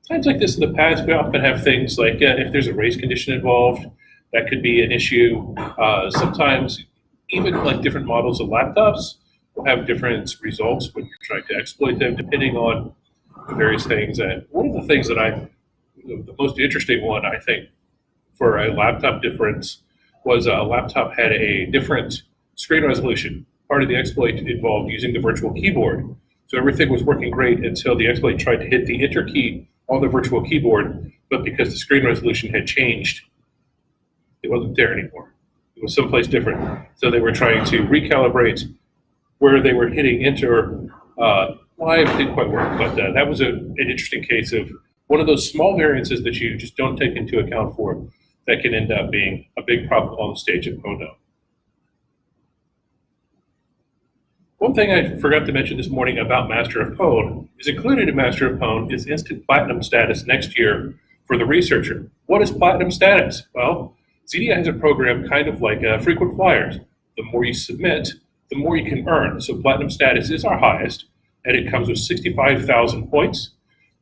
Times like this in the past, we often have things like if there's a race condition involved, that could be an issue. Sometimes even like different models of laptops will have different results when you're trying to exploit them, depending on the various things. And one of the things that the most interesting one, I think, for a laptop difference was a laptop had a different screen resolution. Part of the exploit involved using the virtual keyboard. So everything was working great until the exploit tried to hit the enter key on the virtual keyboard, but because the screen resolution had changed, it wasn't there anymore. It was someplace different. So they were trying to recalibrate where they were hitting enter. Why it didn't quite work, but that was an interesting case of one of those small variances that you just don't take into account for that can end up being a big problem on the stage at PWN. One thing I forgot to mention this morning about Master of PWN is included in Master of PWN is instant platinum status next year for the researcher. What is platinum status? Well, ZDI has a program kind of like frequent flyers. The more you submit, the more you can earn. So platinum status is our highest, and it comes with 65,000 points,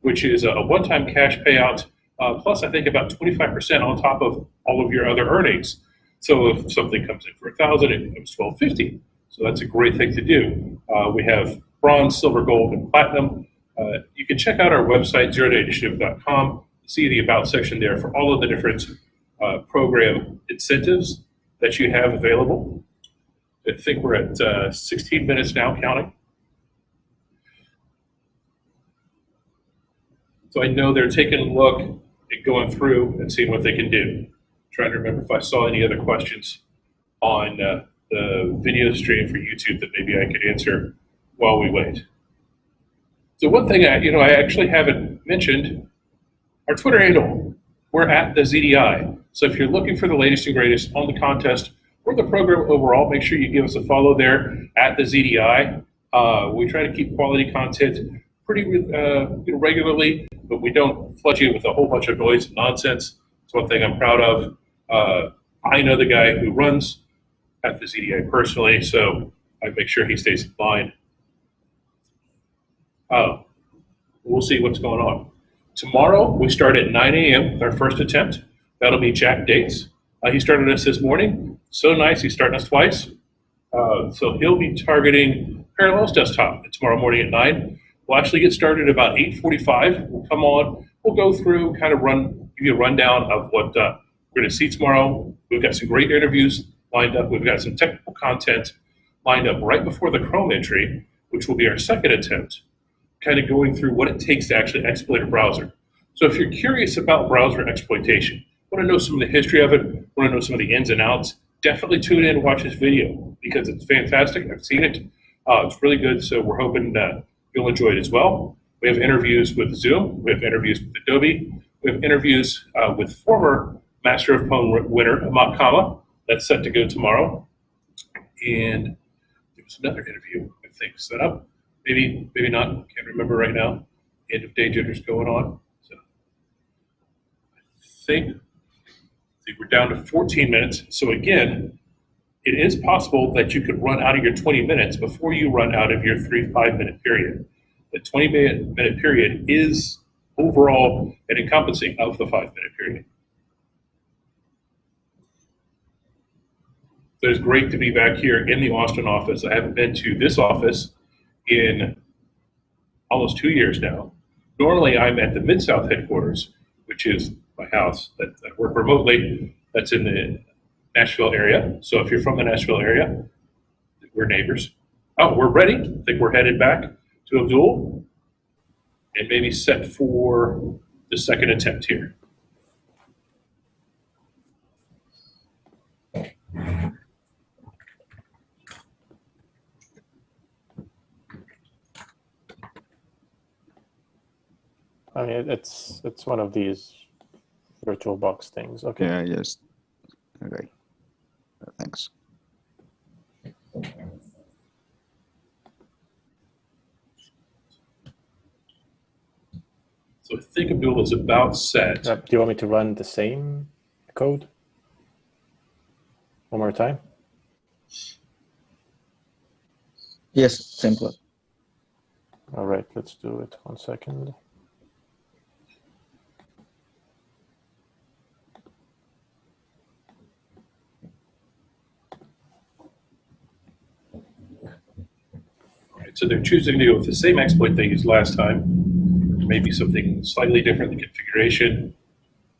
which is a one-time cash payout, plus I think about 25% on top of all of your other earnings. So if something comes in for 1,000, it becomes 1,250. So that's a great thing to do. We have bronze, silver, gold, and platinum. You can check out our website, zerodayinitiative.com, see the About section there for all of the different program incentives that you have available. I think we're at 16 minutes now, counting. So I know they're taking a look and going through and seeing what they can do. I'm trying to remember if I saw any other questions on the video stream for YouTube that maybe I could answer while we wait. So one thing I actually haven't mentioned, our Twitter handle, we're at the ZDI. So if you're looking for the latest and greatest on the contest or the program overall, make sure you give us a follow there at the ZDI. We try to keep quality content pretty regularly, but we don't flood you with a whole bunch of noise and nonsense. It's one thing I'm proud of. I know the guy who runs at the ZDI personally, so I make sure he stays in line. We'll see what's going on. Tomorrow, we start at 9 a.m. with our first attempt. That'll be Jack Dates. He started us this morning. So nice, he's starting us twice. So he'll be targeting Parallels Desktop tomorrow morning at 9. We'll actually get started about 8:45. We'll come on, we'll go through, kind of give you a rundown of what we're going to see tomorrow. We've got some great interviews lined up. We've got some technical content lined up right before the Chrome entry, which will be our second attempt, kind of going through what it takes to actually exploit a browser. So if you're curious about browser exploitation, want to know some of the history of it, want to know some of the ins and outs, definitely tune in and watch this video because it's fantastic. I've seen it. It's really good, so we're hoping that you'll enjoy it as well. We have interviews with Zoom. We have interviews with Adobe. We have interviews with former Master of PWN winner, Amat Kama. That's set to go tomorrow. And there was another interview, I think, set up. Maybe not. Can't remember right now. End of day jitters going on. So I think we're down to 14 minutes. So again, it is possible that you could run out of your 20 minutes before you run out of your 5-minute period. The 20-minute period is overall an encompassing of the 5-minute period. So it's great to be back here in the Austin office. I haven't been to this office in almost 2 years now. Normally, I'm at the Mid-South headquarters, which is my house that I work remotely. That's in the Nashville area. So if you're from the Nashville area, we're neighbors. Oh, we're ready. I think we're headed back to Abdul and maybe set for the second attempt here. I mean, it's one of these VirtualBox things. Okay. Yeah, yes. Okay. Thanks. So I think Abdul is about set. Do you want me to run the same code one more time? Yes, simpler. All right, let's do it. 1 second. All right, so they're choosing to go with the same exploit they used last time. Maybe something slightly different in the configuration.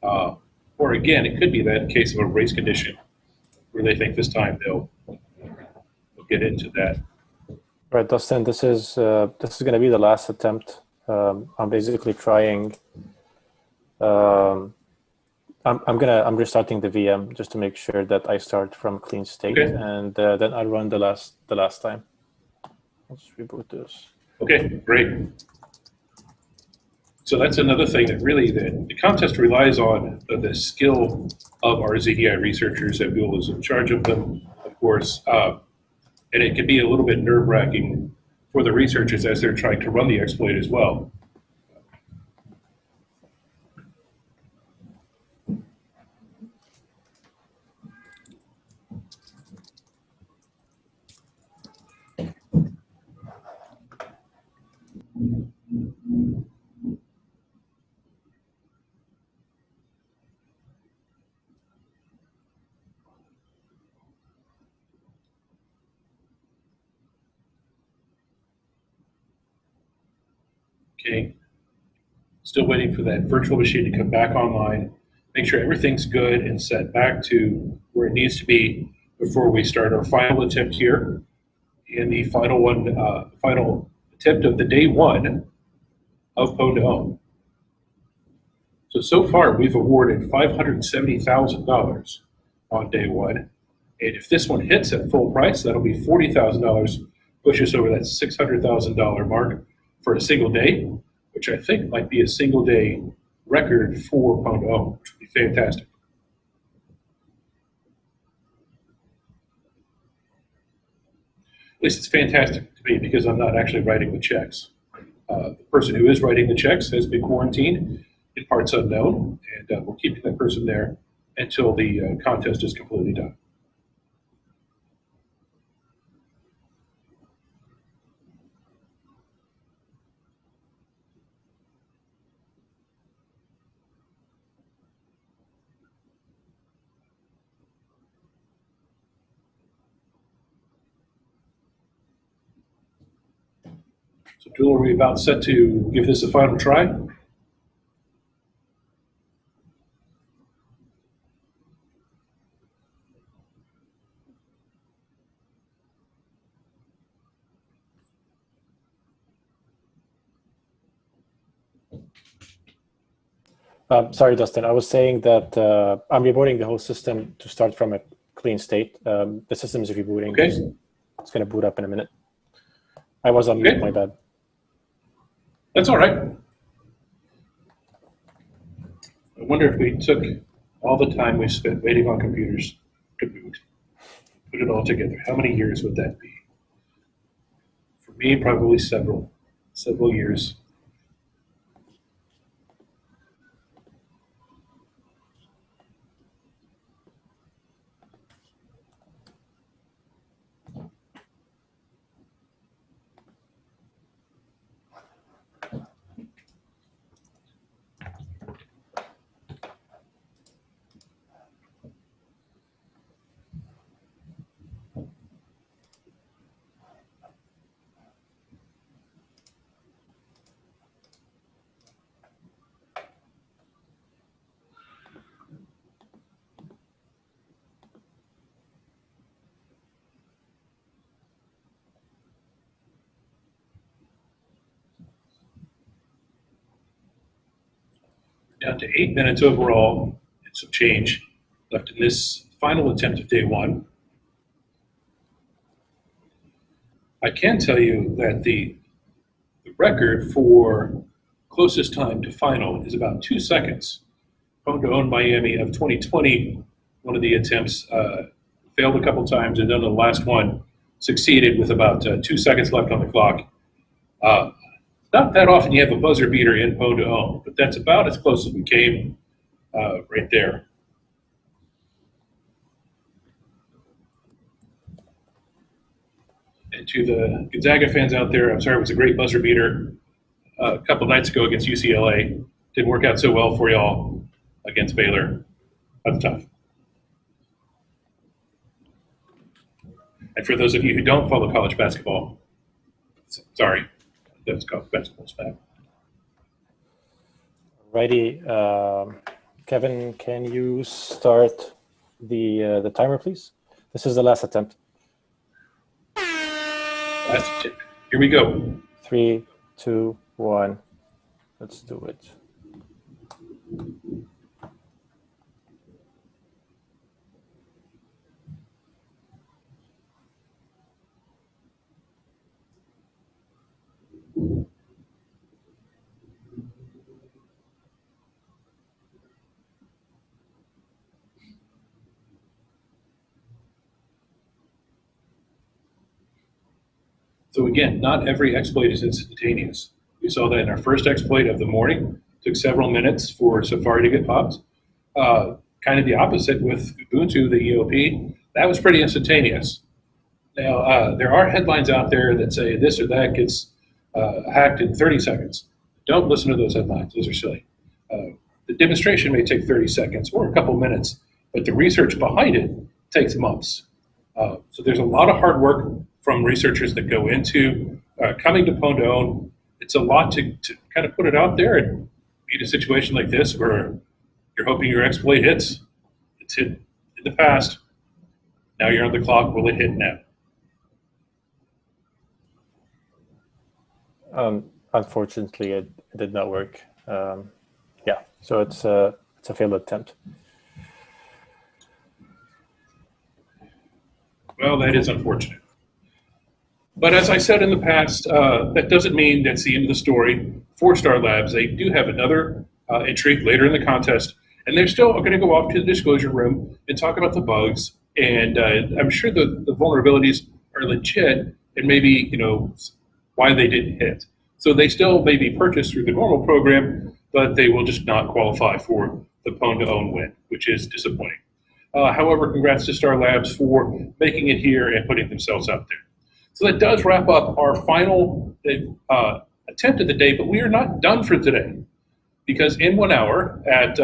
Or again, it could be that case of a race condition where they think this time they'll get into that. Right, Dustin, this is going to be the last attempt. I'm basically trying. I'm restarting the VM just to make sure that I start from a clean state, Okay. and then I'll run the last time. Let's reboot this. Okay, great. So that's another thing that really the contest relies on the skill of our ZDI researchers. Abdul is in charge of them, of course. And it can be a little bit nerve-wracking for the researchers as they're trying to run the exploit as well. Okay, still waiting for that virtual machine to come back online. Make sure everything's good and set back to where it needs to be before we start our final attempt here. And the final one, final attempt of the day one of PWN2OWN. So far we've awarded $570,000 on day one. And if this one hits at full price, that'll be $40,000, push us over that $600,000 mark for a single day, which I think might be a single day record for PWN2OWN, which would be fantastic. At least it's fantastic to me because I'm not actually writing the checks. The person who is writing the checks has been quarantined in parts unknown, and we're keeping that person there until the contest is completely done. So, Jewel, are we about set to give this a final try? Sorry, Dustin. I was saying that I'm rebooting the whole system to start from a clean state. The system is rebooting. Okay. It's going to boot up in a minute. I was on mute, my bad. That's all right. I wonder if we took all the time we spent waiting on computers to boot, put it all together, how many years would that be? For me, probably several years. Down to 8 minutes overall and some change left in this final attempt of day one. I can tell you that the record for closest time to final is about 2 seconds. PWN2OWN Miami of 2020, one of the attempts failed a couple times, and then the last one succeeded with about 2 seconds left on the clock. Not that often you have a buzzer beater in PWN2OWN, but that's about as close as we came right there. And to the Gonzaga fans out there, I'm sorry, it was a great buzzer beater a couple nights ago against UCLA. Didn't work out so well for y'all against Baylor. That's tough. And for those of you who don't follow college basketball, sorry, that's college basketball's bad. Righty, Kevin, can you start the timer, please? This is the last attempt. Last attempt. Here we go. 3, 2, 1. Let's do it. So again, not every exploit is instantaneous. We saw that in our first exploit of the morning. Took several minutes for Safari to get popped. Kind of the opposite with Ubuntu, the EOP. That was pretty instantaneous. Now, there are headlines out there that say this or that gets hacked in 30 seconds. Don't listen to those headlines. Those are silly. The demonstration may take 30 seconds or a couple minutes, but the research behind it takes months. So there's a lot of hard work from researchers that go into coming to PWN2OWN. It's a lot to kind of put it out there and be in a situation like this where you're hoping your exploit hits. It's hit in the past. Now you're on the clock. Will it hit now? Unfortunately, it did not work. Yeah, so it's a failed attempt. Well, that is unfortunate. But as I said in the past, that doesn't mean that's the end of the story. 4-Star Labs, they do have another entry later in the contest, and they're still going to go off to the disclosure room and talk about the bugs. And I'm sure the vulnerabilities are legit, and maybe why they didn't hit. So they still may be purchased through the normal program, but they will just not qualify for the PWN2OWN win, which is disappointing. However, congrats to Star Labs for making it here and putting themselves out there. So that does wrap up our final attempt of the day, but we are not done for today, because in 1 hour at,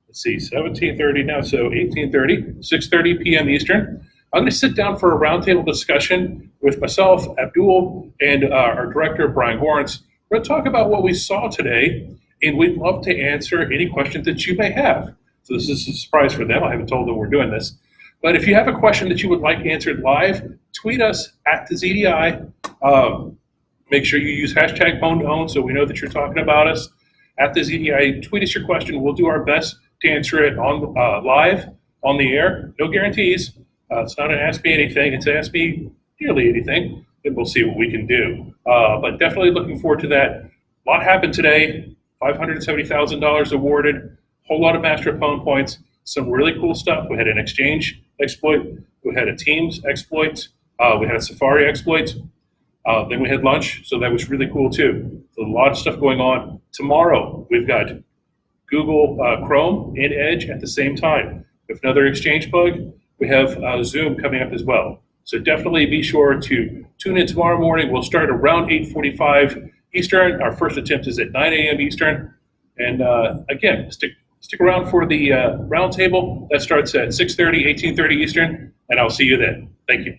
let's see, 17:30 now, so 18:30, 6:30 p.m. Eastern, I'm going to sit down for a roundtable discussion with myself, Abdul, and our director, Brian Lawrence. We're going to talk about what we saw today, and we'd love to answer any questions that you may have. So this is a surprise for them. I haven't told them we're doing this. But if you have a question that you would like answered live, tweet us at the ZDI. Make sure you use hashtag PWN2OWN so we know that you're talking about us. At the ZDI, tweet us your question. We'll do our best to answer it on live, on the air. No guarantees. It's not an Ask Me Anything. It's Ask Me Nearly Anything. And we'll see what we can do. But definitely looking forward to that. A lot happened today. $570,000 awarded. Whole lot of Master Opponent points. Some really cool stuff. We had an Exchange exploit. We had a Teams exploit. We had a Safari exploit. Then we had lunch, so that was really cool too. So a lot of stuff going on. Tomorrow, we've got Google Chrome and Edge at the same time. We have another Exchange bug. We have Zoom coming up as well. So definitely be sure to tune in tomorrow morning. We'll start around 8:45 Eastern. Our first attempt is at 9 a.m. Eastern. And again, stick around for the roundtable. That starts at 6:30, 18:30 Eastern, and I'll see you then. Thank you.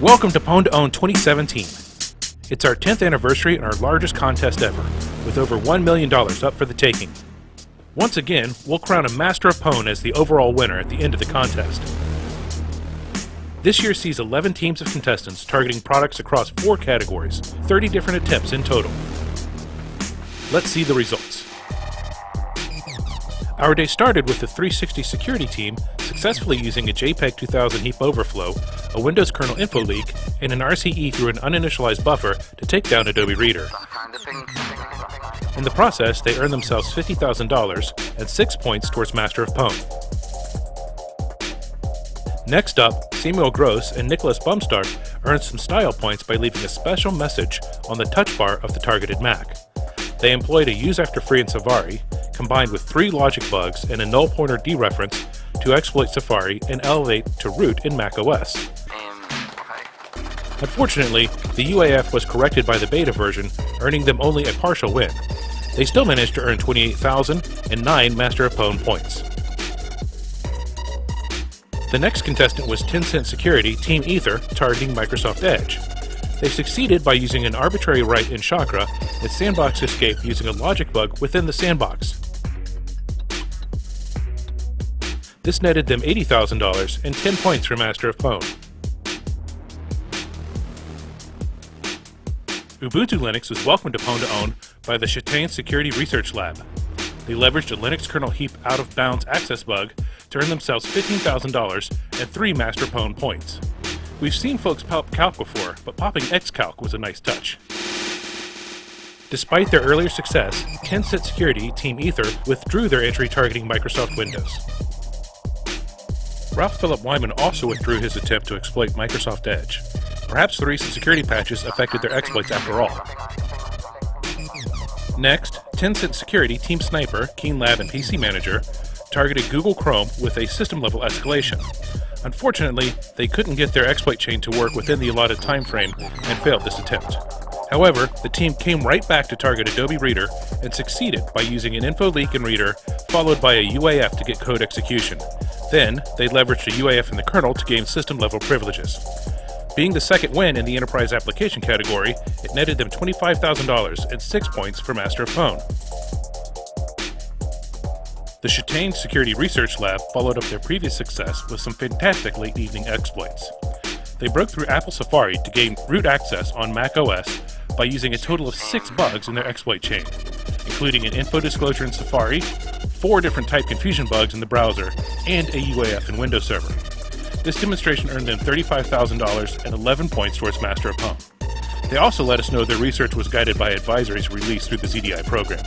Welcome to PWN2OWN 2017. It's our 10th anniversary and our largest contest ever, with over $1 million up for the taking. Once again, we'll crown a Master of PWN as the overall winner at the end of the contest. This year sees 11 teams of contestants targeting products across 4 categories, 30 different attempts in total. Let's see the results. Our day started with the 360 security team successfully using a JPEG 2000 heap overflow, a Windows kernel info leak, and an RCE through an uninitialized buffer to take down Adobe Reader. In the process, they earned themselves $50,000 and 6 points towards Master of PWN. Next up, Samuel Gross and Nicholas Bumstark earned some style points by leaving a special message on the touch bar of the targeted Mac. They employed a use after free in Safari, combined with 3 logic bugs and a null pointer dereference to exploit Safari and elevate to root in macOS. Unfortunately, the UAF was corrected by the beta version, earning them only a partial win. They still managed to earn 28,000 and 9 Master of PWN points. The next contestant was Tencent Security Team Ether targeting Microsoft Edge. They succeeded by using an arbitrary write in Chakra and sandbox escape using a logic bug within the sandbox. This netted them $80,000 and 10 points for Master of PWN. Ubuntu Linux was welcomed to PWN2OWN by the Châtain Security Research Lab. They leveraged a Linux kernel heap out-of-bounds access bug to earn themselves $15,000 and 3 Master of PWN points. We've seen folks pop calc before, but popping xcalc was a nice touch. Despite their earlier success, Tencent Security Team Ether withdrew their entry targeting Microsoft Windows. Ralph Philip Wyman also withdrew his attempt to exploit Microsoft Edge. Perhaps the recent security patches affected their exploits after all. Next, Tencent Security Team Sniper, Keen Lab, and PC Manager targeted Google Chrome with a system-level escalation. Unfortunately, they couldn't get their exploit chain to work within the allotted time frame and failed this attempt. However, the team came right back to target Adobe Reader and succeeded by using an info leak in Reader followed by a UAF to get code execution. Then, they leveraged a UAF in the kernel to gain system-level privileges. Being the second win in the Enterprise Application category, it netted them $25,000 and 6 points for Master of PWN. The Châtain Security Research Lab followed up their previous success with some fantastic late evening exploits. They broke through Apple Safari to gain root access on macOS by using a total of 6 bugs in their exploit chain, including an info disclosure in Safari, 4 different type confusion bugs in the browser, and a UAF in Windows Server. This demonstration earned them $35,000 and 11 points towards Master of PWN. They also let us know their research was guided by advisories released through the ZDI program.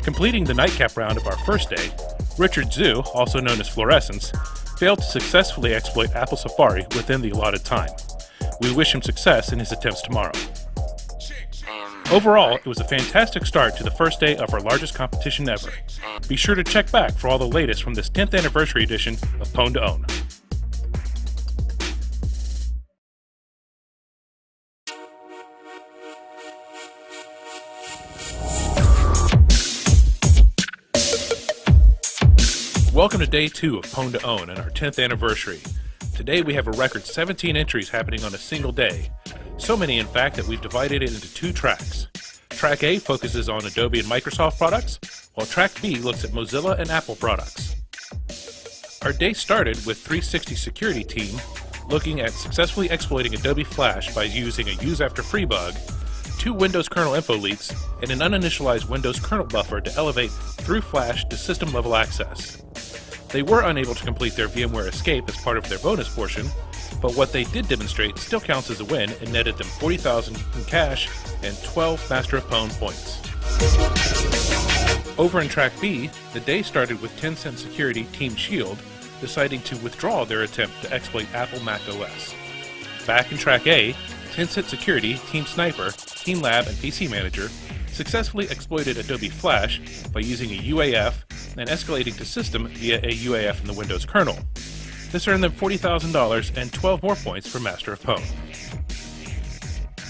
Completing the nightcap round of our first day, Richard Zhu, also known as Fluorescence, failed to successfully exploit Apple Safari within the allotted time. We wish him success in his attempts tomorrow. Overall, it was a fantastic start to the first day of our largest competition ever. Be sure to check back for all the latest from this 10th anniversary edition of PWN2OWN. Welcome to day 2 of PWN2OWN and our 10th anniversary. Today we have a record 17 entries happening on a single day. So many in fact that we've divided it into 2 tracks. Track A focuses on Adobe and Microsoft products, while Track B looks at Mozilla and Apple products. Our day started with 360 Security Team looking at successfully exploiting Adobe Flash by using a use after free bug, 2 Windows kernel info leaks, and an uninitialized Windows kernel buffer to elevate through Flash to system level access. They were unable to complete their VMware escape as part of their bonus portion, but what they did demonstrate still counts as a win and netted them $40,000 in cash and 12 Master of PWN points. Over in Track B, the day started with Tencent Security Team Shield deciding to withdraw their attempt to exploit Apple macOS. Back in Track A, Tencent Security Team Sniper, Keen Lab, and PC Manager successfully exploited Adobe Flash by using a UAF and escalating to system via a UAF in the Windows kernel. This earned them $40,000 and 12 more points for Master of PWN.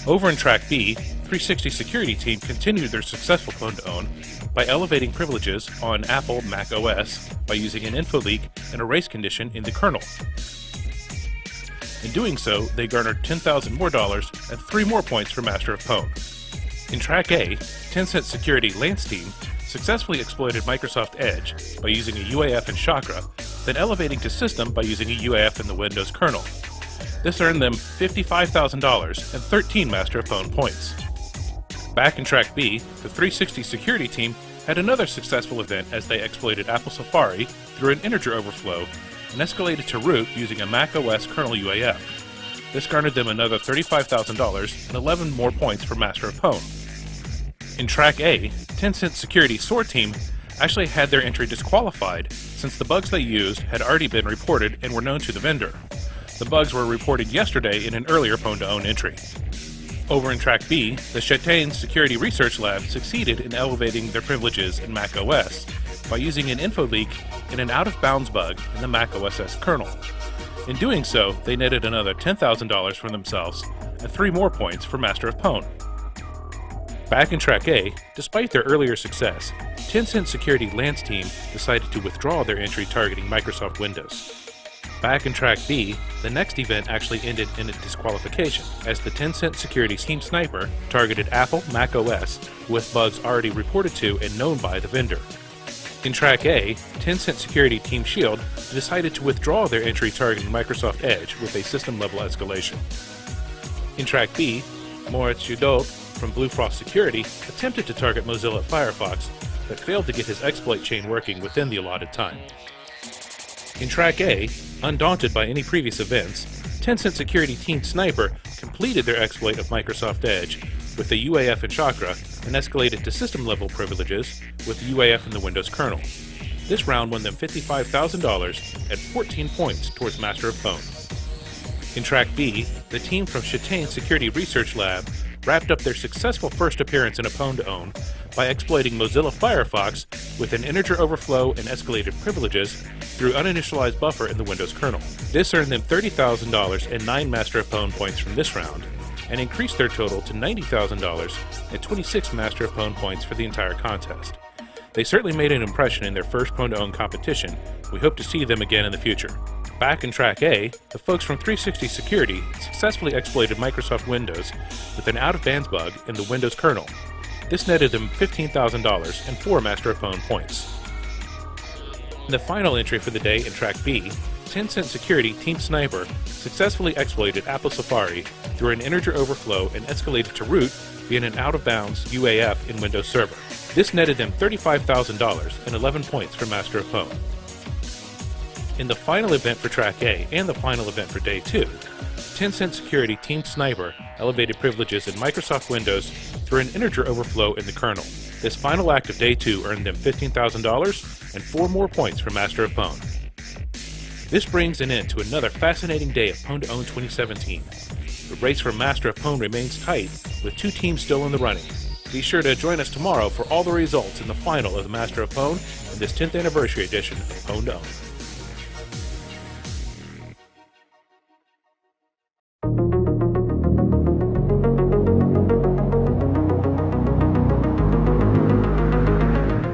Over in Track B, 360 Security Team continued their successful PWN2OWN by elevating privileges on Apple macOS by using an info leak and erase condition in the kernel. In doing so, they garnered $10,000 more and 3 more points for Master of Pwn. In Track A, Tencent Security Lance Team successfully exploited Microsoft Edge by using a UAF in Chakra, then elevating to System by using a UAF in the Windows kernel. This earned them $55,000 and 13 Master of Pwn points. Back in Track B, the 360 Security Team had another successful event as they exploited Apple Safari through an integer overflow and escalated to root using a Mac OS kernel UAF. This garnered them another $35,000 and 11 more points for Master of Pwn. In Track A, Tencent Security SOAR Team actually had their entry disqualified since the bugs they used had already been reported and were known to the vendor. The bugs were reported yesterday in an earlier Pwn2Own entry. Over in Track B, the Châtaigne Security Research Lab succeeded in elevating their privileges in Mac OS by using an info leak in an out-of-bounds bug in the Mac OS kernel. In doing so, they netted another $10,000 for themselves and 3 more points for Master of Pwn. Back in Track A, despite their earlier success, Tencent Security Lance Team decided to withdraw their entry targeting Microsoft Windows. Back in Track B, the next event actually ended in a disqualification, as the Tencent Security Team Sniper targeted Apple Mac OS with bugs already reported to and known by the vendor. In Track A, Tencent Security Team Shield decided to withdraw their entry targeting Microsoft Edge with a system-level escalation. In Track B, Moritz Judot from Blue Frost Security attempted to target Mozilla Firefox, but failed to get his exploit chain working within the allotted time. In Track A, undaunted by any previous events, Tencent Security Team Sniper completed their exploit of Microsoft Edge with the UAF in Chakra and escalated to system-level privileges with the UAF in the Windows kernel. This round won them $55,000 and 14 points towards Master of Pwn. In Track B, the team from Châtaigne Security Research Lab wrapped up their successful first appearance in a Pwn2Own by exploiting Mozilla Firefox with an integer overflow and escalated privileges through uninitialized buffer in the Windows kernel. This earned them $30,000 and 9 Master of Pwn points from this round, and increased their total to $90,000 and 26 Master of Pwn points for the entire contest. They certainly made an impression in their first Pwn2Own competition. We hope to see them again in the future. Back in Track A, the folks from 360 Security successfully exploited Microsoft Windows with an out-of-bands bug in the Windows kernel. This netted them $15,000 and 4 Master of Pwn points. In the final entry for the day in Track B, Tencent Security Team Sniper successfully exploited Apple Safari through an integer overflow and escalated to root via an out-of-bounds UAF in Windows Server. This netted them $35,000 and 11 points for Master of Pwn. In the final event for Track A and the final event for Day 2, Tencent Security Team Sniper elevated privileges in Microsoft Windows through an integer overflow in the kernel. This final act of Day 2 earned them $15,000 and 4 more points for Master of Pwn. This brings an end to another fascinating day of Pwn2Own 2017. The race for Master of Pwn remains tight, with 2 teams still in the running. Be sure to join us tomorrow for all the results in the final of the Master of Pwn in this 10th anniversary edition of Pwn2Own.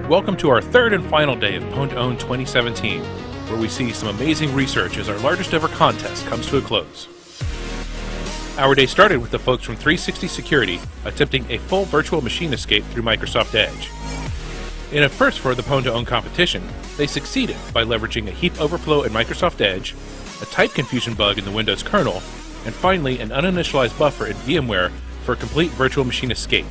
Welcome to our third and final day of Pwn2Own 2017, where we see some amazing research as our largest ever contest comes to a close. Our day started with the folks from 360 Security attempting a full virtual machine escape through Microsoft Edge. In a first for the Pwn2Own competition, they succeeded by leveraging a heap overflow in Microsoft Edge, a type confusion bug in the Windows kernel, and finally an uninitialized buffer in VMware for a complete virtual machine escape.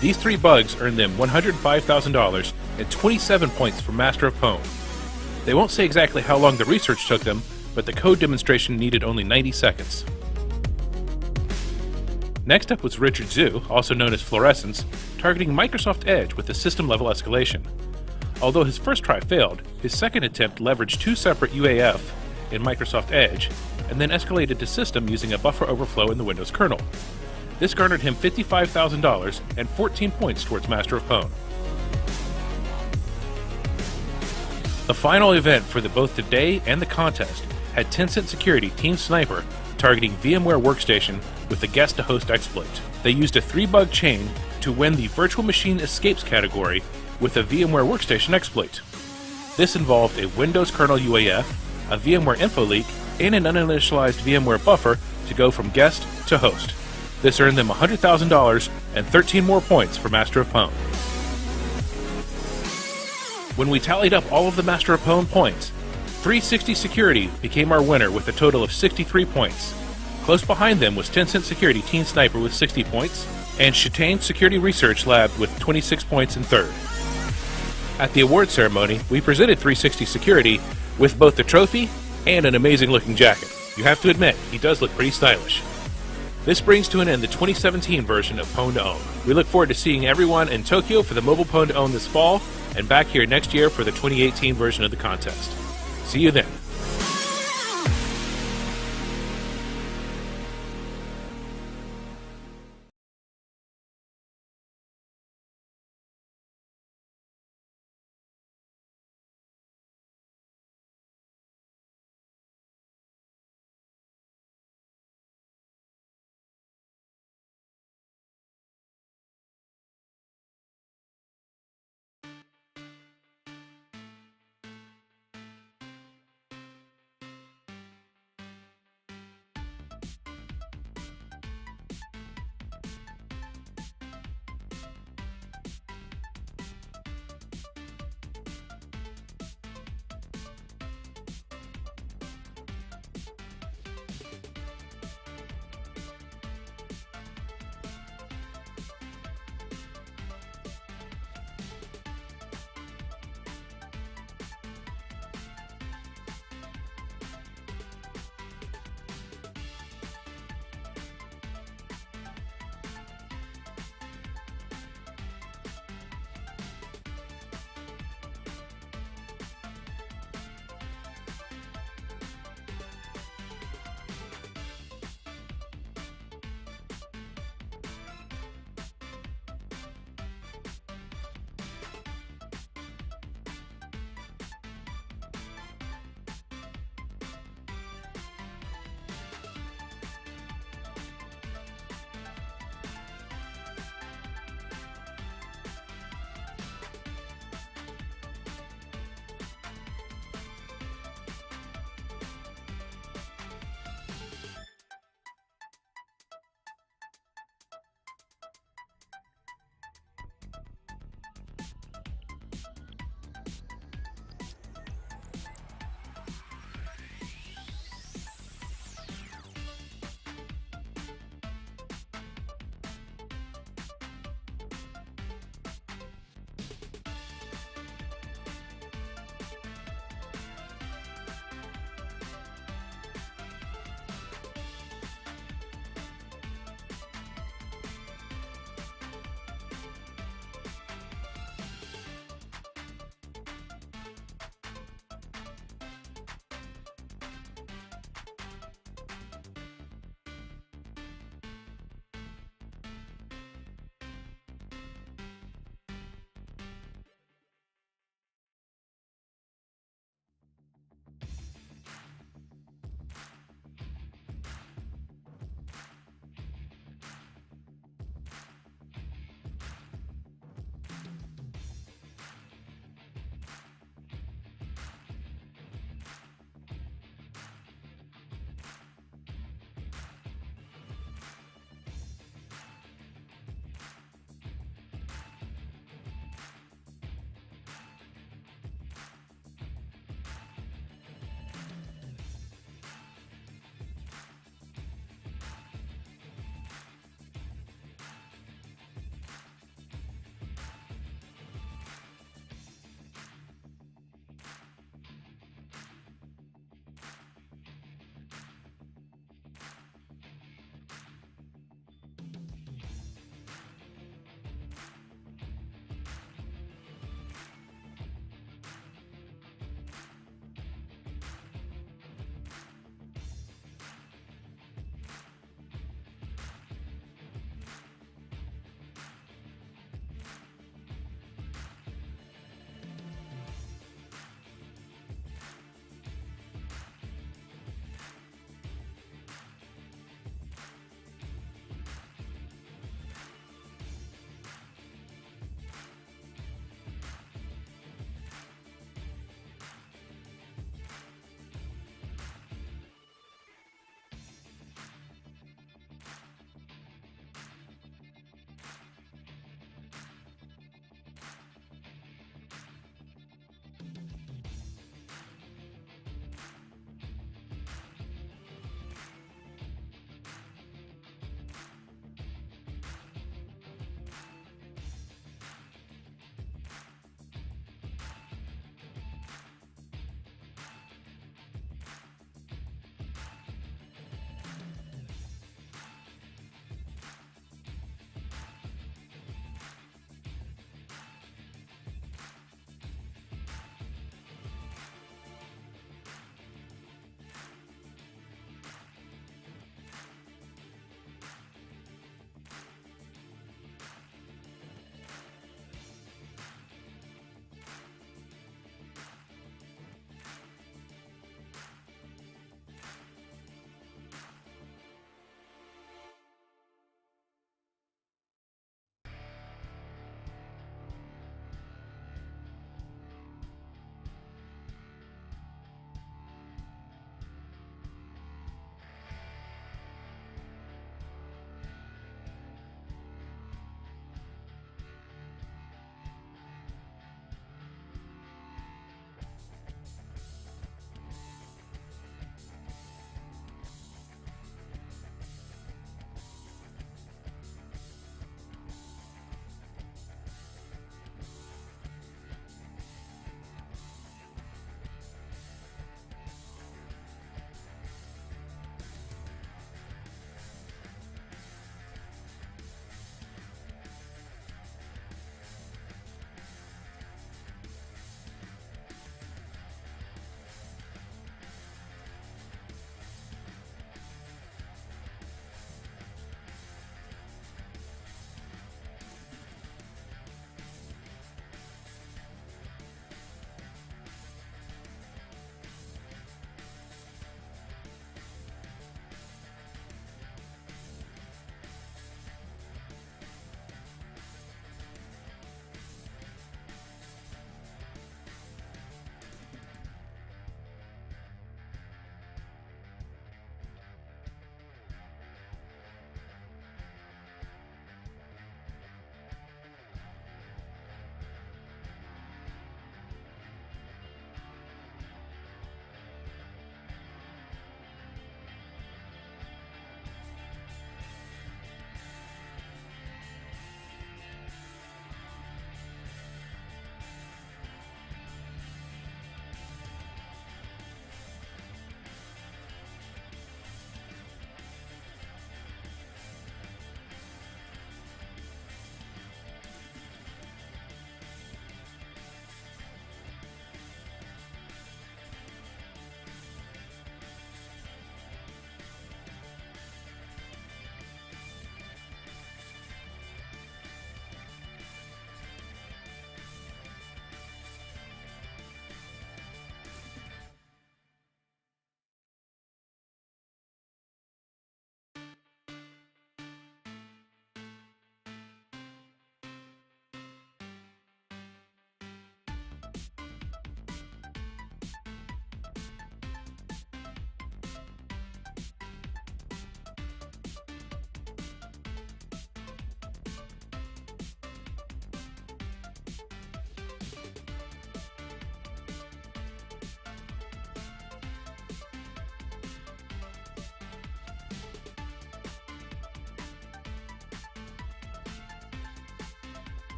These 3 bugs earned them $105,000 and 27 points for Master of Pwn. They won't say exactly how long the research took them, but the code demonstration needed only 90 seconds. Next up was Richard Zhu, also known as Fluorescence, targeting Microsoft Edge with a system-level escalation. Although his first try failed, his second attempt leveraged 2 separate UAF in Microsoft Edge, and then escalated to system using a buffer overflow in the Windows kernel. This garnered him $55,000 and 14 points towards Master of Pwn. The final event for both the day and the contest had Tencent Security Team Sniper targeting VMware Workstation with the guest-to-host exploit. They used a 3-bug chain to win the Virtual Machine Escapes category with a VMware Workstation exploit. This involved a Windows kernel UAF, a VMware info leak, and an uninitialized VMware buffer to go from guest to host. This earned them $100,000 and 13 more points for Master of Pwn. When we tallied up all of the Master of Pwn points, 360 Security became our winner with a total of 63 points. Close behind them was Tencent Security Teen Sniper with 60 points, and Chitane Security Research Lab with 26 points in third. At the award ceremony, we presented 360 Security with both the trophy and an amazing looking jacket. You have to admit, he does look pretty stylish. This brings to an end the 2017 version of Pwn2OWN. We look forward to seeing everyone in Tokyo for the mobile Pwn2OWN this fall, and back here next year for the 2018 version of the contest. See you then.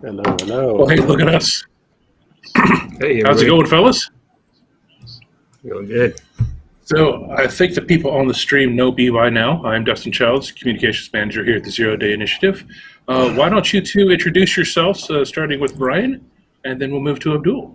Hello, hello. Well, hey, look at us. Hey, how's it going, fellas? Going good. So I think the people on the stream know me by now. I'm Dustin Childs, Communications Manager here at the Zero Day Initiative. Why don't you two introduce yourselves, starting with Brian, and then we'll move to Abdul.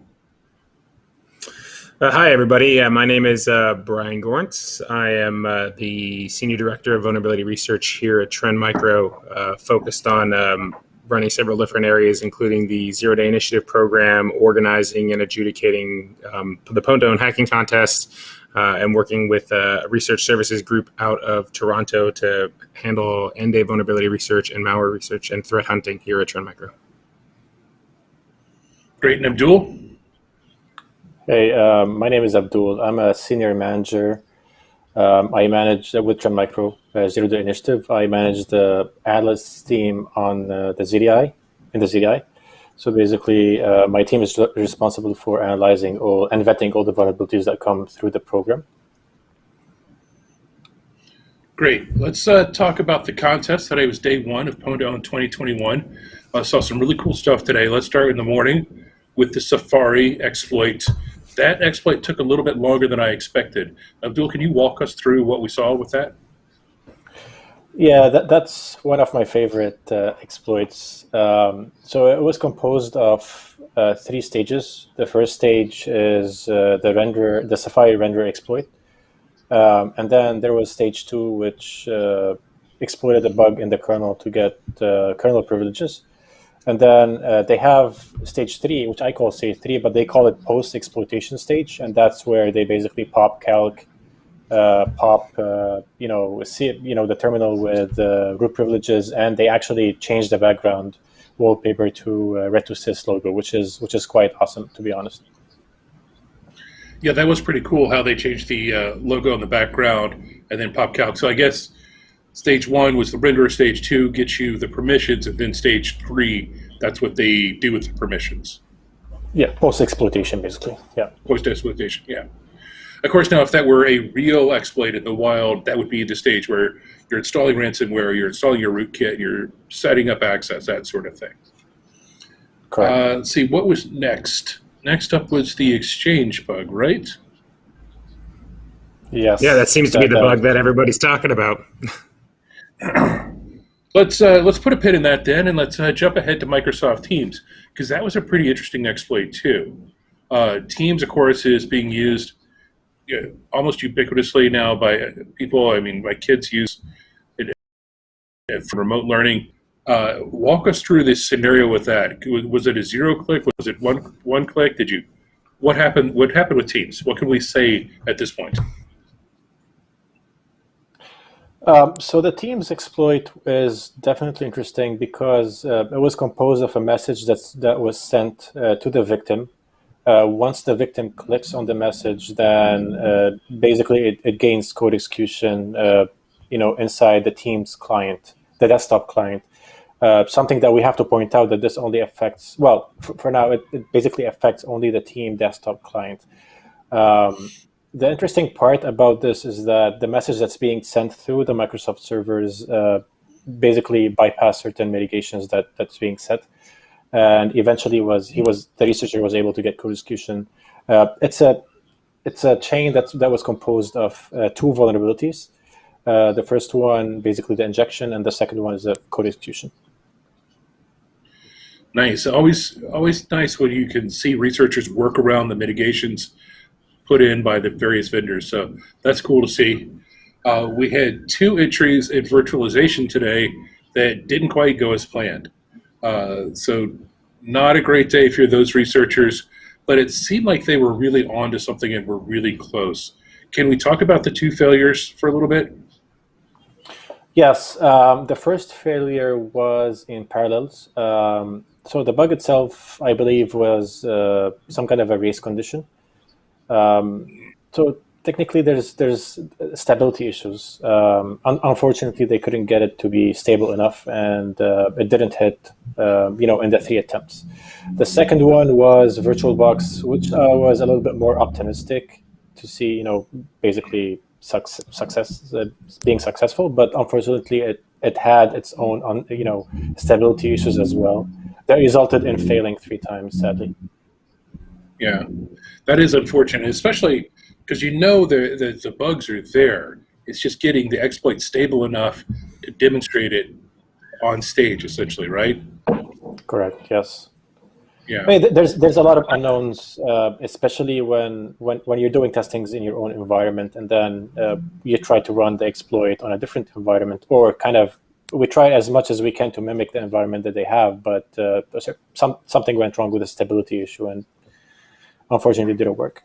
Hi, everybody. My name is Brian Gorntz. I am the Senior Director of Vulnerability Research here at Trend Micro, focused on running several different areas, including the Zero Day Initiative program, organizing and adjudicating the PWN2OWN hacking contest, and working with a research services group out of Toronto to handle end-day vulnerability research and malware research and threat hunting here at Trend Micro. Great. And Abdul? Hey, my name is Abdul. I'm a senior manager. I manage with Trend Micro Zero Day Initiative. I manage the Atlas team on the ZDI, in the ZDI. So basically, my team is responsible for analyzing and vetting all the vulnerabilities that come through the program. Great. Let's talk about the contest. Today was day one of PWN2OWN 2021. I saw some really cool stuff today. Let's start in the morning with the Safari exploit. That exploit took a little bit longer than I expected. Abdul, can you walk us through what we saw with that? Yeah, that's one of my favorite exploits. So it was composed of 3 stages. The first stage is the Safari render exploit. And then there was stage 2, which exploited a bug in the kernel to get kernel privileges. And then they have stage 3, which I call stage 3, but they call it post-exploitation stage. And that's where they basically pop calc, the terminal with root privileges, and they actually change the background wallpaper to Ret2Sys logo, which is quite awesome, to be honest. Yeah, that was pretty cool how they changed the logo in the background and then pop calc. So I guess stage 1 was the renderer, stage 2 gets you the permissions, and then stage 3, that's what they do with the permissions. Yeah, post-exploitation, basically. Yeah. Post-exploitation, yeah. Of course, now if that were a real exploit in the wild, that would be the stage where you're installing ransomware, you're installing your rootkit, you're setting up access, that sort of thing. Correct. Let's see, what was next? Next up was the exchange bug, right? Yes. Yeah, that seems to be the bug that everybody's talking about. Let's put a pin in that then, and let's jump ahead to Microsoft Teams, because that was a pretty interesting exploit too. Teams, of course, is being used almost ubiquitously now by people. I mean, my kids use it for remote learning. Walk us through this scenario with that. Was it a 0-click? Was it one click? What happened? What happened with Teams? What can we say at this point? So the Teams exploit is definitely interesting because it was composed of a message that was sent to the victim. Once the victim clicks on the message, then basically it gains code execution, inside the Teams client, the desktop client. Something that we have to point out that this only affects, well, for now, it basically affects only the team desktop client. The interesting part about this is that the message that's being sent through the Microsoft servers basically bypass certain mitigations that's being set. And eventually the researcher was able to get code execution. It's a chain that was composed of 2 vulnerabilities. The first one, basically the injection, and the second one is the code execution. Nice. Always nice when you can see researchers work around the mitigations put in by the various vendors. So that's cool to see. We had 2 entries in virtualization today that didn't quite go as planned. So not a great day for those researchers, but it seemed like they were really on to something and were really close. Can we talk about the 2 failures for a little bit? Yes, the first failure was in parallels. So the bug itself, I believe, was some kind of a race condition. So technically, there's stability issues. Unfortunately, they couldn't get it to be stable enough, and it didn't hit, in the 3 attempts. The second one was VirtualBox, which was a little bit more optimistic to see, basically being successful. But unfortunately, it had its own, stability issues as well. that resulted in failing 3 times, sadly. Yeah, that is unfortunate, especially because you know the bugs are there. It's just getting the exploit stable enough to demonstrate it on stage, essentially, right? Correct. Yes. Yeah. I mean, there's a lot of unknowns, especially when you're doing testings in your own environment, and then you try to run the exploit on a different environment, or kind of we try as much as we can to mimic the environment that they have, but something went wrong with the stability issue, and unfortunately, it didn't work.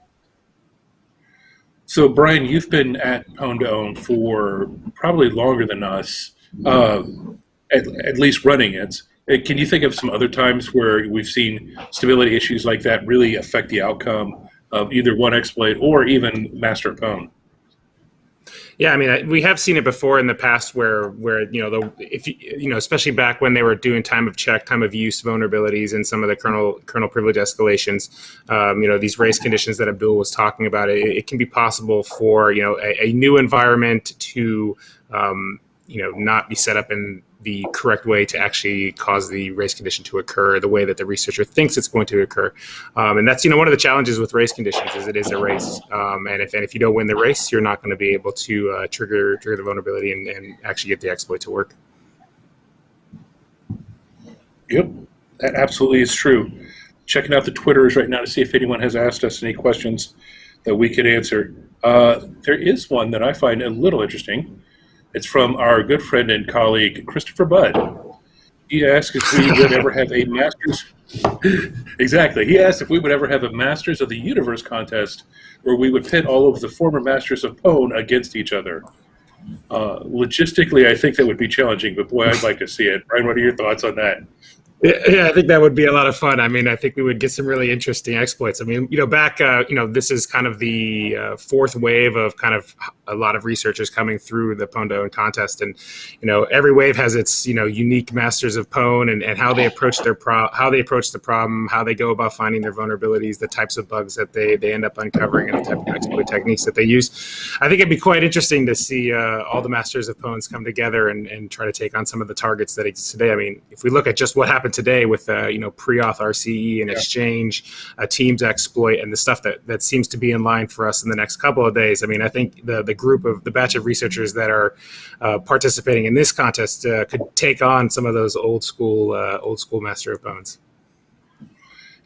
So, Brian, you've been at PWN2OWN for probably longer than us, at least running it. Can you think of some other times where we've seen stability issues like that really affect the outcome of either one exploit or even master of PWN? Yeah, I mean, we have seen it before in the past where especially back when they were doing time of check, time of use vulnerabilities and some of the kernel privilege escalations, these race conditions that Abdul was talking about, it can be possible for, a new environment to, not be set up in the correct way to actually cause the race condition to occur the way that the researcher thinks it's going to occur. And that's, one of the challenges with race conditions is it is a race. And if you don't win the race, you're not going to be able to trigger the vulnerability and actually get the exploit to work. Yep, that absolutely is true. Checking out the Twitters right now to see if anyone has asked us any questions that we could answer. There is one that I find a little interesting. It's from our good friend and colleague, Christopher Budd. He asked if we would ever have a Masters. Exactly. He asked if we would ever have a Masters of the Universe contest where we would pit all of the former Masters of PWN against each other. Logistically, I think that would be challenging, but boy, I'd like to see it. Brian, what are your thoughts on that? Yeah, I think that would be a lot of fun. I mean, I think we would get some really interesting exploits. I mean, back, this is kind of the fourth wave of kind of a lot of researchers coming through the PWN2OWN contest. And, every wave has its, unique masters of PWN and how they approach the problem, how they go about finding their vulnerabilities, the types of bugs that they end up uncovering and the type of exploit techniques that they use. I think it'd be quite interesting to see all the masters of PWNs come together and try to take on some of the targets that exist today. I mean, if we look at just what happened today with pre-auth RCE and Exchange, Teams exploit, and the stuff that seems to be in line for us in the next couple of days. I mean, I think the batch of researchers that are participating in this contest could take on some of those old school master of PWNs.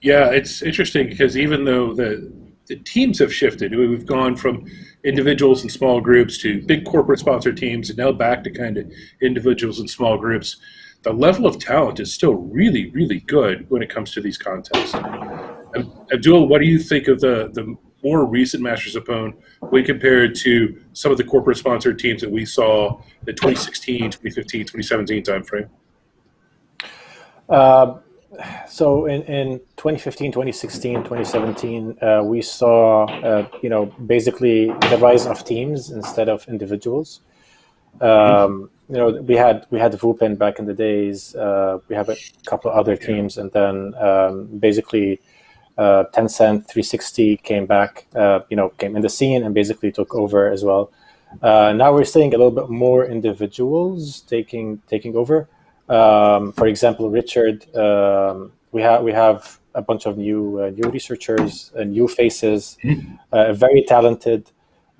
Yeah, it's interesting because even though the teams have shifted, we've gone from individuals and small groups to big corporate sponsored teams and now back to kind of individuals and small groups. The level of talent is still really, really good when it comes to these contests. Abdul, what do you think of the more recent Masters of PWN when compared to some of the corporate-sponsored teams that we saw the 2016, 2015, 2017 timeframe? So in 2015, 2016, 2017, we saw, basically the rise of teams instead of individuals. We had Vupin back in the days. We have a couple of other teams, and then basically Tencent 360 came back, came in the scene and basically took over as well. Now we're seeing a little bit more individuals taking over. For example, Richard, we have a bunch of new researchers, new faces, very talented.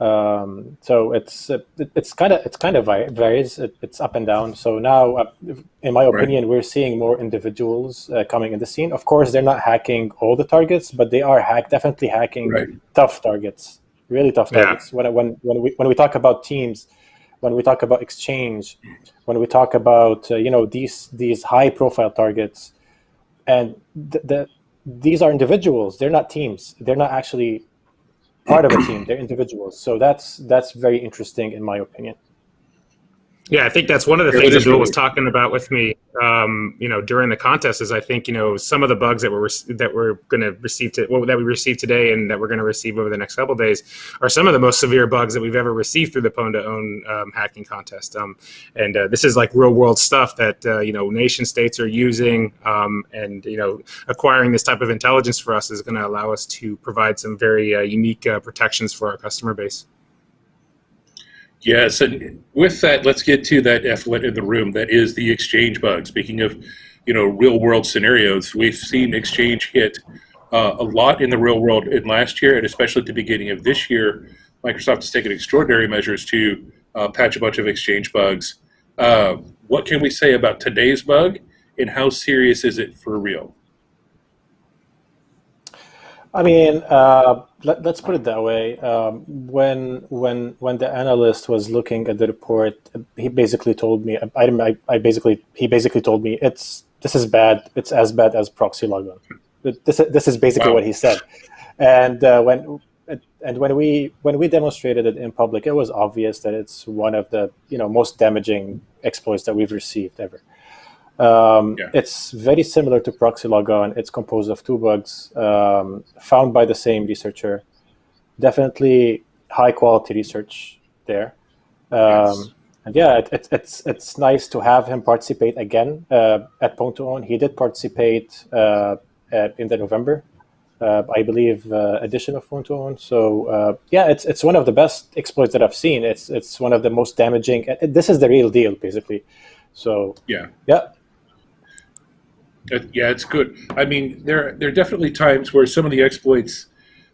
So it's kind of varies. It's up and down. So now, in my opinion, we're seeing more individuals coming in the scene. Of course, they're not hacking all the targets, but they are definitely hacking tough targets, really tough targets. When we talk about teams, when we talk about Exchange, when we talk about these high profile targets, and these are individuals. They're not teams. They're not actually part of a team. They're individuals. So that's very interesting in my opinion. Yeah, I think that's one of the things Abdul was talking about with me, during the contest is I think, some of the bugs that we're going to receive that we received today and that we're going to receive over the next couple of days are some of the most severe bugs that we've ever received through the PWN2OWN hacking contest. And this is like real world stuff that, nation states are using, and acquiring this type of intelligence for us is going to allow us to provide some very unique protections for our customer base. Yes, and with that, let's get to that effluent in the room that is the Exchange bug. Speaking of, real world scenarios. We've seen Exchange hit a lot in the real world in last year, and especially at the beginning of this year. Microsoft has taken extraordinary measures to patch a bunch of Exchange bugs. What can we say about today's bug, and how serious is it for real? I mean, let's put it that way. When the analyst was looking at the report, he basically told me, he basically told me this is bad. It's as bad as proxy logon. This is basically what he said. And when we demonstrated it in public, it was obvious that it's one of the most damaging exploits that we've received ever. It's very similar to proxy logon. It's composed of 2 bugs found by the same researcher. Definitely high quality research there. Yes. And yeah, it's nice to have him participate again at PWN2OWN. He did participate in the November, I believe, edition of PWN2OWN. So yeah, it's one of the best exploits that I've seen. It's one of the most damaging. This is the real deal, basically. So yeah. Yeah, it's good. I mean, there are definitely times where some of the exploits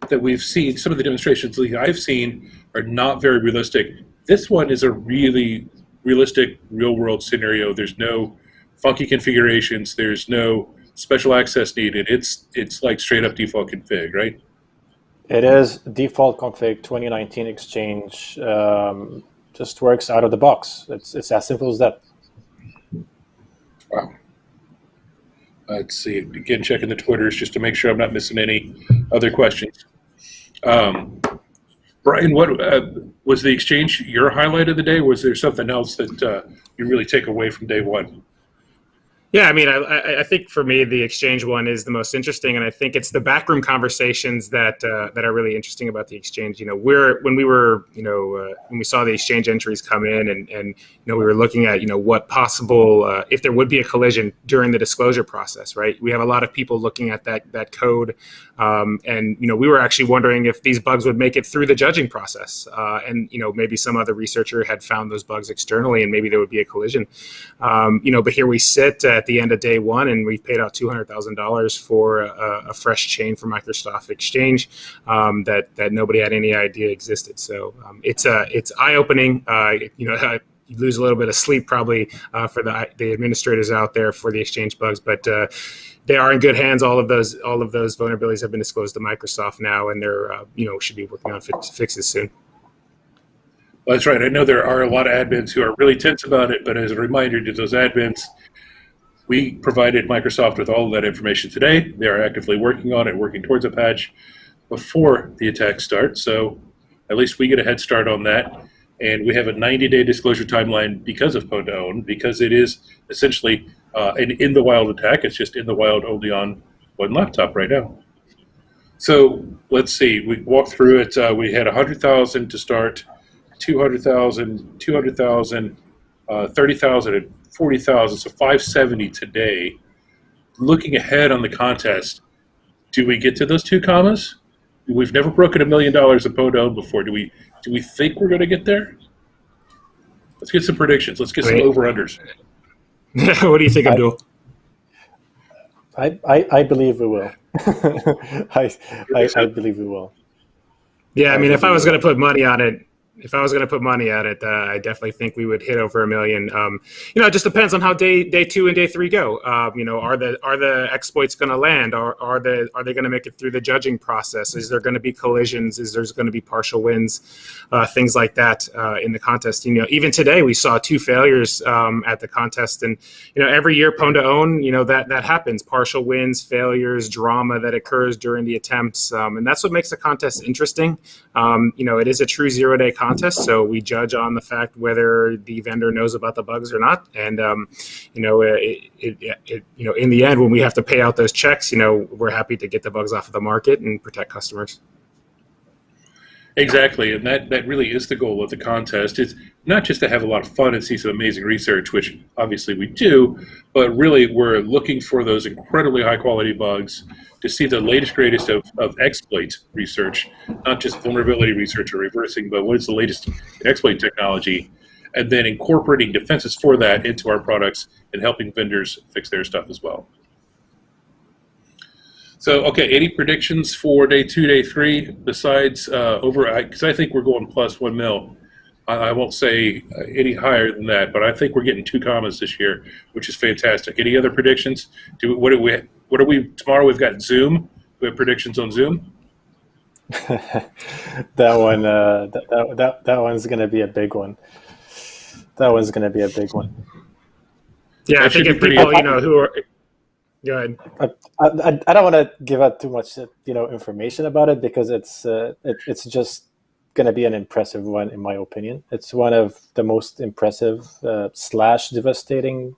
that we've seen, some of the demonstrations that I've seen, are not very realistic. This one is a really realistic, real-world scenario. There's no funky configurations. There's no special access needed. It's like straight-up default config, right? It is default config 2019 Exchange. Just works out of the box. It's as simple as that. Wow. Let's see. Again, checking the Twitters just to make sure I'm not missing any other questions. Brian, what was the Exchange your highlight of the day? Or was there something else that you really take away from day one? Yeah, I mean, I think for me, the Exchange one is the most interesting, and I think it's the backroom conversations that are really interesting about the Exchange. When we saw the Exchange entries come in, and we were looking at what possible if there would be a collision during the disclosure process, right? We have a lot of people looking at that code, and we were actually wondering if these bugs would make it through the judging process, and maybe some other researcher had found those bugs externally, and maybe there would be a collision. But here we sit at the end of day one, and we've paid out $200,000 for a fresh chain for Microsoft Exchange that nobody had any idea existed. So it's eye-opening. You lose a little bit of sleep probably for the administrators out there for the Exchange bugs, but they are in good hands. All of those vulnerabilities have been disclosed to Microsoft now, and they're should be working on fixes soon. Well, that's right. I know there are a lot of admins who are really tense about it, but as a reminder to those admins, we provided Microsoft with all of that information today. They are actively working on it, working towards a patch before the attack starts. So at least we get a head start on that. And we have a 90-day disclosure timeline because of PWN2OWN, because it is essentially an in-the-wild attack. It's just in the wild only on one laptop right now. So let's see. We walked through it. We had 100,000 to start, 200,000, 200,000, 30,000, and 40,000, so 570 today. Looking ahead on the contest, do we get to those 2 commas? We've never broken $1 million in PWN2OWN before. Do we think we're going to get there? Let's get some predictions. Let's get some over-unders. What do you think, Abdul? I believe we will. I believe we will. Yeah, I mean, if I was going to put money on it, I definitely think we would hit over $1 million. It just depends on how day 2 and day 3 go. Are the exploits going to land? Are they going to make it through the judging process? Is there going to be collisions? Is there going to be partial wins? Things like that in the contest. Even today we saw 2 failures at the contest, and every year PWN2OWN, that happens. Partial wins, failures, drama that occurs during the attempts, and that's what makes the contest interesting. It is a true 0-day contest, so we judge on the fact whether the vendor knows about the bugs or not. And in the end, when we have to pay out those checks, we're happy to get the bugs off of the market and protect customers. Exactly, and that really is the goal of the contest. It's not just to have a lot of fun and see some amazing research, which obviously we do, but really we're looking for those incredibly high-quality bugs, to see the latest, greatest of exploit research, not just vulnerability research or reversing, but what is the latest in exploit technology. and then incorporating defenses for that into our products and helping vendors fix their stuff as well. So, okay, any predictions for day 2, day 3 besides because I think we're going plus 1 mil. I won't say any higher than that, but I think we're getting 2 commas this year, which is fantastic. Any other predictions? What are we tomorrow? We've got Zoom. We have predictions on Zoom. That one, that one's going to be a big one. That one's going to be a big one. Yeah, I think if people, who are, go ahead. I don't want to give out too much, information about it because it's just going to be an impressive one in my opinion. It's one of the most impressive / devastating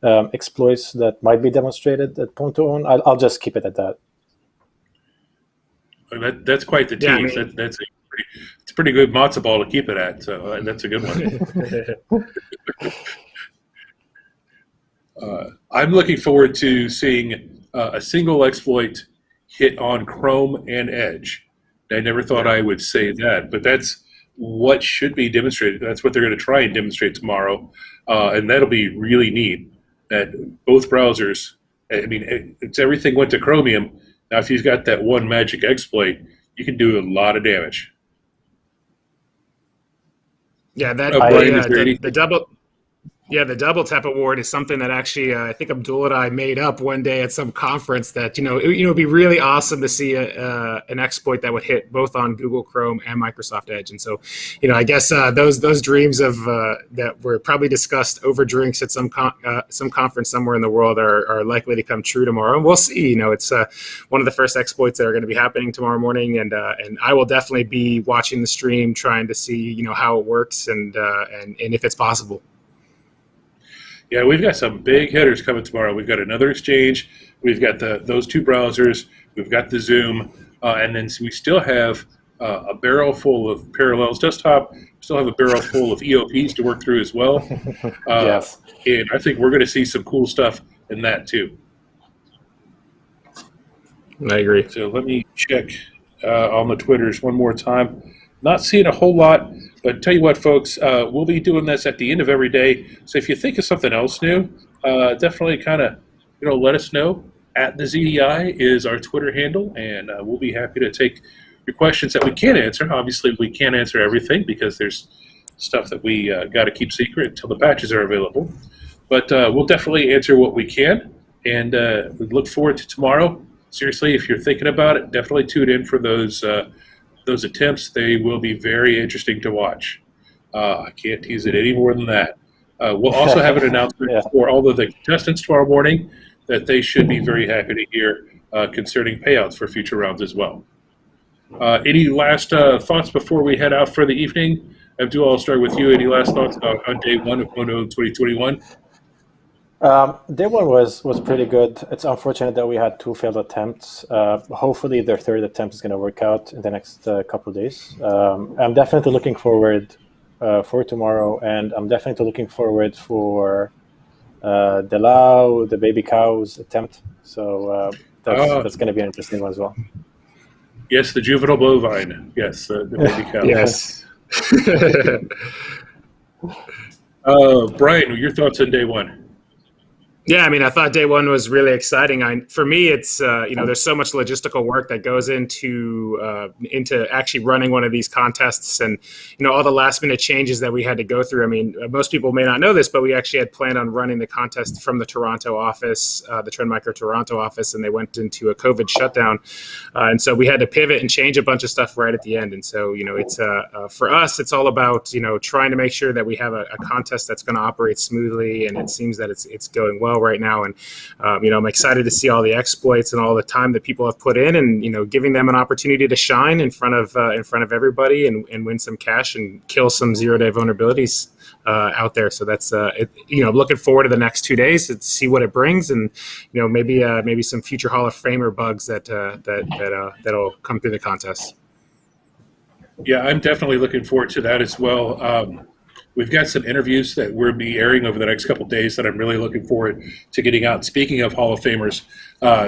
exploits that might be demonstrated at Pwn2Own. I'll just keep it at that. That's quite the tease. Yeah, that's it's a pretty good matzo ball to keep it at. So that's a good one. I'm looking forward to seeing a single exploit hit on Chrome and Edge. I never thought I would say that, but that's what should be demonstrated. That's what they're going to try and demonstrate tomorrow, and that'll be really neat. That both browsers, I mean, it's everything went to Chromium. Now, if you've got that one magic exploit, you can do a lot of damage. Yeah, that Brian, the double tap award is something that actually I think Abdul and I made up one day at some conference that it'd be really awesome to see an exploit that would hit both on Google Chrome and Microsoft Edge. And so, I guess those dreams of that were probably discussed over drinks at some conference somewhere in the world are likely to come true tomorrow. And we'll see. It's one of the first exploits that are going to be happening tomorrow morning, and I will definitely be watching the stream, trying to see how it works and if it's possible. Yeah, we've got some big hitters coming tomorrow. We've got another exchange. We've got those 2 browsers. We've got the Zoom. And then we still have a barrel full of Parallels Desktop. We still have a barrel full of EOPs to work through as well. Yes. And I think we're going to see some cool stuff in that too. I agree. So let me check on the Twitters one more time. Not seeing a whole lot, but tell you what, folks, we'll be doing this at the end of every day. So if you think of something else new, definitely kind of, let us know. @the_ZDI is our Twitter handle, and we'll be happy to take your questions that we can't answer. Obviously, we can't answer everything because there's stuff that we got to keep secret until the patches are available. But we'll definitely answer what we can, and we look forward to tomorrow. Seriously, if you're thinking about it, definitely tune in for those attempts. They will be very interesting to watch. I can't tease it any more than that. We'll also have an announcement for all of the contestants tomorrow morning that they should be very happy to hear concerning payouts for future rounds as well. Any last thoughts before we head out for the evening? Abdul, I'll start with you. Any last thoughts on day 1 of Pwn2Own 2021? Day 1 was pretty good. It's unfortunate that we had 2 failed attempts. Hopefully their 3rd attempt is going to work out in the next couple of days. I'm definitely looking forward for tomorrow, and I'm definitely looking forward for the Lao, the baby cows attempt. So that's going to be an interesting one as well. Yes, the juvenile bovine. Yes, the baby cow. Yes. Brian, your thoughts on day 1? Yeah, I mean, I thought day 1 was really exciting. For me, it's there's so much logistical work that goes into actually running one of these contests, and all the last minute changes that we had to go through. I mean, most people may not know this, but we actually had planned on running the contest from the Toronto office, the Trend Micro Toronto office, and they went into a COVID shutdown, and so we had to pivot and change a bunch of stuff right at the end. And so it's for us, it's all about trying to make sure that we have a contest that's going to operate smoothly, and it seems that it's going well right now, and I'm excited to see all the exploits and all the time that people have put in, and giving them an opportunity to shine in front of everybody and win some cash and kill some 0-day vulnerabilities out there. So that's looking forward to the next 2 days to see what it brings, and maybe some future Hall of Famer bugs that'll come through the contest. Yeah, I'm definitely looking forward to that as well. We've got some interviews that we'll be airing over the next couple of days that I'm really looking forward to getting out. Speaking of Hall of Famers,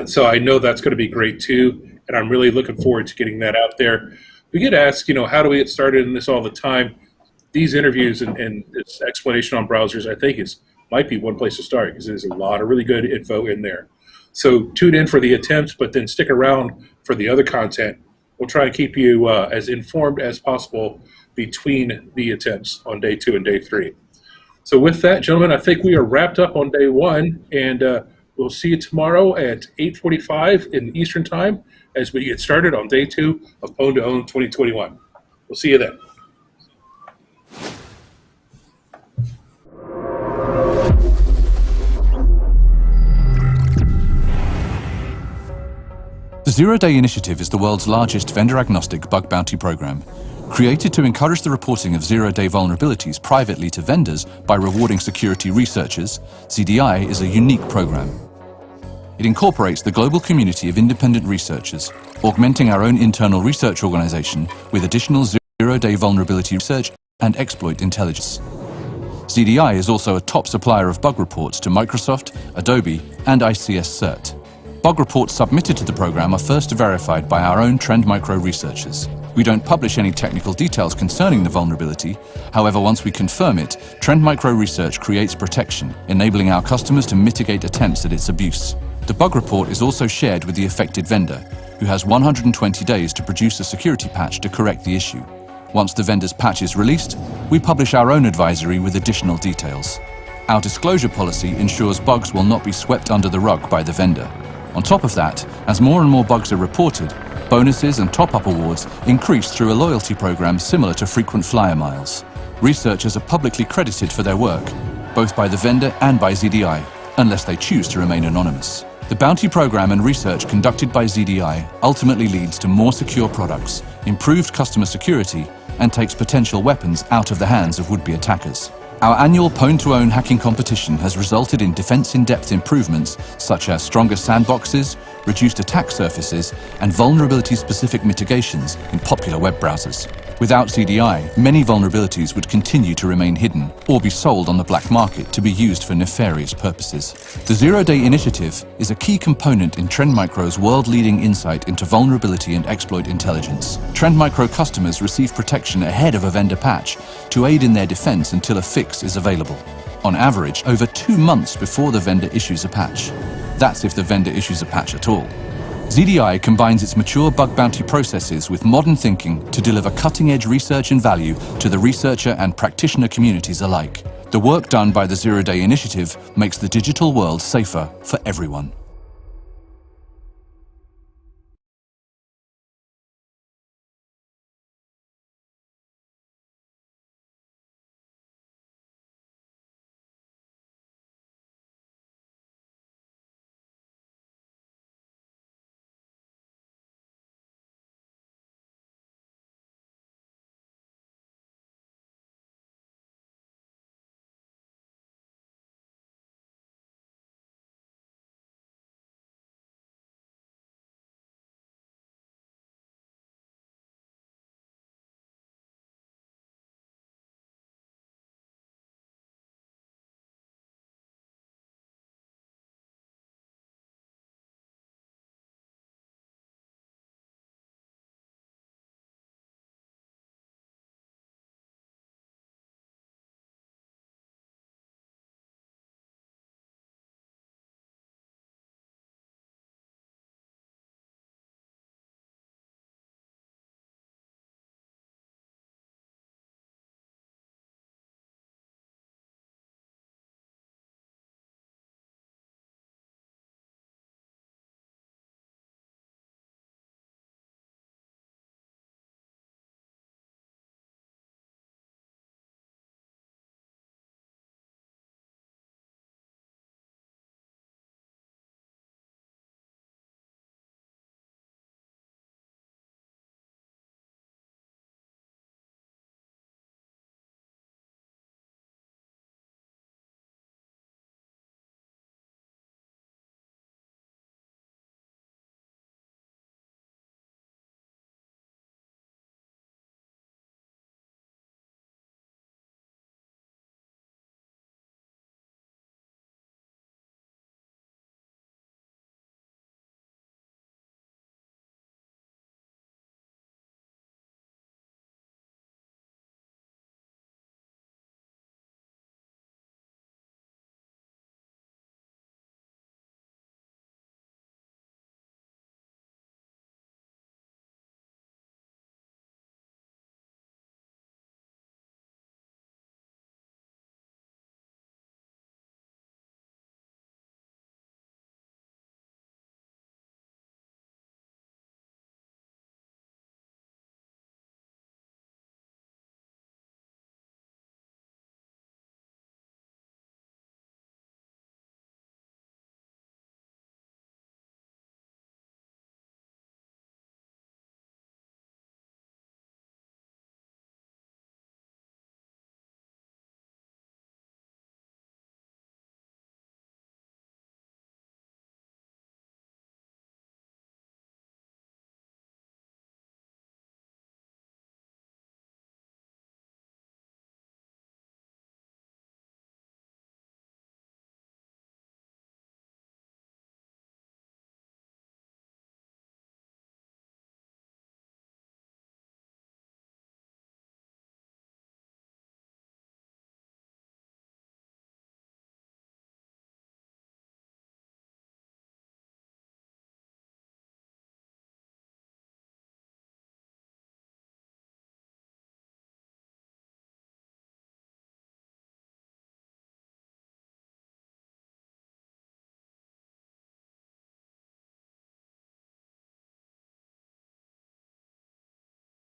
so I know that's going to be great too, and I'm really looking forward to getting that out there. We get asked, how do we get started in this all the time? these interviews and this explanation on browsers, I think might be one place to start, because there's a lot of really good info in there. So tune in for the attempts, but then stick around for the other content. We'll try and keep you as informed as possible between the attempts on day 2 and day 3. So with that, gentlemen, I think we are wrapped up on day 1, and we'll see you tomorrow at 8:45 in Eastern Time as we get started on day 2 of Pwn2Own 2021. We'll see you then. The Zero-Day Initiative is the world's largest vendor-agnostic bug bounty program. Created to encourage the reporting of zero-day vulnerabilities privately to vendors by rewarding security researchers, ZDI is a unique program. It incorporates the global community of independent researchers, augmenting our own internal research organization with additional zero-day vulnerability research and exploit intelligence. ZDI is also a top supplier of bug reports to Microsoft, Adobe, and ICS CERT. Bug reports submitted to the program are first verified by our own Trend Micro researchers. We don't publish any technical details concerning the vulnerability. However, once we confirm it, Trend Micro research creates protection, enabling our customers to mitigate attempts at its abuse. The bug report is also shared with the affected vendor, who has 120 days to produce a security patch to correct the issue. Once the vendor's patch is released, we publish our own advisory with additional details. Our disclosure policy ensures bugs will not be swept under the rug by the vendor. On top of that, as more and more bugs are reported, bonuses and top-up awards increase through a loyalty program similar to frequent flyer miles. Researchers are publicly credited for their work, both by the vendor and by ZDI, unless they choose to remain anonymous. The bounty program and research conducted by ZDI ultimately leads to more secure products, improved customer security, and takes potential weapons out of the hands of would-be attackers. Our annual Pwn2Own hacking competition has resulted in defense-in-depth improvements such as stronger sandboxes, reduced attack surfaces, and vulnerability-specific mitigations in popular web browsers. Without ZDI, many vulnerabilities would continue to remain hidden or be sold on the black market to be used for nefarious purposes. The Zero-Day Initiative is a key component in Trend Micro's world-leading insight into vulnerability and exploit intelligence. Trend Micro customers receive protection ahead of a vendor patch to aid in their defense until a fix is available. On average, over 2 months before the vendor issues a patch. That's if the vendor issues a patch at all. ZDI combines its mature bug bounty processes with modern thinking to deliver cutting-edge research and value to the researcher and practitioner communities alike. The work done by the Zero-Day Initiative makes the digital world safer for everyone.